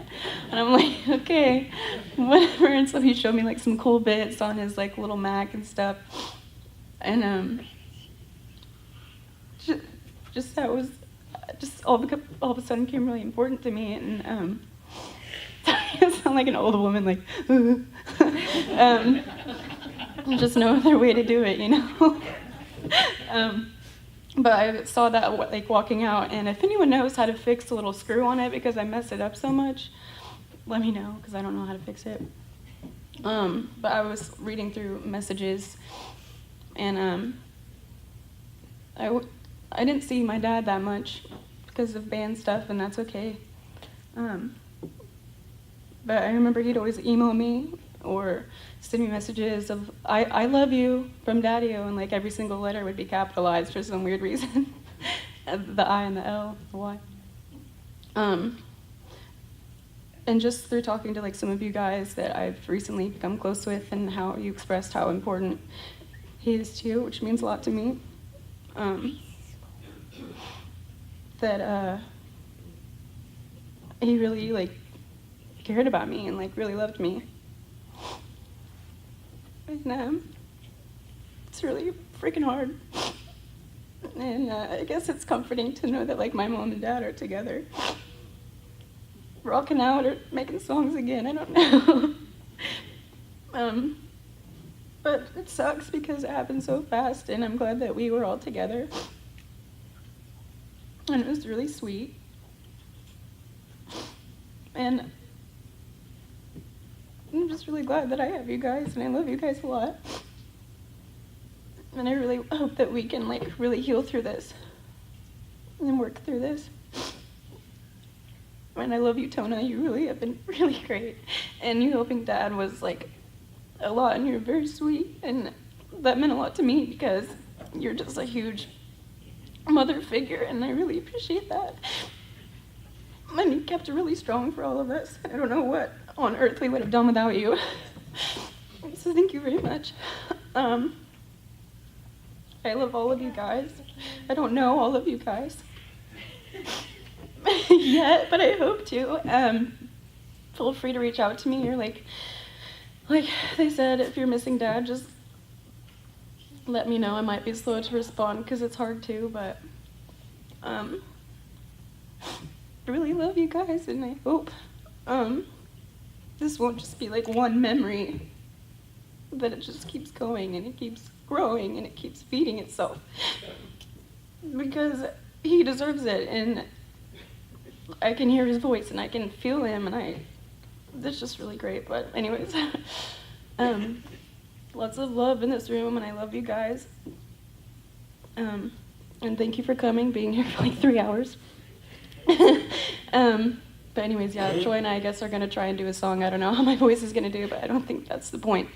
And I'm like, okay, whatever. And so he showed me like some cool bits on his like little Mac and stuff. And just that was just all of a sudden became really important to me. And I sound like an old woman, like, just no other way to do it, you know. But I saw that like walking out, and if anyone knows how to fix a little screw on it because I messed it up so much, let me know because I don't know how to fix it. But I was reading through messages, and I didn't see my dad that much because of band stuff, and that's okay. But I remember he'd always email me or send me messages of, I love you from Daddy-O, and like every single letter would be capitalized for some weird reason. The I and the L, the Y. And just through talking to like some of you guys that I've recently become close with, and how you expressed how important he is to you, which means a lot to me. That he really like cared about me and like really loved me. And it's really freaking hard. And I guess it's comforting to know that like my mom and dad are together, rocking out or making songs again. I don't know. But it sucks because it happened so fast, and I'm glad that we were all together. And it was really sweet. And I'm just really glad that I have you guys, and I love you guys a lot. And I really hope that we can like really heal through this and work through this. And I love you, Tona. You really have been really great. And you helping Dad was like a lot, and you're very sweet, and that meant a lot to me because you're just a huge mother figure, and I really appreciate that. And you kept it really strong for all of us. I don't know what on earth we would have done without you. So thank you very much. I love all of you guys. I don't know all of you guys yet, but I hope to. Feel free to reach out to me, or like they said, if you're missing Dad, just let me know. I might be slow to respond because it's hard to, but I really love you guys, and I hope this won't just be like one memory, that it just keeps going and it keeps growing and it keeps feeding itself, because he deserves it, and I can hear his voice and I can feel him, and that's just really great. But anyways, lots of love in this room, and I love you guys. And thank you for coming, being here for like 3 hours. But anyways, yeah, Troy and I guess are gonna try and do a song. I don't know how my voice is gonna do, but I don't think that's the point.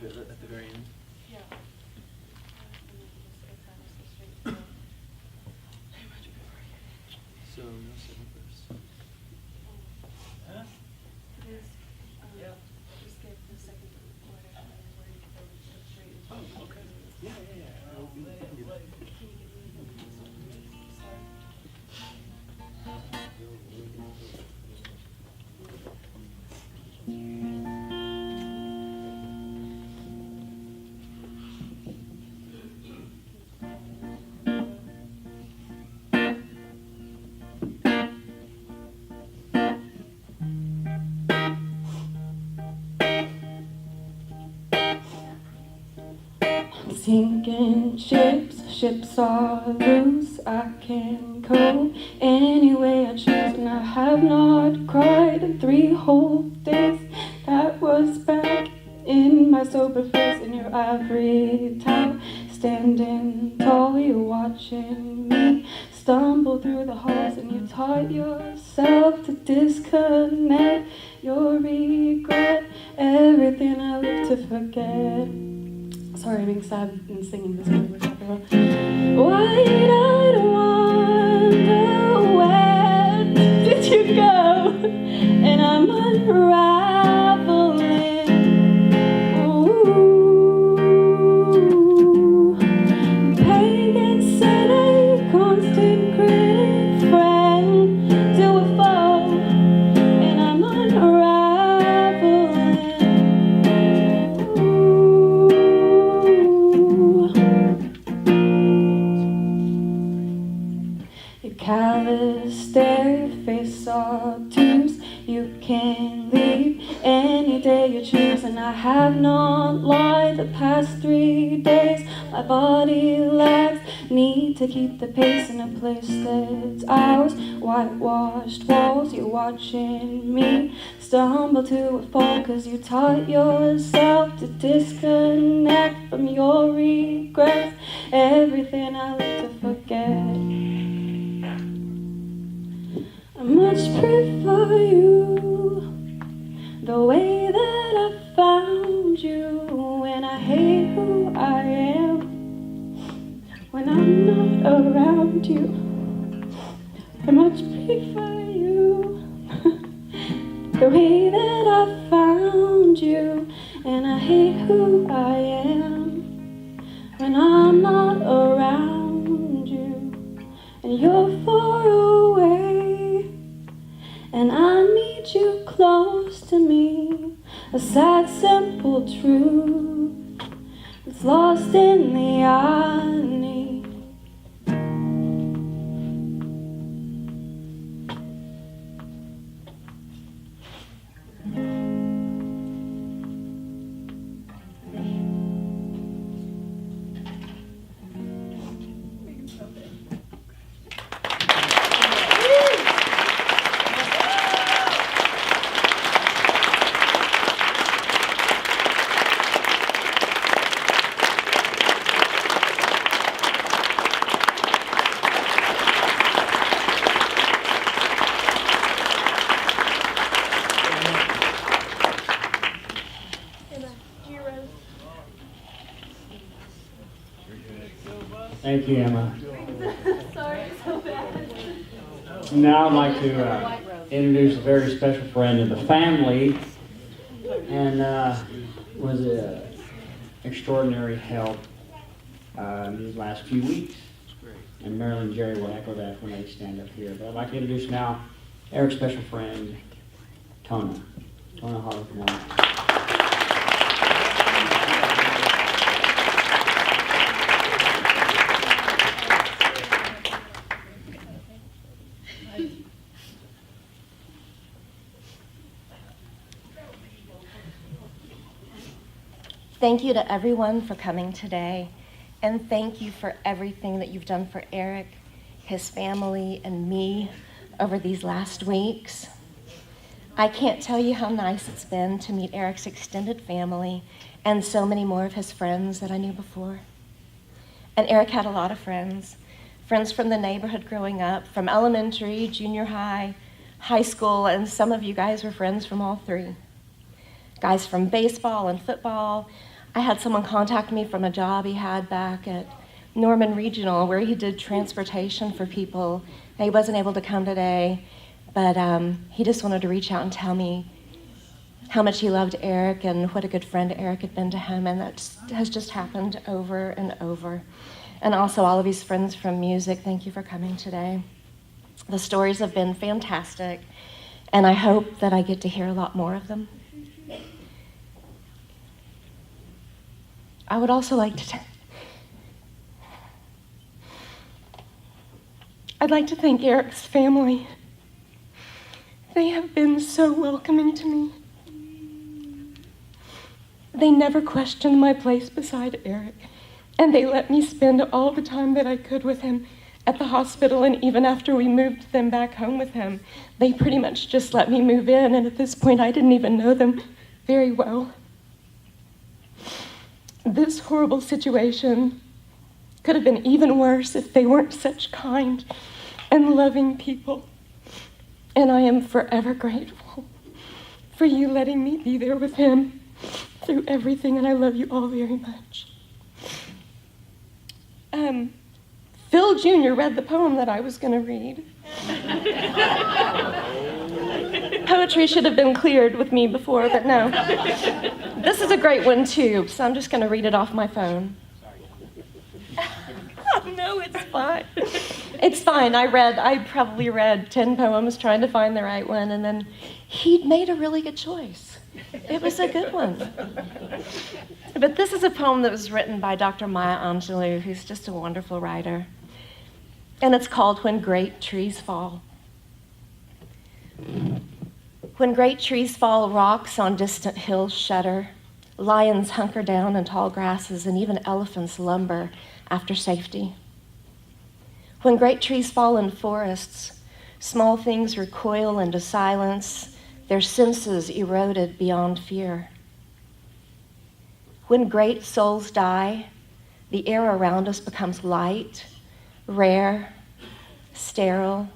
At the very end. So no second verse. Huh? Oh, okay. Yeah. We can do that. Sinking ships are loose. I can go any way I choose, and I have not cried in 3 whole days. That was back in my sober face, in your ivory tower, standing tall. You watching me stumble through the halls, and you taught yourself to disconnect your regret, everything I live to forget. Sorry, I'm being sad and singing this one. Wide-eyed wonder, where did you go? And I'm unraveling. Ooh, pagan said a constant critic friend till we fall, and I'm unraveling. Callous stare, face all tears. You can't leave day you choose, and I have not lied the past 3 days. My body lags, need to keep the pace in a place that's ours. Whitewashed walls, you're watching me stumble to a fall, 'cause you taught yourself to disconnect from your regrets. Everything I like to forget. I much prefer you the way that I found you, and I hate who I am when I'm not around you. I much prefer you the way that I found you, and I hate who I am when I'm not around you, and you're far away, and I need you close to me. A sad, simple truth that's lost in the irony. Thank you, Emma. Sorry, so bad. Now I'd like to introduce a very special friend of the family, and was an extraordinary help in these last few weeks. And Marilyn and Jerry will echo that when they stand up here. But I'd like to introduce now Eric's special friend, Tona. Tona Harmon, come on. Thank you to everyone for coming today, and thank you for everything that you've done for Eric, his family, and me over these last weeks. I can't tell you how nice it's been to meet Eric's extended family and so many more of his friends that I knew before. And Eric had a lot of friends from the neighborhood growing up, from elementary, junior high, high school, and some of you guys were friends from all three. Guys from baseball and football. I had someone contact me from a job he had back at Norman Regional where he did transportation for people. He wasn't able to come today, but he just wanted to reach out and tell me how much he loved Eric and what a good friend Eric had been to him, and that has just happened over and over. And also all of his friends from music, thank you for coming today. The stories have been fantastic, and I hope that I get to hear a lot more of them. I would also like to I'd like to thank Eric's family. They have been so welcoming to me. They never questioned my place beside Eric, and they let me spend all the time that I could with him at the hospital, and even after we moved them back home with him, they pretty much just let me move in, and at this point I didn't even know them very well. This horrible situation could have been even worse if they weren't such kind and loving people. And I am forever grateful for you letting me be there with him through everything, and I love you all very much. Phil Jr. read the poem that I was going to read. Poetry should have been cleared with me before, but no. This is a great one too, so I'm just going to read it off my phone. Oh, no, it's fine. It's fine. I probably read 10 poems trying to find the right one, and then he made a really good choice. It was a good one. But this is a poem that was written by Dr. Maya Angelou, who's just a wonderful writer. And it's called When Great Trees Fall. When great trees fall, rocks on distant hills shudder. Lions hunker down in tall grasses, and even elephants lumber after safety. When great trees fall in forests, small things recoil into silence, their senses eroded beyond fear. When great souls die, the air around us becomes light, rare, sterile.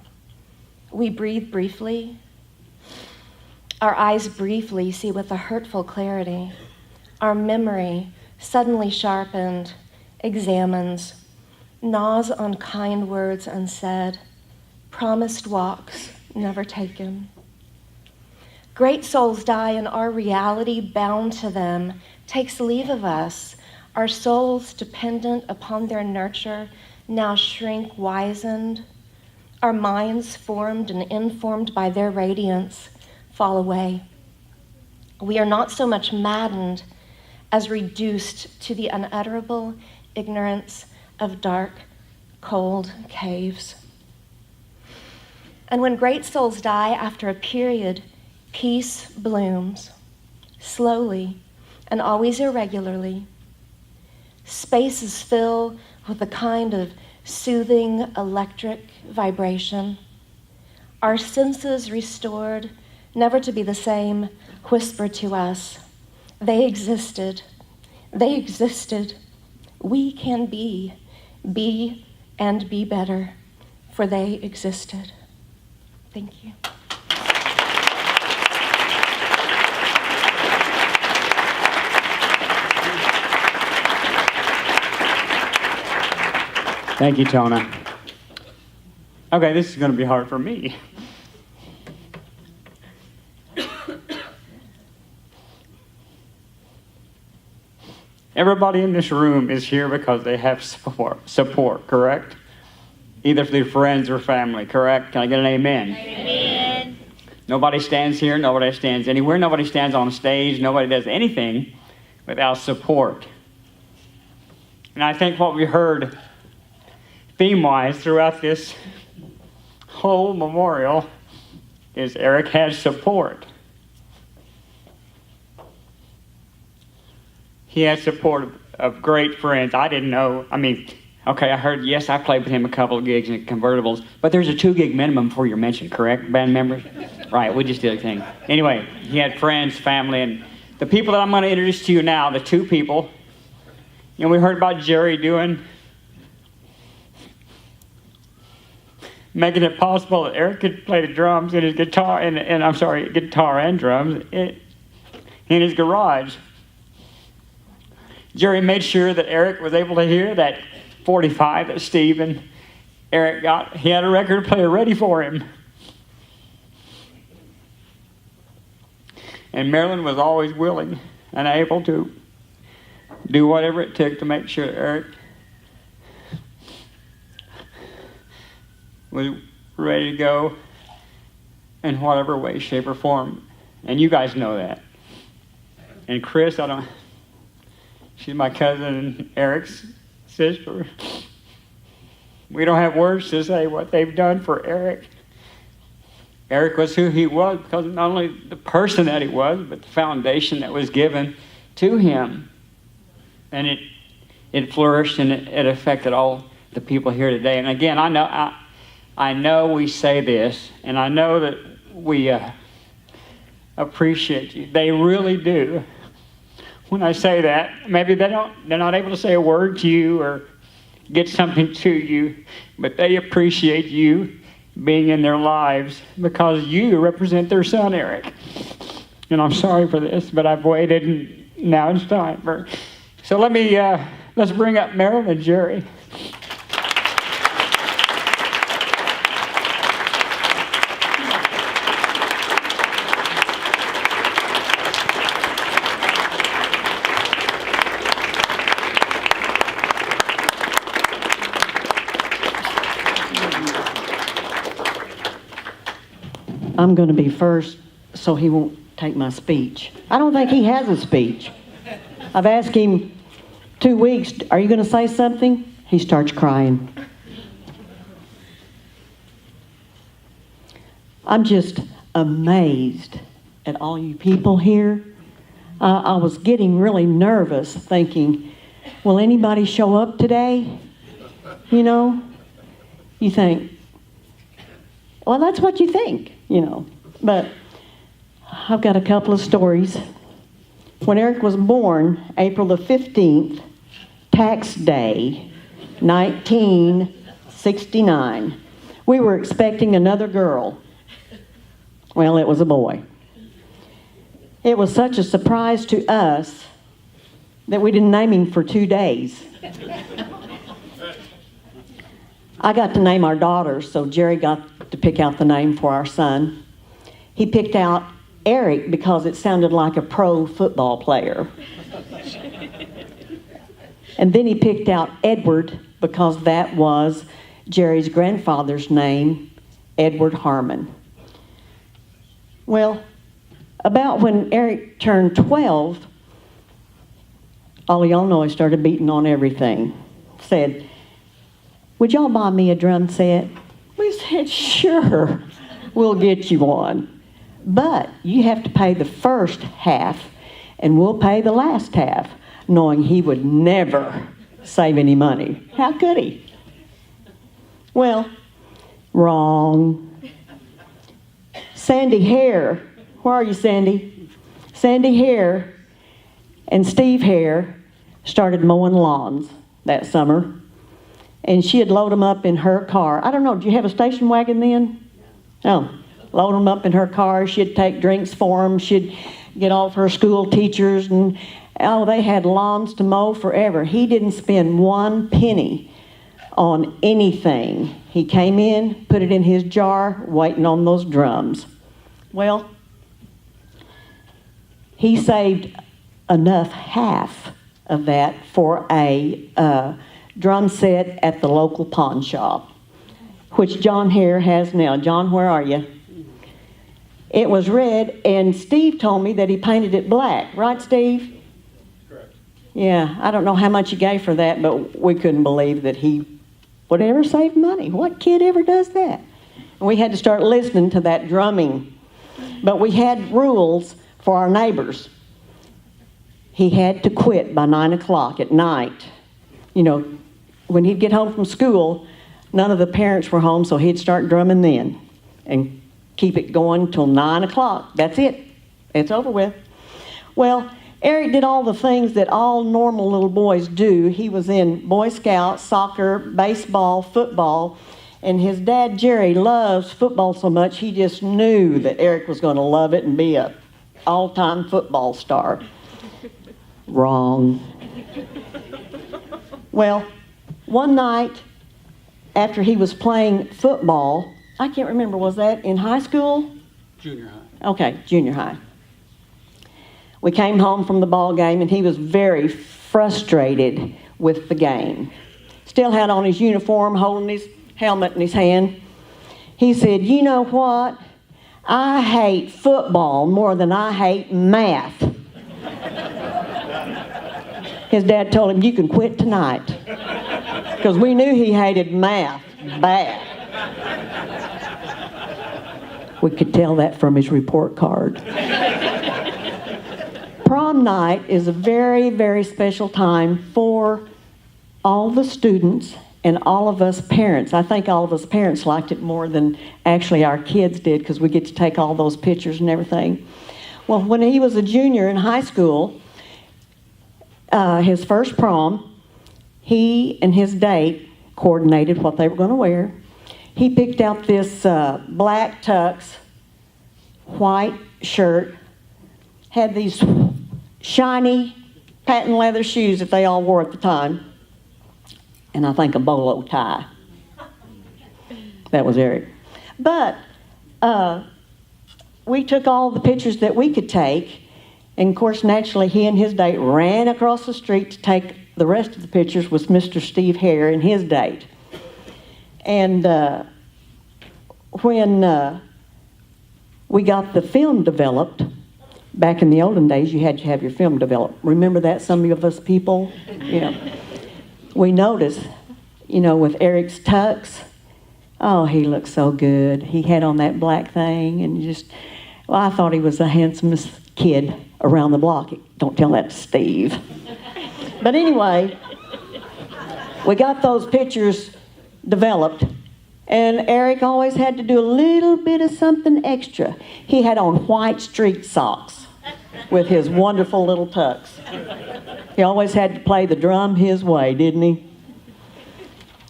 We breathe briefly. Our eyes briefly see with a hurtful clarity. Our memory, suddenly sharpened, examines, gnaws on kind words unsaid, promised walks never taken. Great souls die, and our reality, bound to them, takes leave of us. Our souls, dependent upon their nurture, now shrink wizened. Our minds, formed and informed by their radiance, fall away. We are not so much maddened as reduced to the unutterable ignorance of dark, cold caves. And when great souls die after a period, peace blooms, slowly and always irregularly. Spaces fill with a kind of soothing electric vibration. Our senses restored, never to be the same, whisper to us, they existed. We can be and be better, for they existed. Thank you. Thank you, Tona. Okay, this is going to be hard for me. Everybody in this room is here because they have support, correct? Either through friends or family, correct? Can I get an amen? Amen. Nobody stands here, nobody stands anywhere, nobody stands on stage, nobody does anything without support. And I think what we heard theme-wise throughout this whole memorial is Eric has support. He has support of great friends. I didn't know. I heard, yes, I played with him a couple of gigs in convertibles, but there's a 2-gig minimum before you're mentioned, correct, band members? Right, we just did a thing. Anyway, he had friends, family, and the people that I'm going to introduce to you now, the 2 people, we heard about Jerry making it possible that Eric could play the drums and his guitar, guitar and drums in his garage. Jerry made sure that Eric was able to hear that 45 that Steve and Eric got. He had a record player ready for him. And Marilyn was always willing and able to do whatever it took to make sure Eric was ready to go in whatever way, shape, or form. And you guys know that. And Chris, she's my cousin and Eric's sister. We don't have words to say what they've done for Eric. Eric was who he was because of not only the person that he was, but the foundation that was given to him. And it flourished and it affected all the people here today. And again, I know we say this, and I know that we appreciate you. They really do. When I say that, maybe they're not able to say a word to you or get something to you, but they appreciate you being in their lives because you represent their son, Eric. And I'm sorry for this, but I've waited, and now it's time. So let's bring up Marilyn and Jerry. I'm going to be first so he won't take my speech. I don't think he has a speech. I've asked him 2 weeks, are you going to say something? He starts crying. I'm just amazed at all you people here. I was getting really nervous thinking, will anybody show up today? You know, you think, well, that's what you think, you know. But I've got a couple of stories. When Eric was born, April the 15th, tax day, 1969, we were expecting another girl. Well, it was a boy. It was such a surprise to us that we didn't name him for 2 days. I got to name our daughters, so Jerry got to pick out the name for our son. He picked out Eric because it sounded like a pro football player. And then he picked out Edward because that was Jerry's grandfather's name, Edward Harmon. Well, about when Eric turned 12, all of y'all know he started beating on everything. Said, would y'all buy me a drum set? We said, sure, we'll get you one. But you have to pay the first half, and we'll pay the last half, knowing he would never save any money. How could he? Well, wrong. Sandy Hare, where are you, Sandy? Sandy Hare and Steve Hare started mowing lawns that summer, and she'd load them up in her car. I don't know, did you have a station wagon then? Oh, load them up in her car. She'd take drinks for them. She'd get all of her school teachers, and oh, they had lawns to mow forever. He didn't spend 1 penny on anything. He came in, put it in his jar, waiting on those drums. Well, he saved enough, half of that, for a drum set at the local pawn shop, which John Hare has now. John, where are you? It was red, and Steve told me that he painted it black. Right, Steve? Correct. Yeah, I don't know how much he gave for that, but we couldn't believe that he would ever save money. What kid ever does that? And we had to start listening to that drumming. But we had rules for our neighbors. He had to quit by 9 o'clock at night. You know, when he'd get home from school, none of the parents were home, so he'd start drumming then and keep it going till 9 o'clock. That's it. It's over with. Well, Eric did all the things that all normal little boys do. He was in Boy Scouts, soccer, baseball, football, and his dad, Jerry, loves football so much he just knew that Eric was going to love it and be a all-time football star. Wrong. Well, one night after he was playing football, I can't remember, was that in high school? Junior high. Okay, junior high. We came home from the ball game, and he was very frustrated with the game. Still had on his uniform, holding his helmet in his hand. He said, you know what? I hate football more than I hate math. His dad told him, you can quit tonight. Because we knew he hated math bad. We could tell that from his report card. Prom night is a very, very special time for all the students and all of us parents. I think all of us parents liked it more than actually our kids did, because we get to take all those pictures and everything. Well, when he was a junior in high school, his first prom, he and his date coordinated what they were going to wear. He picked out this black tux, white shirt, had these shiny patent leather shoes that they all wore at the time, and I think a bolo tie. That was Eric. But we took all the pictures that we could take, and of course, naturally, he and his date ran across the street to take the rest of the pictures with Mr. Steve Hare and his date. And when we got the film developed, back in the olden days, you had to have your film developed. Remember that, some of us people? Yeah. We noticed, you know, with Eric's tux, oh, he looked so good. He had on that black thing, and just, Well, I thought he was the handsomest kid around the block. Don't tell that to Steve. But anyway, we got those pictures developed, and Eric always had to do a little bit of something extra. He had on white street socks with his wonderful little tux. He always had to play the drum his way, didn't he?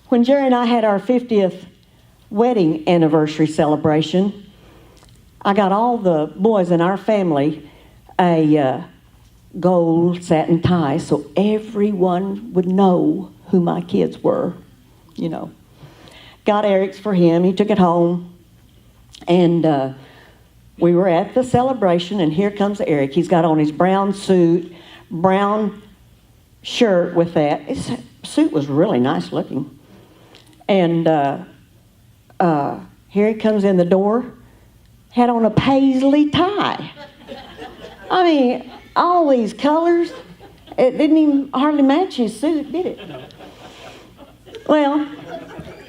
When Jerry and I had our 50th wedding anniversary celebration, I got all the boys in our family a gold satin tie so everyone would know who my kids were, you know. Got Eric's for him. He took it home. And we were at the celebration, and here comes Eric. He's got on his brown suit, brown shirt with that. His suit was really nice looking. And here he comes in the door, had on a paisley tie. I mean, all these colors, it didn't even hardly match his suit, did it? Well,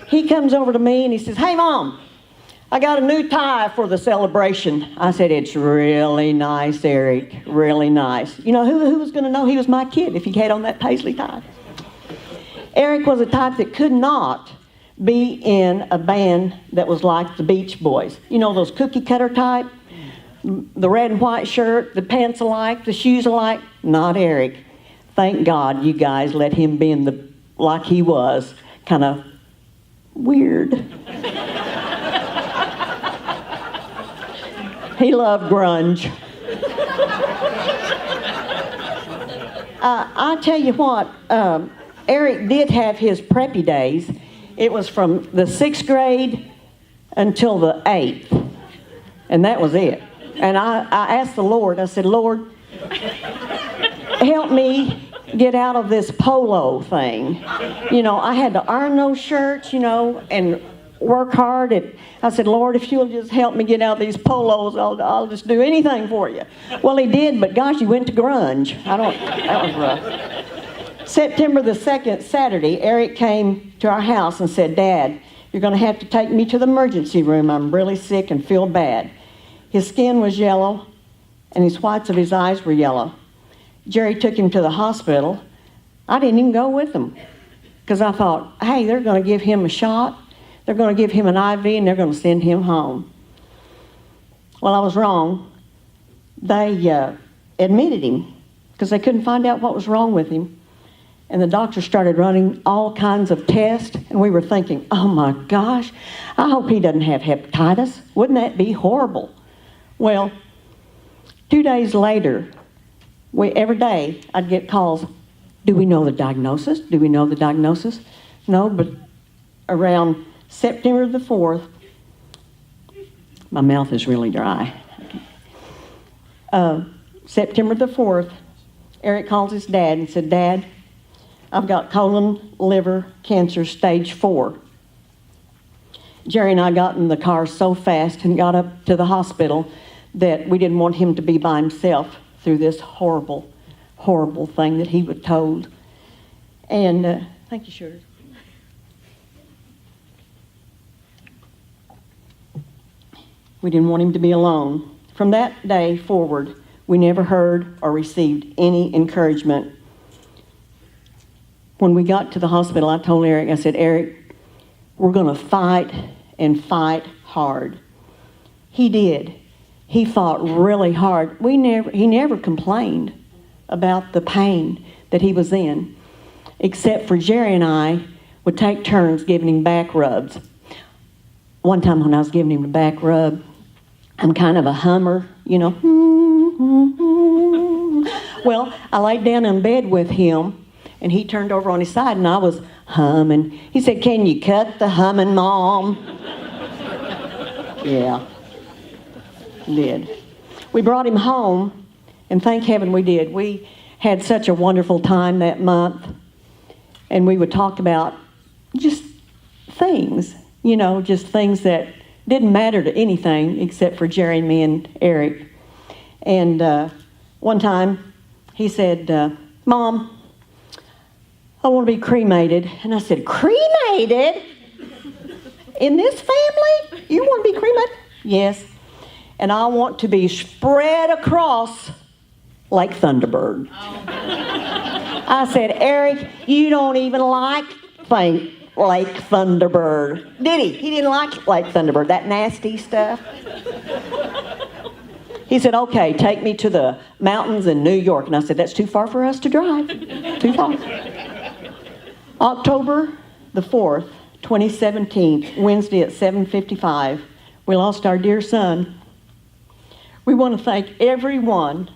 he comes over to me and he says, "Hey, Mom, I got a new tie for the celebration." I said, "It's really nice, Eric, really nice." You know, who was going to know he was my kid if he had on that paisley tie? Eric was a type that could not be in a band that was like the Beach Boys. You know, those cookie cutter type? The red and white shirt, the pants alike, the shoes alike. Not Eric. Thank God you guys let him be in the, like he was, kind of weird. He loved grunge. I tell you what, Eric did have his preppy days. It was from the 6th grade until the 8th, and that was it. And I asked the Lord, I said, "Lord, help me get out of this polo thing." You know, I had to iron those shirts, you know, and work hard. I said, "Lord, if you'll just help me get out of these polos, I'll just do anything for you." Well, he did, but gosh, he went to grunge. That was rough. September the 2nd, Saturday, Eric came to our house and said, "Dad, you're going to have to take me to the emergency room. I'm really sick and feel bad." His skin was yellow, and his whites of his eyes were yellow. Jerry took him to the hospital. I didn't even go with him because I thought, hey, they're going to give him a shot. They're going to give him an IV, and they're going to send him home. Well, I was wrong. They admitted him because they couldn't find out what was wrong with him. And the doctor started running all kinds of tests, and we were thinking, oh my gosh, I hope he doesn't have hepatitis. Wouldn't that be horrible? Well, 2 days later, every day I'd get calls, "Do we know the diagnosis? Do we know the diagnosis?" No, but around September the 4th, my mouth is really dry. September the 4th, Eric calls his dad and said, "Dad, I've got colon liver cancer stage 4. Jerry and I got in the car so fast and got up to the hospital that we didn't want him to be by himself through this horrible, horrible thing that he was told. And thank you, Sugar. We didn't want him to be alone. From that day forward, we never heard or received any encouragement. When we got to the hospital, I told Eric, I said, "Eric, we're going to fight and fight hard." He did. He fought really hard. He never complained about the pain that he was in, except for Jerry and I would take turns giving him back rubs. One time when I was giving him the back rub, I'm kind of a hummer, you know. Well, I laid down in bed with him, and he turned over on his side, and I was humming. He said, "Can you cut the humming, Mom?" Yeah, did. We brought him home, and thank heaven we did. We had such a wonderful time that month, and we would talk about just things, you know, just things that didn't matter to anything except for Jerry and me and Eric. And one time he said, "Mom, I want to be cremated." And I said, "Cremated? In this family? You want to be cremated?" "Yes." and I want to be spread across Lake Thunderbird. I said, Eric, you don't even like Lake Thunderbird. Did he? He didn't like Lake Thunderbird, that nasty stuff. He said, okay, take me to the mountains in New York. And I said, that's too far for us to drive. Too far. October the 4th, 2017, Wednesday at 7:55, we lost our dear son. We want to thank everyone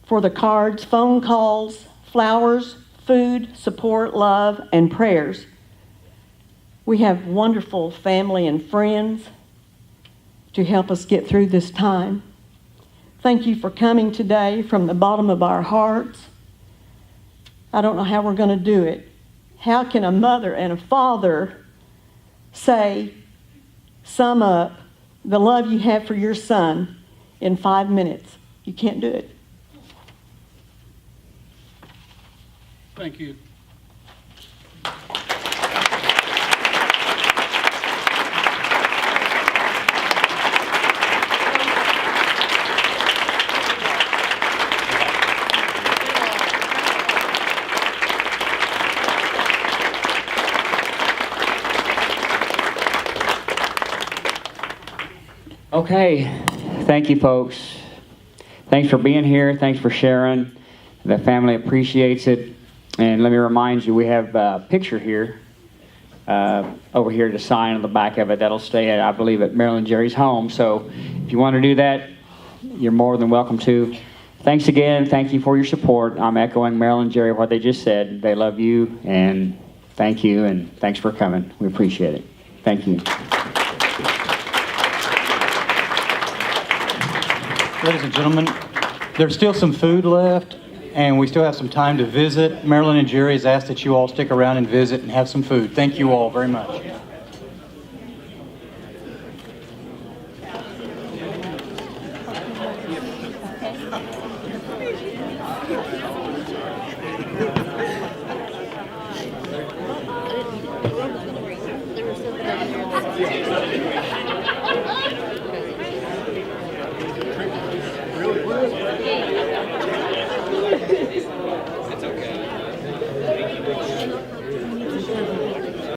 for the cards, phone calls, flowers, food, support, love, and prayers. We have wonderful family and friends to help us get through this time. Thank you for coming today from the bottom of our hearts. I don't know how we're going to do it. How can a mother and a father sum up the love you have for your son in 5 minutes? You can't do it. Thank you. Okay, thank you, folks. Thanks for being here. Thanks for sharing. The family appreciates it. And let me remind you, we have a picture here, over here to sign on the back of it. That'll stay, I believe, at Marilyn Jerry's home. So if you want to do that, you're more than welcome to. Thanks again. Thank you for your support. I'm echoing Marilyn Jerry, what they just said. They love you, and thank you, and thanks for coming. We appreciate it. Thank you. Ladies and gentlemen, there's still some food left, and we still have some time to visit. Marilyn and Jerry has asked that you all stick around and visit and have some food. Thank you all very much. There were so